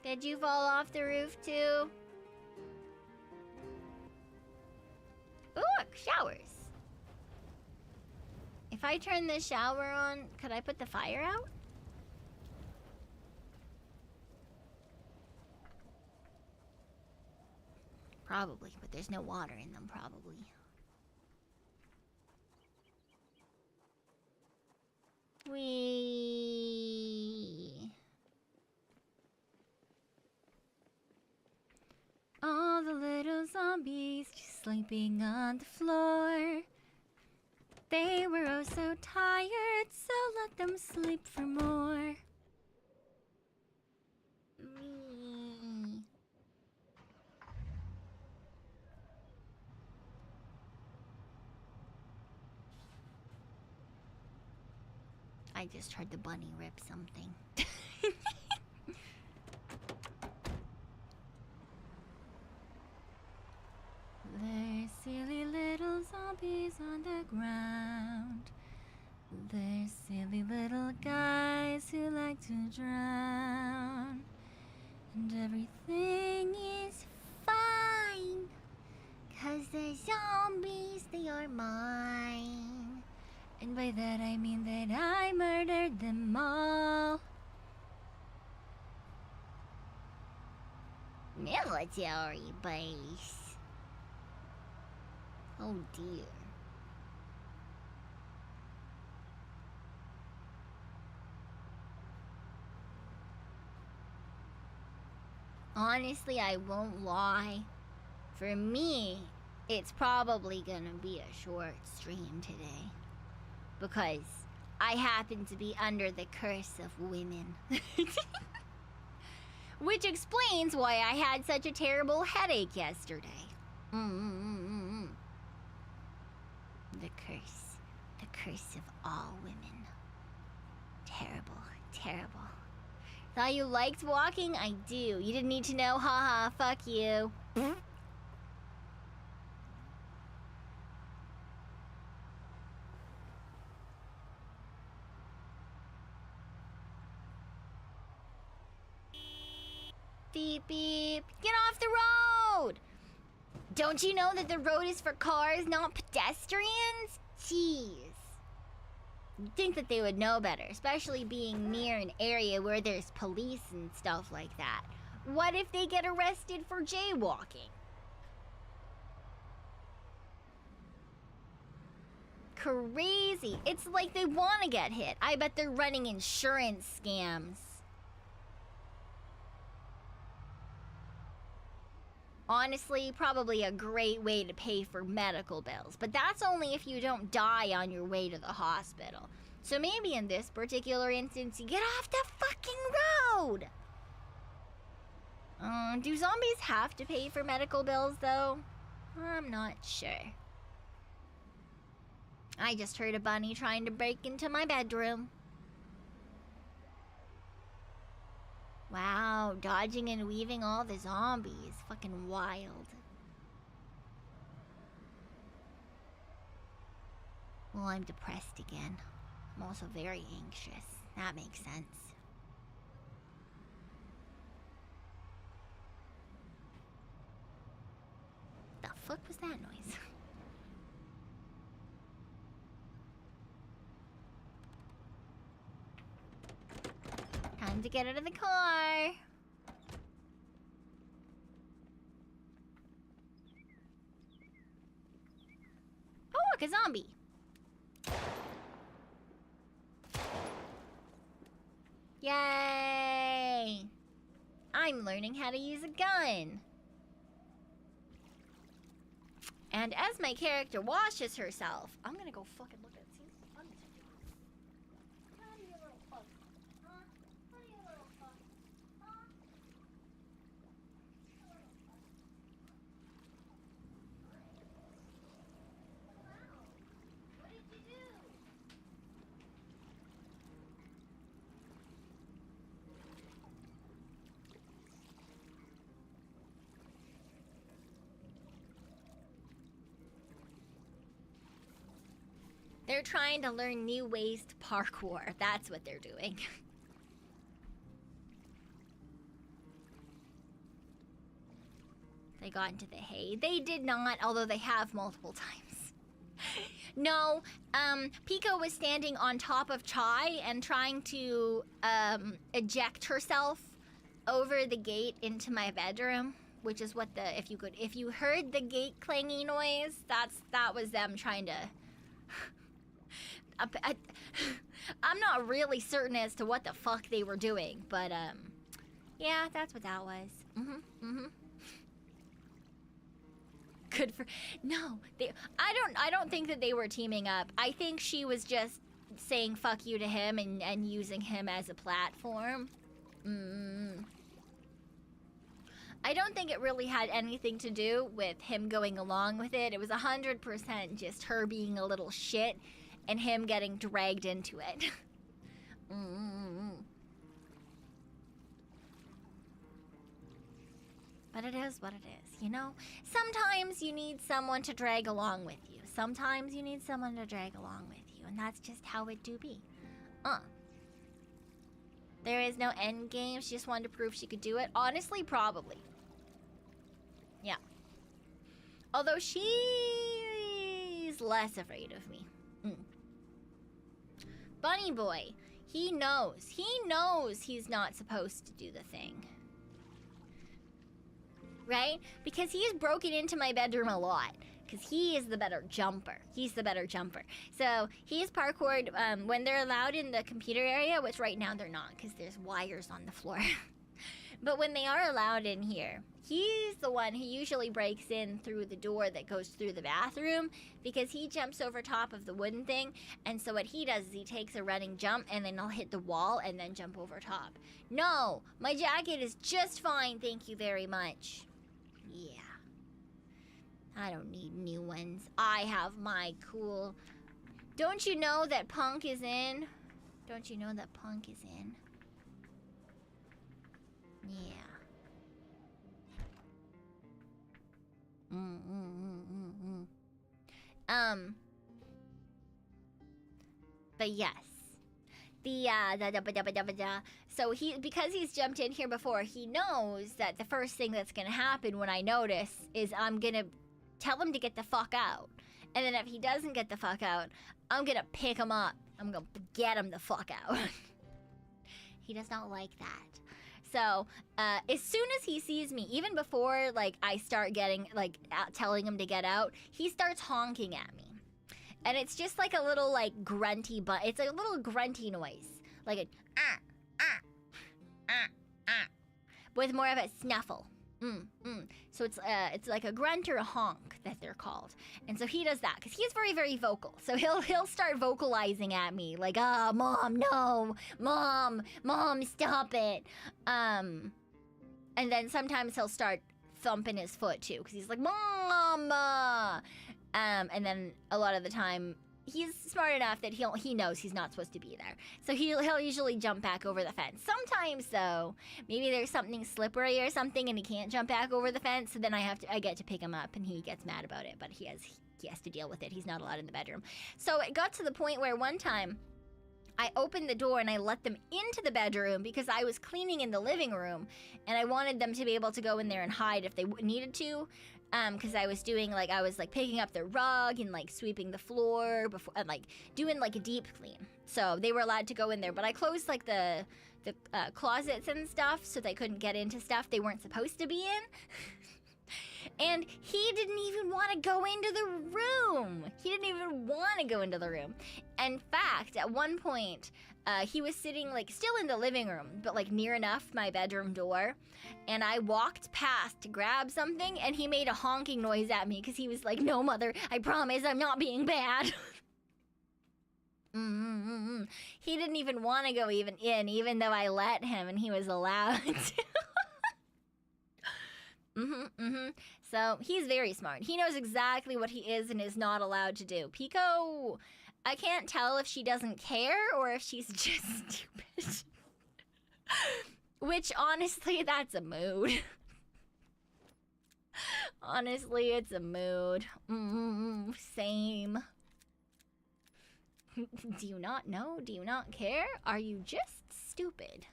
Did you fall off the roof too? Ooh, look, showers. If I turn the shower on, could I put the fire out? Probably, but there's no water in them, probably. Wee. All the little zombies just sleeping on the floor. They were oh so tired, so let them sleep for more. I just heard the bunny rip something. There's silly little zombies on the ground. There's silly little guys who like to drown. And everything is fine, 'cause the zombies, they are mine. And by that I mean that I murdered them all. Military base. Oh dear. Honestly, I won't lie. For me, it's probably gonna be a short stream today. Because I happen to be under the curse of women. Which explains why I had such a terrible headache yesterday. The curse of all women. Terrible, terrible. Thought you liked walking? I do. You didn't need to know, haha, fuck you. Beep beep, get off the road! Don't you know that the road is for cars, not pedestrians? Jeez. You'd think that they would know better, especially being near an area where there's police and stuff like that. What if they get arrested for jaywalking? Crazy. It's like they want to get hit. I bet they're running insurance scams. Honestly, probably a great way to pay for medical bills, but that's only if you don't die on your way to the hospital. So maybe in this particular instance, you get off the fucking road! Do zombies have to pay for medical bills, though? I'm not sure. I just heard a bunny trying to break into my bedroom. Wow, dodging and weaving all the zombies. Fucking wild. Well, I'm depressed again. I'm also very anxious. That makes sense. The fuck was that noise? Time to get out of the car. Oh, look, a zombie. Yay! I'm I'm learning how to use a gun. And as my character washes herself, I'm gonna go fucking look at it. Seems fun to do. How do you little fuck? Huh? How do you little fuck? Huh? What did you do? They're trying to learn new ways to parkour. That's what they're doing. They got into the hay. They did not, although they have multiple times. No, Pekoe was standing on top of Chai and trying to eject herself over the gate into my bedroom, which is what if you heard the gate clanging noise, that was them trying to. I'm not really certain as to what the fuck they were doing, but yeah, that's what that was. Good for no. I don't think that they were teaming up. I think she was just saying fuck you to him and using him as a platform. I don't think it really had anything to do with him going along with it. It was 100% just her being a little shit and him getting dragged into it. But it is what it is, you know? Sometimes you need someone to drag along with you. Sometimes you need someone to drag along with you, and that's just how it do be. There is no end game. She just wanted to prove she could do it. Honestly, probably. Yeah. Although she's less afraid of me. Bunny boy, he knows. He knows he's not supposed to do the thing. Right? Because he's broken into my bedroom a lot. Because he is the better jumper. He's the better jumper. So he's parkoured when they're allowed in the computer area, which right now they're not because there's wires on the floor. But when they are allowed in here, he's the one who usually breaks in through the door that goes through the bathroom because he jumps over top of the wooden thing. And so what he does is he takes a running jump and then he'll hit the wall and then jump over top. No, my jacket is just fine, thank you very much. Yeah. I don't need new ones. I have my cool... Don't you know that Punk is in? Don't you know that Punk is in? Yeah. But yes. So because he's jumped in here before, he knows that the first thing that's gonna happen when I notice is I'm gonna tell him to get the fuck out. And then if he doesn't get the fuck out, I'm gonna pick him up. I'm gonna get him the fuck out. He does not like that. So, as soon as he sees me, even before, like, I start getting, like, telling him to get out, he starts honking at me. And it's just like a little, like, grunty, but it's a little grunty noise. Like a, with more of a snuffle. So it's like a grunt or a honk that they're called. And so he does that because he's very, very vocal. So he'll start vocalizing at me like, mom, no, mom, stop it. And then sometimes he'll start thumping his foot too because he's like, mom. And then a lot of the time he's smart enough that he knows he's not supposed to be there. So he'll usually jump back over the fence. Sometimes though, maybe there's something slippery or something and he can't jump back over the fence, so then I get to pick him up and he gets mad about it, but he has to deal with it. He's not allowed in the bedroom. So it got to the point where one time I opened the door and I let them into the bedroom because I was cleaning in the living room and I wanted them to be able to go in there and hide if they needed to. Because I was picking up the rug and like sweeping the floor before and like doing like a deep clean. So they were allowed to go in there, but I closed like the closets and stuff so they couldn't get into stuff they weren't supposed to be in. And he didn't even want to go into the room. He didn't even want to go into the room. In fact, at one point, he was sitting like still in the living room, but like near enough my bedroom door. And I walked past to grab something and he made a honking noise at me because he was like, no, mother, I promise I'm not being bad. He didn't even want to go even though I let him and he was allowed to. So he's very smart. He knows exactly what he is and is not allowed to do. Pekoe, I can't tell if she doesn't care or if she's just stupid. Which, honestly, that's a mood. Honestly, it's a mood. Same. Do you not know? Do you not care? Are you just stupid?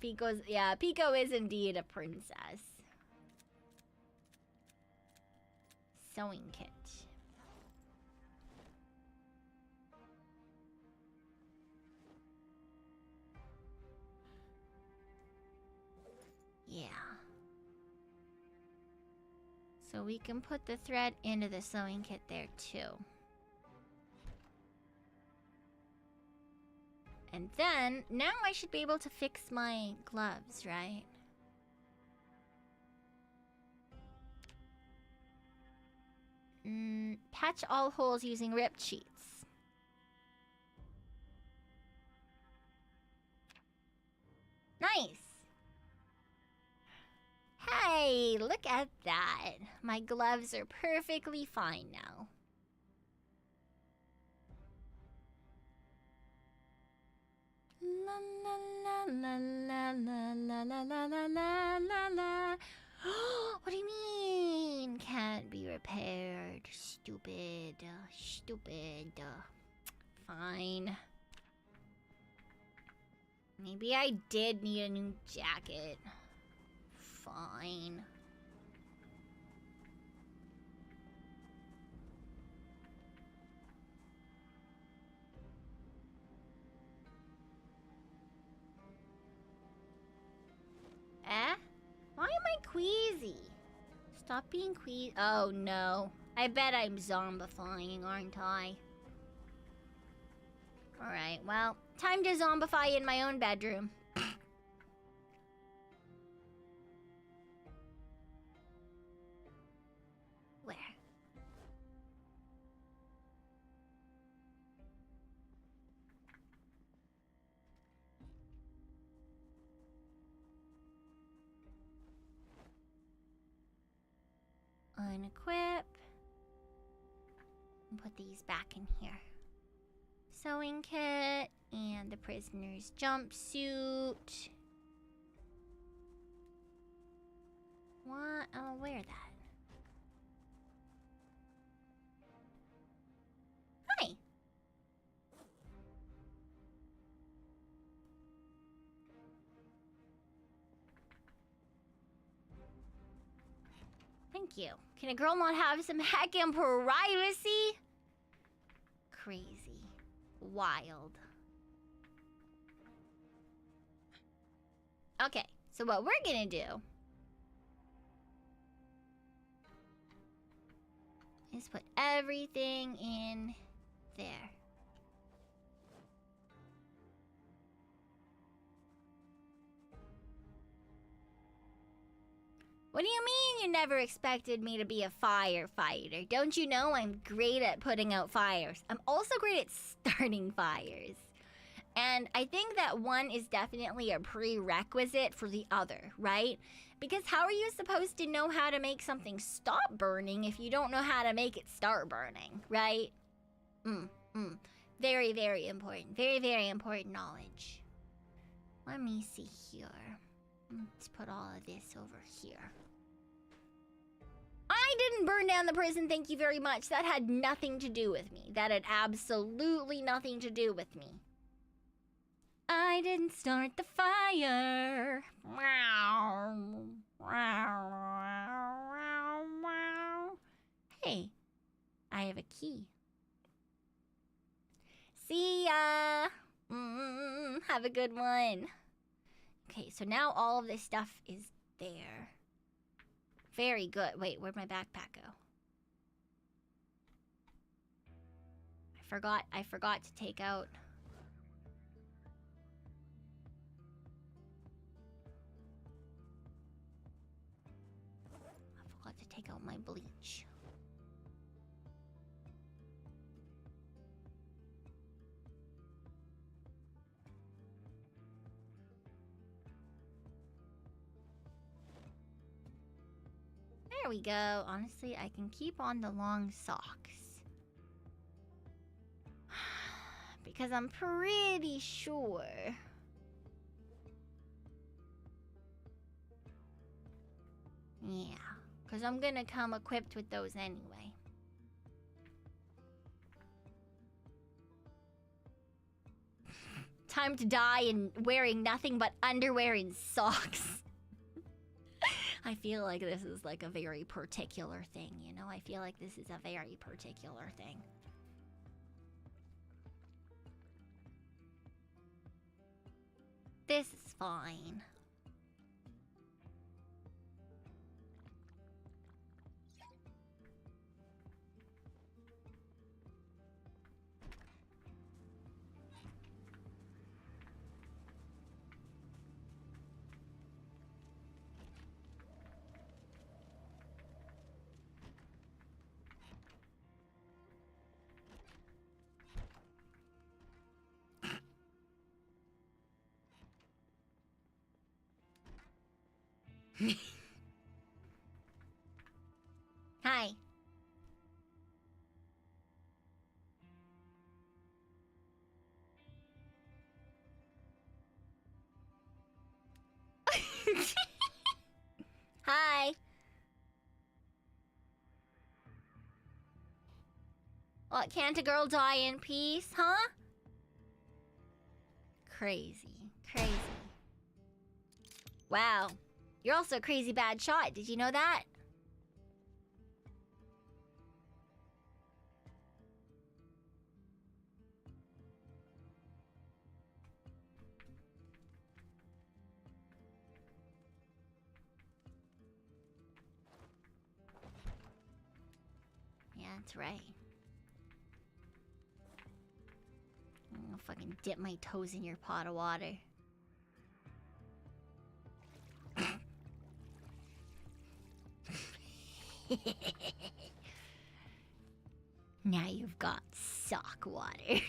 Pekoe is indeed a princess. Sewing kit. Yeah. So we can put the thread into the sewing kit there too. And then, now I should be able to fix my gloves, right? Patch all holes using ripped sheets. Nice! Hey, look at that. My gloves are perfectly fine now. La la la la la la la la la la la la. What do you mean? Can't be repaired. Stupid. Stupid. Fine. Maybe I did need a new jacket. Fine. Why am I queasy? Stop being queasy. Oh no. I bet I'm zombifying, aren't I? Alright, well, time to zombify in my own bedroom. Where? Unequip. Put these back in here. Sewing kit and the prisoner's jumpsuit. What? I'll wear that. Hi. Thank you. Can a girl not have some heckin' privacy? Crazy. Wild. Okay, so what we're gonna do is put everything in there. What do you mean you never expected me to be a firefighter? Don't you know I'm great at putting out fires? I'm also great at starting fires. And I think that one is definitely a prerequisite for the other, right? Because how are you supposed to know how to make something stop burning if you don't know how to make it start burning, right? Very, very important. Very, very important knowledge. Let me see here. Let's put all of this over here. I didn't burn down the prison, thank you very much. That had nothing to do with me. That had absolutely nothing to do with me. I didn't start the fire. Hey, I have a key. See ya. Have a good one. Okay, so now all of this stuff is there. Very good. Wait, where'd my backpack go? I forgot to take out... I forgot to take out my bleach. There we go. Honestly, I can keep on the long socks. Because I'm pretty sure... Yeah, because I'm gonna come equipped with those anyway. Time to die and wearing nothing but underwear and socks. I feel like this is like a very particular thing, you know? I feel like this is a very particular thing. This is fine. Hi. Hi. What, can't a girl die in peace, huh? Crazy. Crazy. Wow. You're also a crazy bad shot. Did you know that? Yeah, that's right. I'm gonna fucking dip my toes in your pot of water. Now you've got sock water.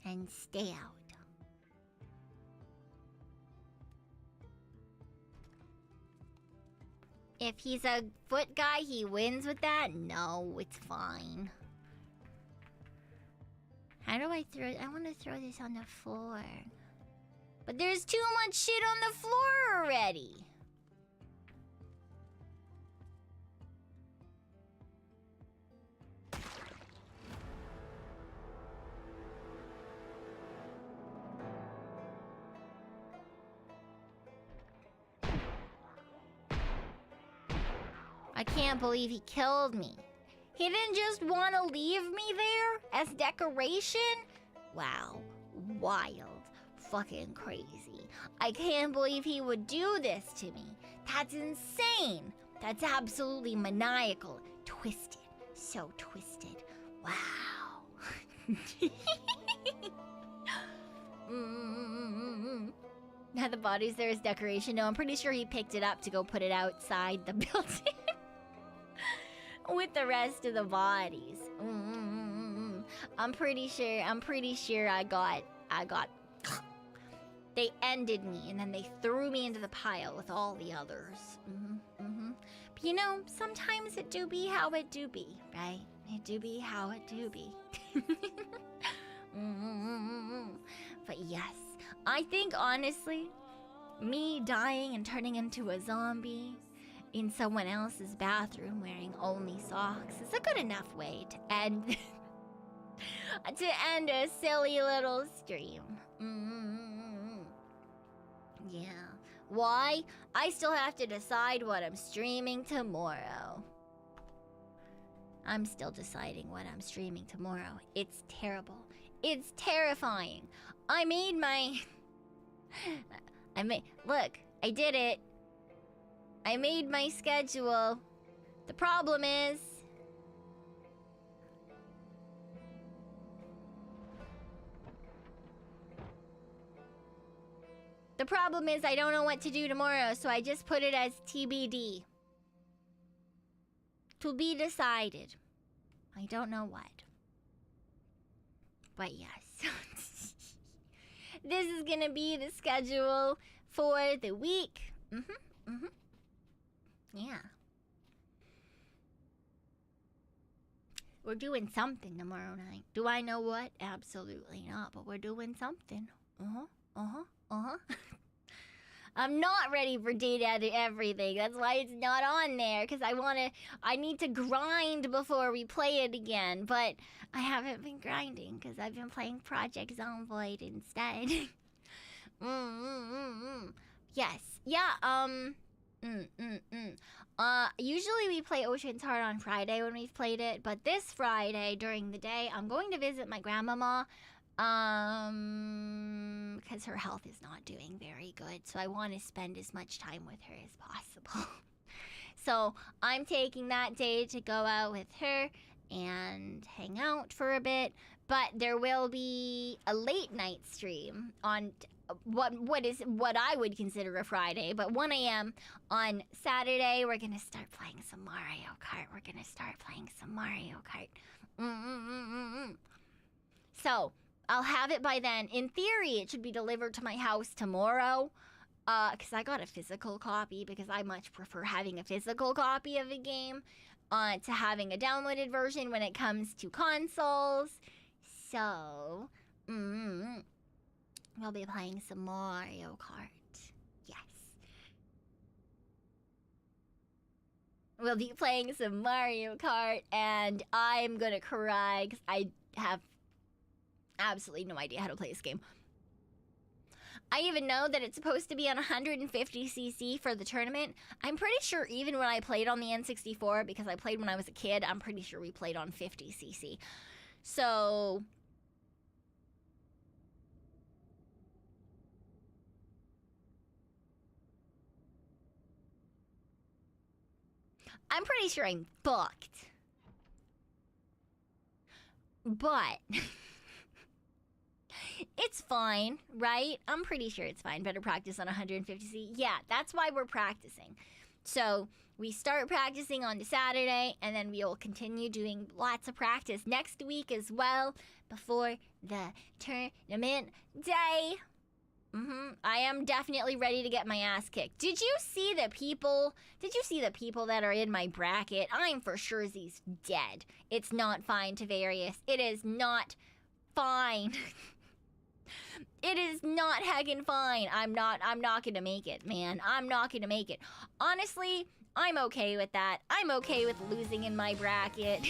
And stay out. If he's a foot guy, he wins with that? No, it's fine. How do I throw... I want to throw this on the floor. But there's too much shit on the floor already. I can't believe he killed me. He didn't just want to leave me there as decoration? Wow. Wild. Fucking crazy. I can't believe he would do this to me. That's insane. That's absolutely maniacal. Twisted. So twisted. Wow. Now the body's there as decoration. No, I'm pretty sure he picked it up to go put it outside the building. With the rest of the bodies. I'm pretty sure I got they ended me and then they threw me into the pile with all the others. But you know, sometimes it do be how it do be, right? It do be how it do be. I think, honestly, me dying and turning into a zombie in someone else's bathroom wearing only socks is a good enough way to end a silly little stream. Yeah. Why? I still have to decide what I'm streaming tomorrow. I'm still deciding what I'm streaming tomorrow. It's terrible. It's terrifying. Look, I did it. I made my schedule. The problem is, I don't know what to do tomorrow, so I just put it as TBD. To be decided. I don't know what. But yes. This is gonna be the schedule for the week. Yeah. We're doing something tomorrow night. Do I know what? Absolutely not, but we're doing something. I'm not ready for date everything. That's why it's not on there, because I need to grind before we play it again. But I haven't been grinding because I've been playing Project Zomboid instead. Yes. Yeah, usually we play Ocean's Heart on Friday when we've played it, but this Friday during the day, I'm going to visit my grandmama, because her health is not doing very good, so I want to spend as much time with her as possible. So I'm taking that day to go out with her and hang out for a bit, but there will be a late night stream on what I would consider a Friday, but 1 a.m. on Saturday. We're gonna start playing some Mario Kart. So I'll have it by then. In theory, it should be delivered to my house tomorrow, because I got a physical copy, because I much prefer having a physical copy of a game to having a downloaded version when it comes to consoles. So, we'll be playing some Mario Kart. Yes. We'll be playing some Mario Kart, and I'm gonna cry because I have absolutely no idea how to play this game. I even know that it's supposed to be on 150cc for the tournament. I'm pretty sure even when I played on the N64, because I played when I was a kid, I'm pretty sure we played on 50cc. So I'm pretty sure I'm fucked. But it's fine, right? I'm pretty sure it's fine. Better practice on 150cc. Yeah, that's why we're practicing. So we start practicing on the Saturday, and then we'll continue doing lots of practice next week as well before the tournament day. I am definitely ready to get my ass kicked. Did you see the people that are in my bracket? I'm for sure these dead. It's not fine, Tavarius. It is not fine. It is not heckin' fine. I'm not gonna make it, man. I'm not gonna make it. Honestly, I'm okay with that. I'm okay with losing in my bracket.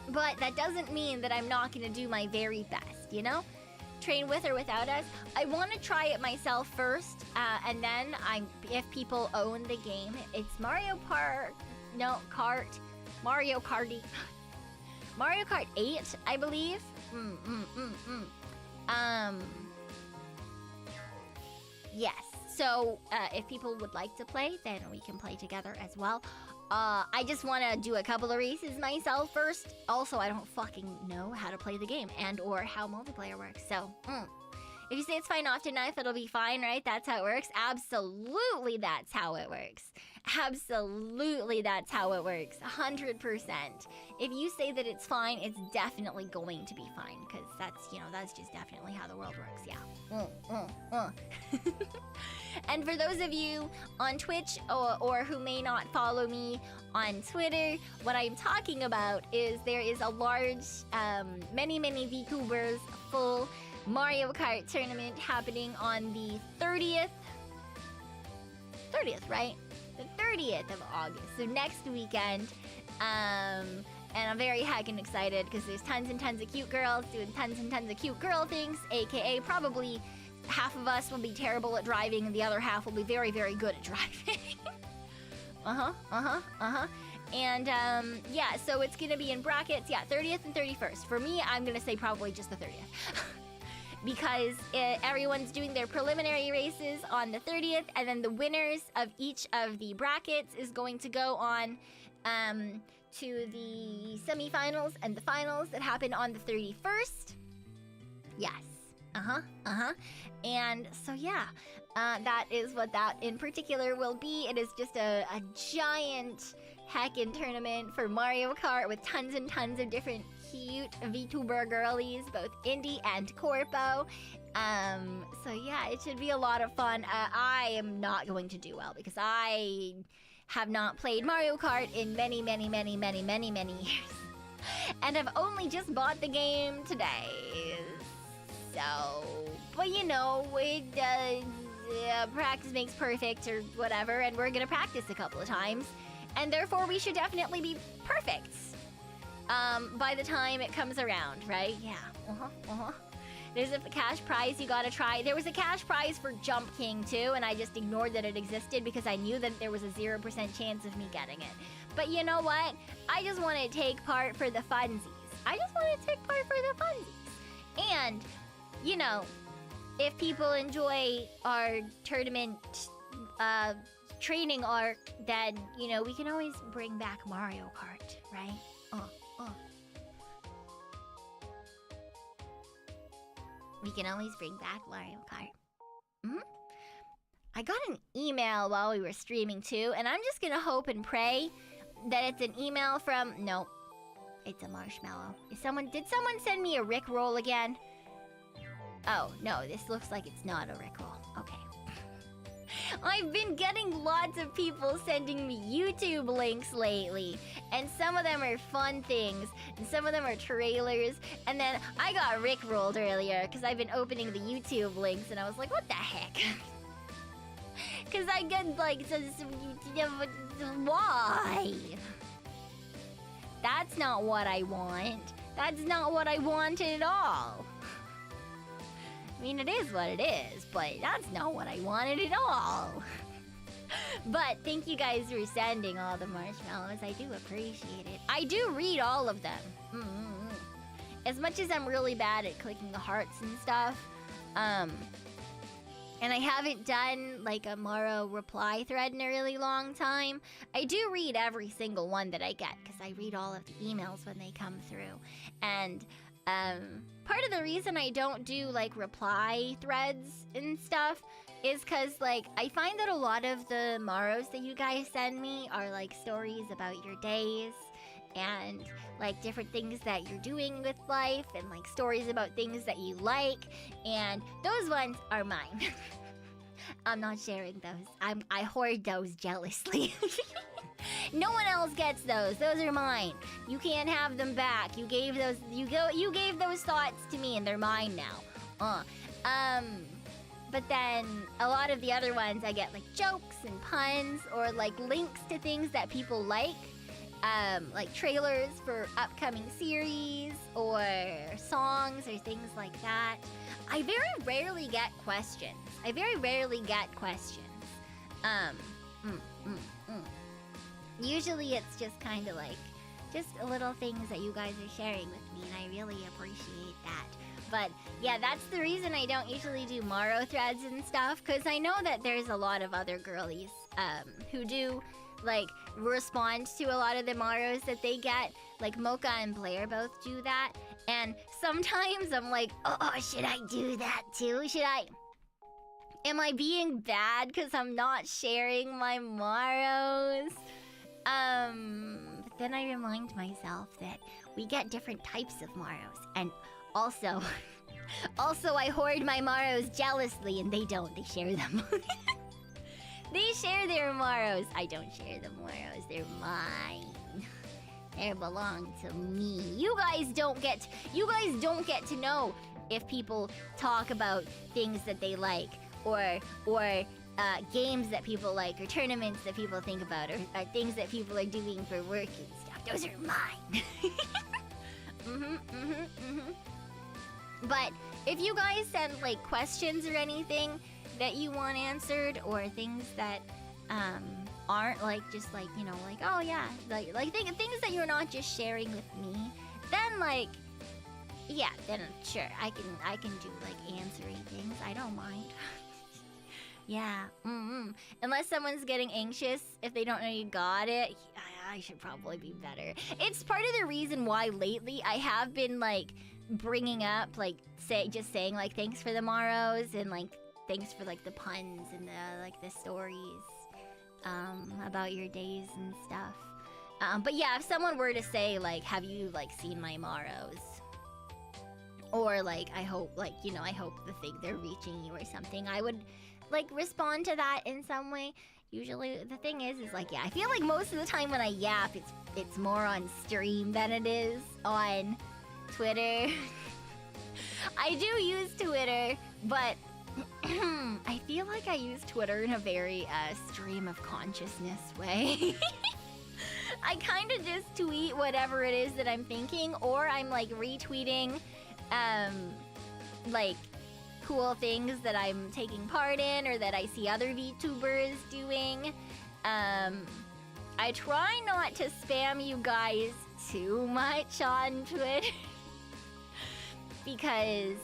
But that doesn't mean that I'm not gonna do my very best, you know? Train with or without us. I want to try it myself first, and then if people own the game, it's Mario Kart 8, I believe. Yes. So if people would like to play, then we can play together as well. I just want to do a couple of races myself first. Also, I don't fucking know how to play the game and or how multiplayer works. So, if you say it's fine often enough, it'll be fine, right? That's how it works. Absolutely, that's how it works. Absolutely, that's how it works. 100%. If you say that it's fine, it's definitely going to be fine, because that's just definitely how the world works. Yeah. And for those of you on Twitch or who may not follow me on Twitter, what I'm talking about is there is a large, many VTubers full Mario Kart tournament happening on the 30th. 30th, right? The 30th of August. So next weekend. And I'm very heckin' excited because there's tons and tons of cute girls doing tons and tons of cute girl things, aka probably half of us will be terrible at driving and the other half will be very, very good at driving. And yeah, so it's gonna be in brackets, yeah, 30th and 31st. For me, I'm gonna say probably just the 30th. Because everyone's doing their preliminary races on the 30th, and then the winners of each of the brackets is going to go on to the semifinals and the finals that happen on the 31st. Yes. And so yeah, that is what that in particular will be. It is just a giant heckin' tournament for Mario Kart with tons and tons of different cute VTuber girlies, both indie and corpo. So yeah, it should be a lot of fun. I am not going to do well because I have not played Mario Kart in many years. And I've only just bought the game today. So, but you know, practice makes perfect or whatever, and we're gonna practice a couple of times. And therefore we should definitely be perfect by the time it comes around, right? Yeah, There's a cash prize you gotta try. There was a cash prize for Jump King too, and I just ignored that it existed because I knew that there was a 0% chance of me getting it. But you know what? I just want to take part for the funsies. And, you know, if people enjoy our tournament training arc, then, you know, we can always bring back Mario Kart, right? We can always bring back Mario Kart. I got an email while we were streaming too, and I'm just gonna hope and pray that it's an email from... No, it's a Marshmallow. Did someone send me a Rickroll again? Oh, no, this looks like it's not a Rickroll. Okay. I've been getting lots of people sending me YouTube links lately, and some of them are fun things, and some of them are trailers, and then I got Rickrolled earlier because I've been opening the YouTube links, and I was like, what the heck? Because I get, like, why? That's not what I want. That's not what I wanted at all. I mean, it is what it is, but that's not what I wanted at all. But thank you guys for sending all the marshmallows. I do appreciate it. I do read all of them. As much as I'm really bad at clicking the hearts and stuff, and I haven't done like a Morrow reply thread in a really long time, I do read every single one that I get because I read all of the emails when they come through. And part of the reason I don't do like reply threads and stuff is because like I find that a lot of the Morrows that you guys send me are like stories about your days and like different things that you're doing with life and like stories about things that you like, and those ones are mine. I'm not sharing those. I hoard those jealously. No one else gets those. Those are mine. You can't have them back. You gave those thoughts to me and they're mine now. But then a lot of the other ones I get like jokes and puns or like links to things that people like trailers for upcoming series or songs or things like that. I very rarely get questions. Usually it's just kind of like just little things that you guys are sharing with me, and I really appreciate that. But yeah, that's the reason I don't usually do Morrow threads and stuff, because I know that there's a lot of other girlies who do like respond to a lot of the Morrows that they get. Like Mocha and Blair both do that, and sometimes I'm like, oh, should I do that too? Am I being bad because I'm not sharing my Morrows? But then I remind myself that we get different types of Morrows, and also I hoard my Morrows jealously, and they don't. They share them. They share their Morrows. I don't share the Morrows. They're mine. They belong to me. You guys don't get to know if people talk about things that they like, or games that people like, or tournaments that people think about, or things that people are doing for work and stuff. Those are mine. But if you guys send like questions or anything that you want answered, or things that aren't like just like, you know, like, oh yeah, like things that you're not just sharing with me, then like, yeah, then sure, I can do like answering things. I don't mind. Yeah. Unless someone's getting anxious if they don't know you got it, I should probably be better. It's part of the reason why lately I have been like bringing up like just saying like thanks for the morrows, and like thanks for like the puns and the like the stories about your days and stuff. But yeah, if someone were to say like, have you like seen my morrows? Or like, I hope like, you know, I hope the thing they're reaching you or something, I would like respond to that in some way. Usually the thing is like, yeah, I feel like most of the time when I yap, it's more on stream than it is on Twitter. I do use Twitter, but I feel like I use Twitter in a very stream of consciousness way. I kind of just tweet whatever it is that I'm thinking, or I'm like retweeting like cool things that I'm taking part in, or that I see other VTubers doing. I try not to spam you guys too much on Twitter. Because,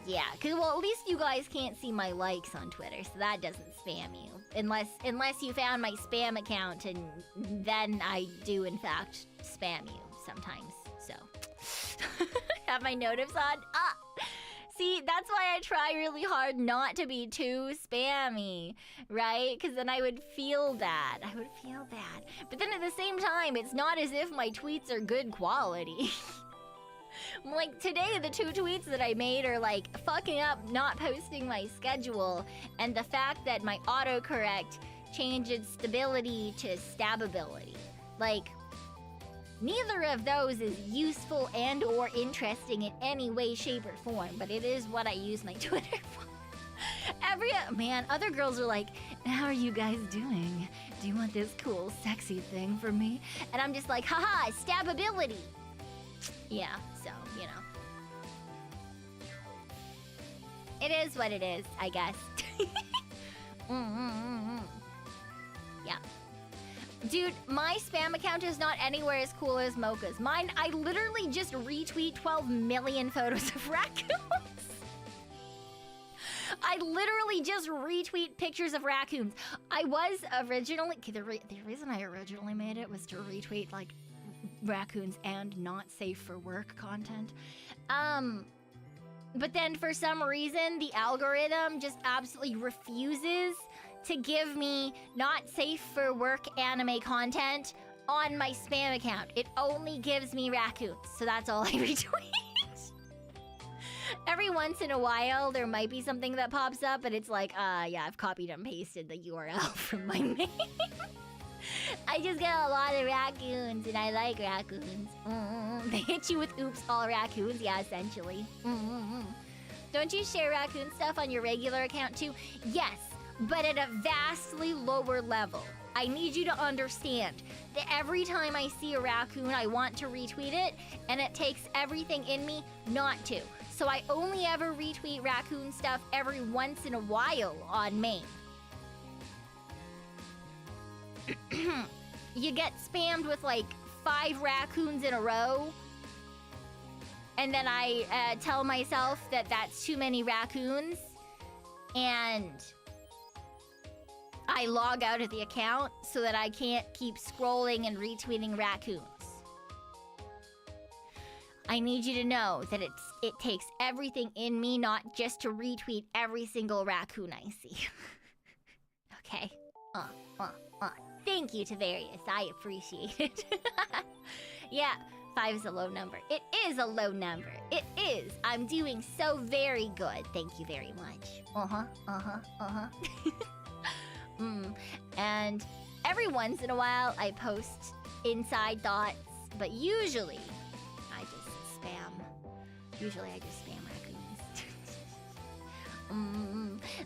yeah, well, at least you guys can't see my likes on Twitter, so that doesn't spam you. Unless you found my spam account, and then I do, in fact, spam you sometimes, so. Have my notifs on? See, that's why I try really hard not to be too spammy, right? Because then I would feel that. I would feel bad. But then at the same time, it's not as if my tweets are good quality. Like today, the 2 tweets that I made are like fucking up not posting my schedule, and the fact that my autocorrect changes stability to stabability. Like, neither of those is useful and or interesting in any way, shape, or form, but it is what I use my Twitter for. Man, other girls are like, how are you guys doing? Do you want this cool, sexy thing from me? And I'm just like, haha, stabability. Yeah, so, you know. It is what it is, I guess. Yeah. Dude, my spam account is not anywhere as cool as Mocha's. Mine, I literally just retweet 12 million photos of raccoons. I literally just retweet pictures of raccoons. I was originally, the reason I originally made it was to retweet, like, raccoons and not safe for work content. But then for some reason, the algorithm just absolutely refuses to give me not safe for work anime content on my spam account. It only gives me raccoons, so that's all I retweet. Every once in a while, there might be something that pops up, and it's like, yeah, I've copied and pasted the URL from my name. I just get a lot of raccoons, and I like raccoons. They hit you with oops, all raccoons, yeah, essentially. Don't you share raccoon stuff on your regular account too? Yes, but at a vastly lower level. I need you to understand that every time I see a raccoon, I want to retweet it, and it takes everything in me not to. So I only ever retweet raccoon stuff every once in a while on main. You get spammed with like 5 raccoons in a row, and then I tell myself that that's too many raccoons, and I log out of the account so that I can't keep scrolling and retweeting raccoons. I need you to know that it takes everything in me not just to retweet every single raccoon I see. Okay. Thank you, Tavarius. I appreciate it. Yeah, 5 is a low number. It is a low number. It is. I'm doing so very good. Thank you very much. And every once in a while, I post inside thoughts, but usually I just spam Usually I just spam raccoons.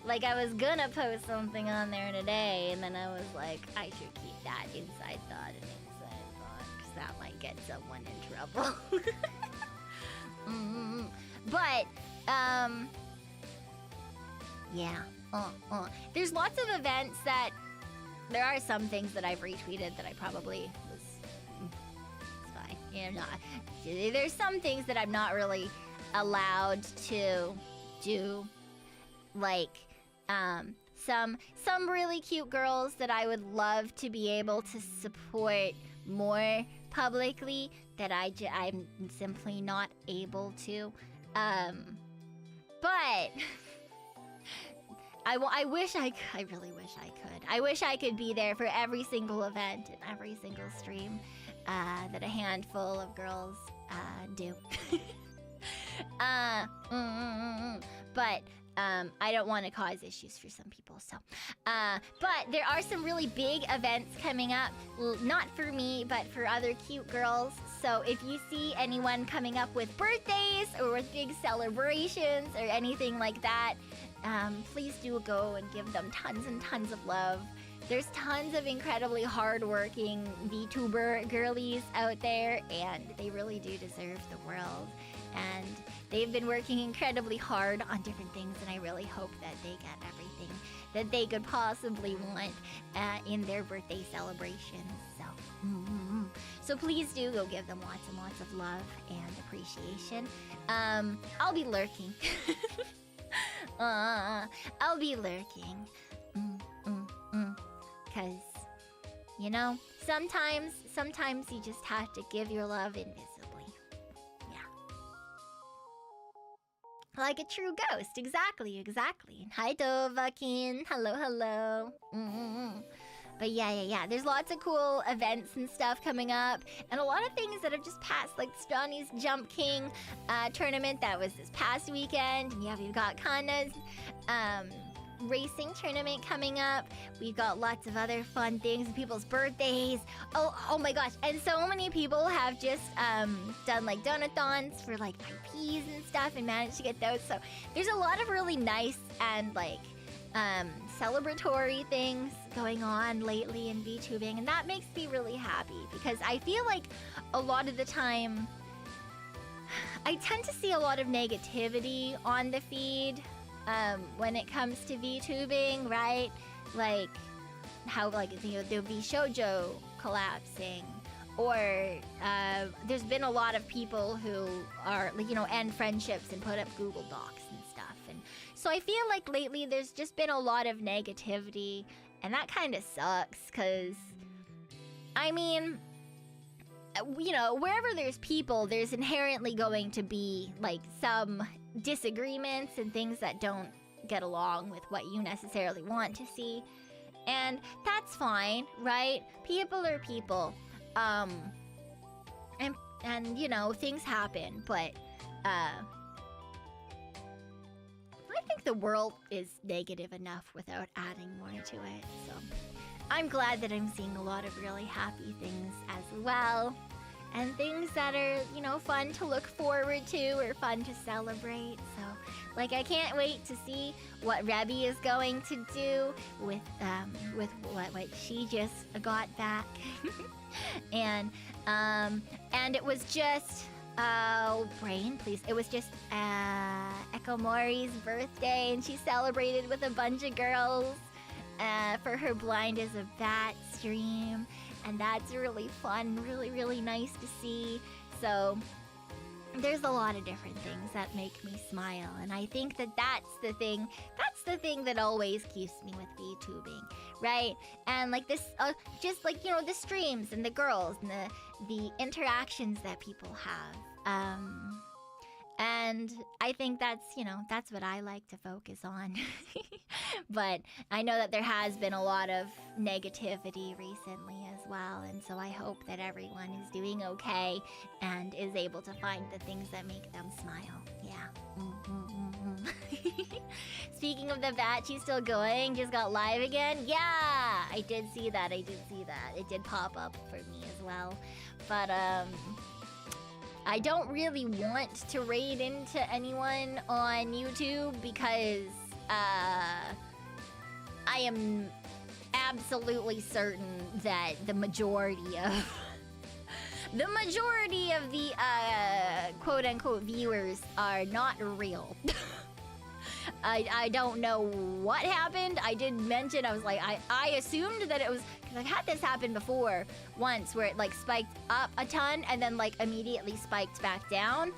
Like I was gonna post something on there today, and then I was like, I should keep that inside thought and inside thought, because that might get someone in trouble. But, yeah. There's lots of events that... There are some things that I've retweeted that I probably was... It's fine. Yeah, there's some things that I'm not really allowed to do. Like, some really cute girls that I would love to be able to support more publicly that I'm simply not able to. But I really wish I could. I wish I could be there for every single event and every single stream that a handful of girls do. But I don't want to cause issues for some people, so. But there are some really big events coming up, not for me, but for other cute girls. So if you see anyone coming up with birthdays or with big celebrations or anything like that, please do go and give them tons and tons of love. There's tons of incredibly hardworking VTuber girlies out there, and they really do deserve the world. And they've been working incredibly hard on different things, and I really hope that they get everything that they could possibly want in their birthday celebrations. So please do go give them lots and lots of love and appreciation. I'll be lurking. I'll be lurking. Because, you know, sometimes you just have to give your love invisibly. Like a true ghost. Exactly. Hi, Dovakin. Hello. But yeah. There's lots of cool events and stuff coming up. And a lot of things that have just passed, like Johnny's Jump King tournament that was this past weekend. And yeah, we've got Kana's racing tournament coming up. We've got lots of other fun things, people's birthdays. Oh my gosh, and so many people have just done like donathons for like IPs and stuff and managed to get those. So there's a lot of really nice and like celebratory things going on lately in VTubing, and that makes me really happy because I feel like a lot of the time I tend to see a lot of negativity on the feed when it comes to VTubing, right? Like how like there'll be shoujo collapsing, or there's been a lot of people who are end friendships and put up Google Docs and stuff, and so I feel like lately there's just been a lot of negativity, and that kind of sucks because I mean, wherever there's people, there's inherently going to be like some disagreements and things that don't get along with what you necessarily want to see, and that's fine, right? People are people, and things happen, but I think the world is negative enough without adding more to it, so I'm glad that I'm seeing a lot of really happy things as well. And things that are, fun to look forward to or fun to celebrate. So, like, I can't wait to see what Rebby is going to do with what she just got back. and it was just, brain, please. It was just Echo Mori's birthday, and she celebrated with a bunch of girls for her Blind as a Bat stream. And that's really fun, really, really nice to see. So there's a lot of different things that make me smile. And I think that that's the thing that always keeps me with VTubing, right? And like this, just like, the streams and the girls and the interactions that people have. And I think that's what I like to focus on. But I know that there has been a lot of negativity recently as well. And so I hope that everyone is doing okay and is able to find the things that make them smile. Yeah. Speaking of the bat, she's still going. Just got live again. Yeah, I did see that. It did pop up for me as well. But, I don't really want to raid into anyone on YouTube because I am absolutely certain that the majority of the quote-unquote viewers are not real. I don't know what happened. I did mention, I was like, I assumed that it was, because I've had this happen before once where it like spiked up a ton and then like immediately spiked back down.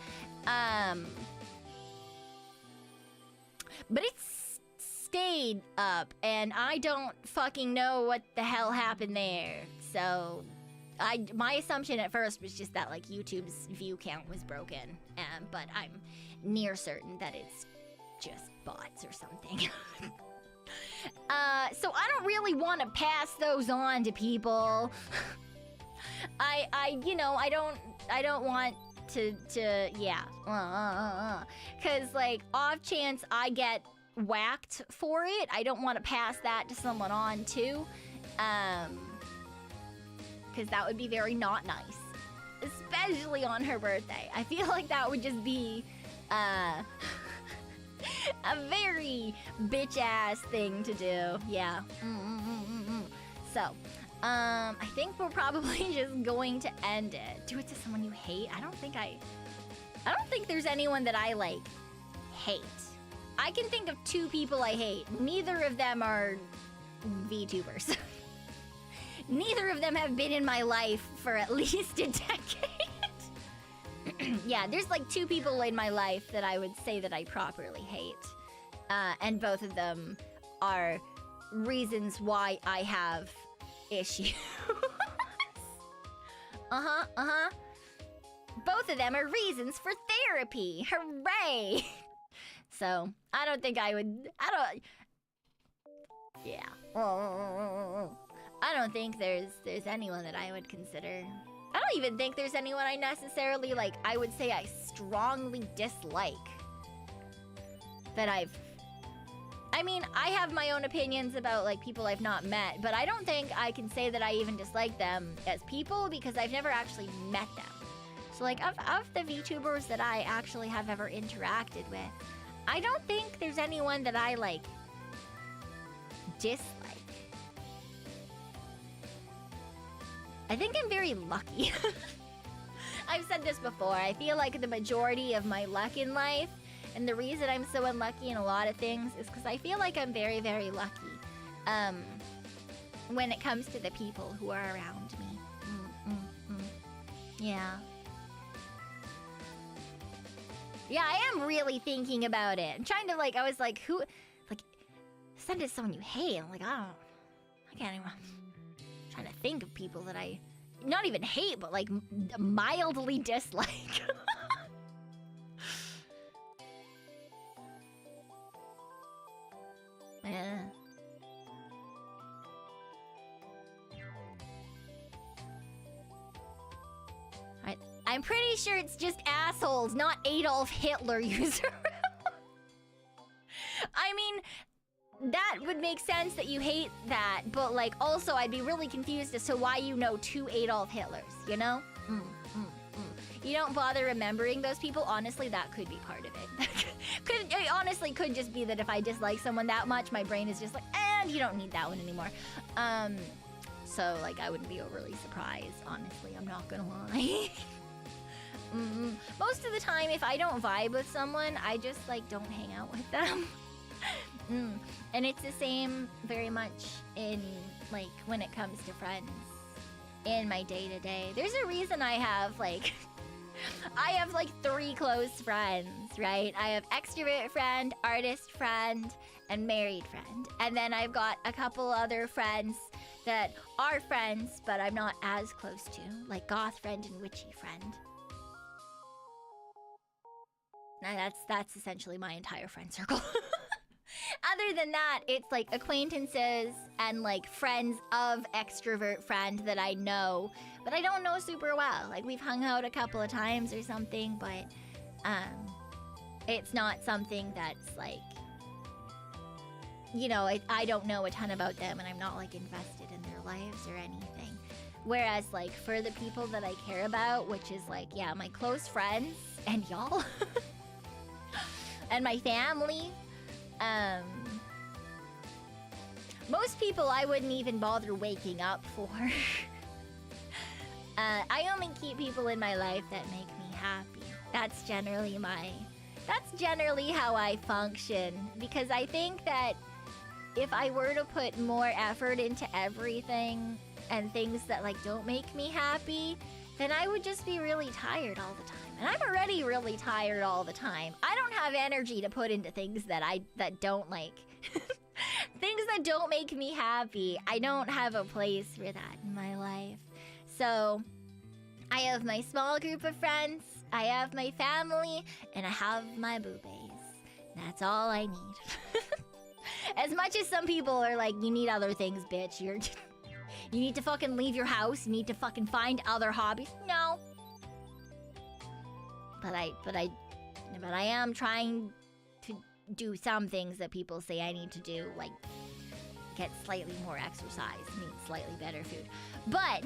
But it's stayed up and I don't fucking know what the hell happened there. So my assumption at first was just that like YouTube's view count was broken, but I'm near certain that it's just bots or something. So I don't really want to pass those on to people. I don't want to yeah. Cause like off chance I get whacked for it, I don't want to pass that to someone on too. Cause that would be very not nice. Especially on her birthday. I feel like that would just be a very bitch-ass thing to do. Yeah. So, I think we're probably just going to end it. Do it to someone you hate? I don't think there's anyone that I, like, hate. I can think of 2 people I hate. Neither of them are VTubers. Neither of them have been in my life for at least a decade. Yeah, there's like 2 people in my life that I would say that I properly hate. And both of them are reasons why I have issues. Both of them are reasons for therapy. Hooray! So, I don't think I would... Yeah. I don't think there's anyone that I would consider. I don't even think there's anyone I necessarily, like, I would say I strongly dislike. I mean, I have my own opinions about, like, people I've not met, but I don't think I can say that I even dislike them as people because I've never actually met them. So, like, of the VTubers that I actually have ever interacted with, I don't think there's anyone that I, like, dislike. I think I'm very lucky. I've said this before. I feel like the majority of my luck in life, and the reason I'm so unlucky in a lot of things, is because I feel like I'm very, very lucky when it comes to the people who are around me. Yeah. Yeah, I am really thinking about it. I'm trying to, like, I was like, who, like, send it to someone you hate. I'm like, I can't even... trying to think of people that I not even hate, but like mildly dislike. Yeah. I'm pretty sure it's just assholes, not Adolf Hitler user. I mean, that would make sense that you hate that, but like also I'd be really confused as to why you know 2 Adolf Hitlers, you know? You don't bother remembering those people. Honestly, that could be part of it. It honestly could just be that if I dislike someone that much, my brain is just like, and you don't need that one anymore. So like I wouldn't be overly surprised, honestly, I'm not gonna lie. Most of the time, if I don't vibe with someone, I just like don't hang out with them. And it's the same very much in, like, when it comes to friends. In my day-to-day. There's a reason I have, like... I have, like, 3 close friends, right? I have extrovert friend, artist friend, and married friend. And then I've got a couple other friends that are friends, but I'm not as close to. Like, goth friend and witchy friend. Now that's essentially my entire friend circle. Other than that, it's like acquaintances and like friends of extrovert friend that I know, but I don't know super well. Like we've hung out a couple of times or something, but it's not something that's like, you know, I don't know a ton about them and I'm not like invested in their lives or anything. Whereas, like, for the people that I care about, which is, like, yeah, my close friends and y'all, and my family, most people I wouldn't even bother waking up for. I only keep people in my life that make me happy. That's generally how I function. Because I think that if I were to put more effort into everything and things that like don't make me happy, then I would just be really tired all the time. And I'm already really tired all the time. I don't have energy to put into things that don't like things that don't make me happy. I don't have a place for that in my life. So I have my small group of friends, I have my family, and I have my BooBaes. That's all I need. As much as some people are like, you need other things, bitch. You need to fucking leave your house. You need to fucking find other hobbies. No. But I am trying to do some things that people say I need to do, like get slightly more exercise, eat slightly better food. But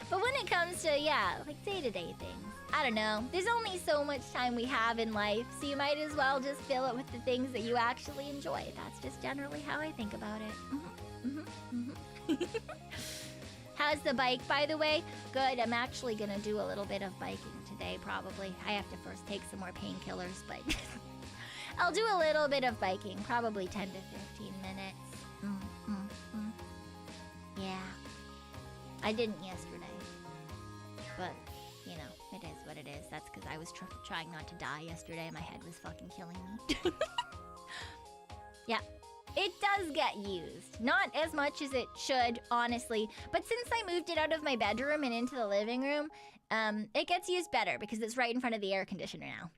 but when it comes to, yeah, like day-to-day things, I don't know. There's only so much time we have in life, so you might as well just fill it with the things that you actually enjoy. That's just generally how I think about it. How's the bike, by the way? Good. I'm actually gonna do a little bit of biking today, probably. I have to first take some more painkillers, but I'll do a little bit of biking, probably 10 to 15 minutes. Yeah. I didn't yesterday, but, you know, it is what it is. That's because I was trying not to die yesterday. My head was fucking killing me. Yeah, it does get used. Not as much as it should, honestly. But since I moved it out of my bedroom and into the living room, it gets used better because it's right in front of the air conditioner now.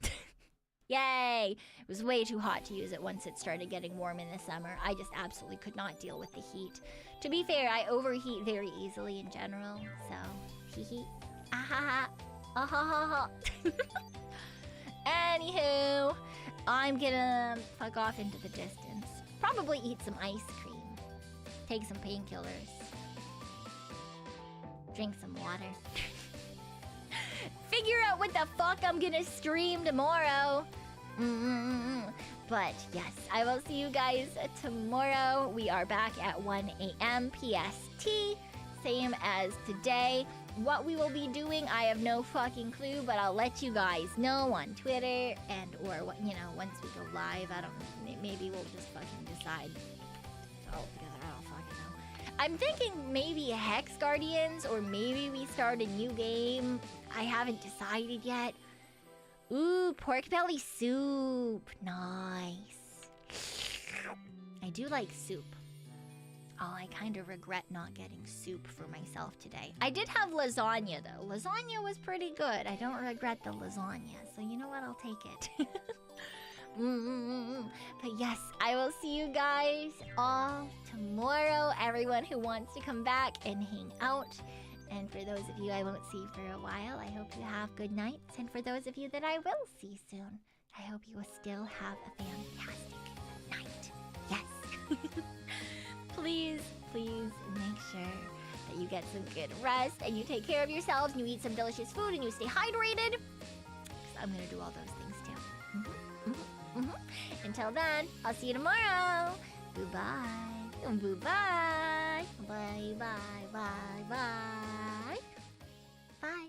Yay! It was way too hot to use it once it started getting warm in the summer. I just absolutely could not deal with the heat. To be fair, I overheat very easily in general, so hee. Ahaha. Ahaha. Anywho, I'm gonna fuck off into the distance. Probably eat some ice cream. Take some painkillers. Drink some water. Figure out what the fuck I'm gonna stream tomorrow. But yes, I will see you guys tomorrow. We are back at 1 a.m. PST, same as today. What we will be doing, I have no fucking clue, but I'll let you guys know on Twitter or you know, once we go live. I don't know, maybe we'll just fucking decide all together. I don't fucking know. I'm thinking maybe Hex Guardians, or maybe we start a new game. I haven't decided yet. Ooh, pork belly soup. Nice. I do like soup. Oh, I kind of regret not getting soup for myself today. I did have lasagna, though. Lasagna was pretty good. I don't regret the lasagna, so you know what? I'll take it. But yes, I will see you guys all tomorrow. Everyone who wants to come back and hang out. And for those of you I won't see for a while, I hope you have good nights. And for those of you that I will see soon, I hope you will still have a fantastic night. Yes. Please, please make sure that you get some good rest and you take care of yourselves and you eat some delicious food and you stay hydrated. Because I'm going to do all those things too. Until then, I'll see you tomorrow. Bye-bye. Bye-bye. Bye-bye. Bye. Bye.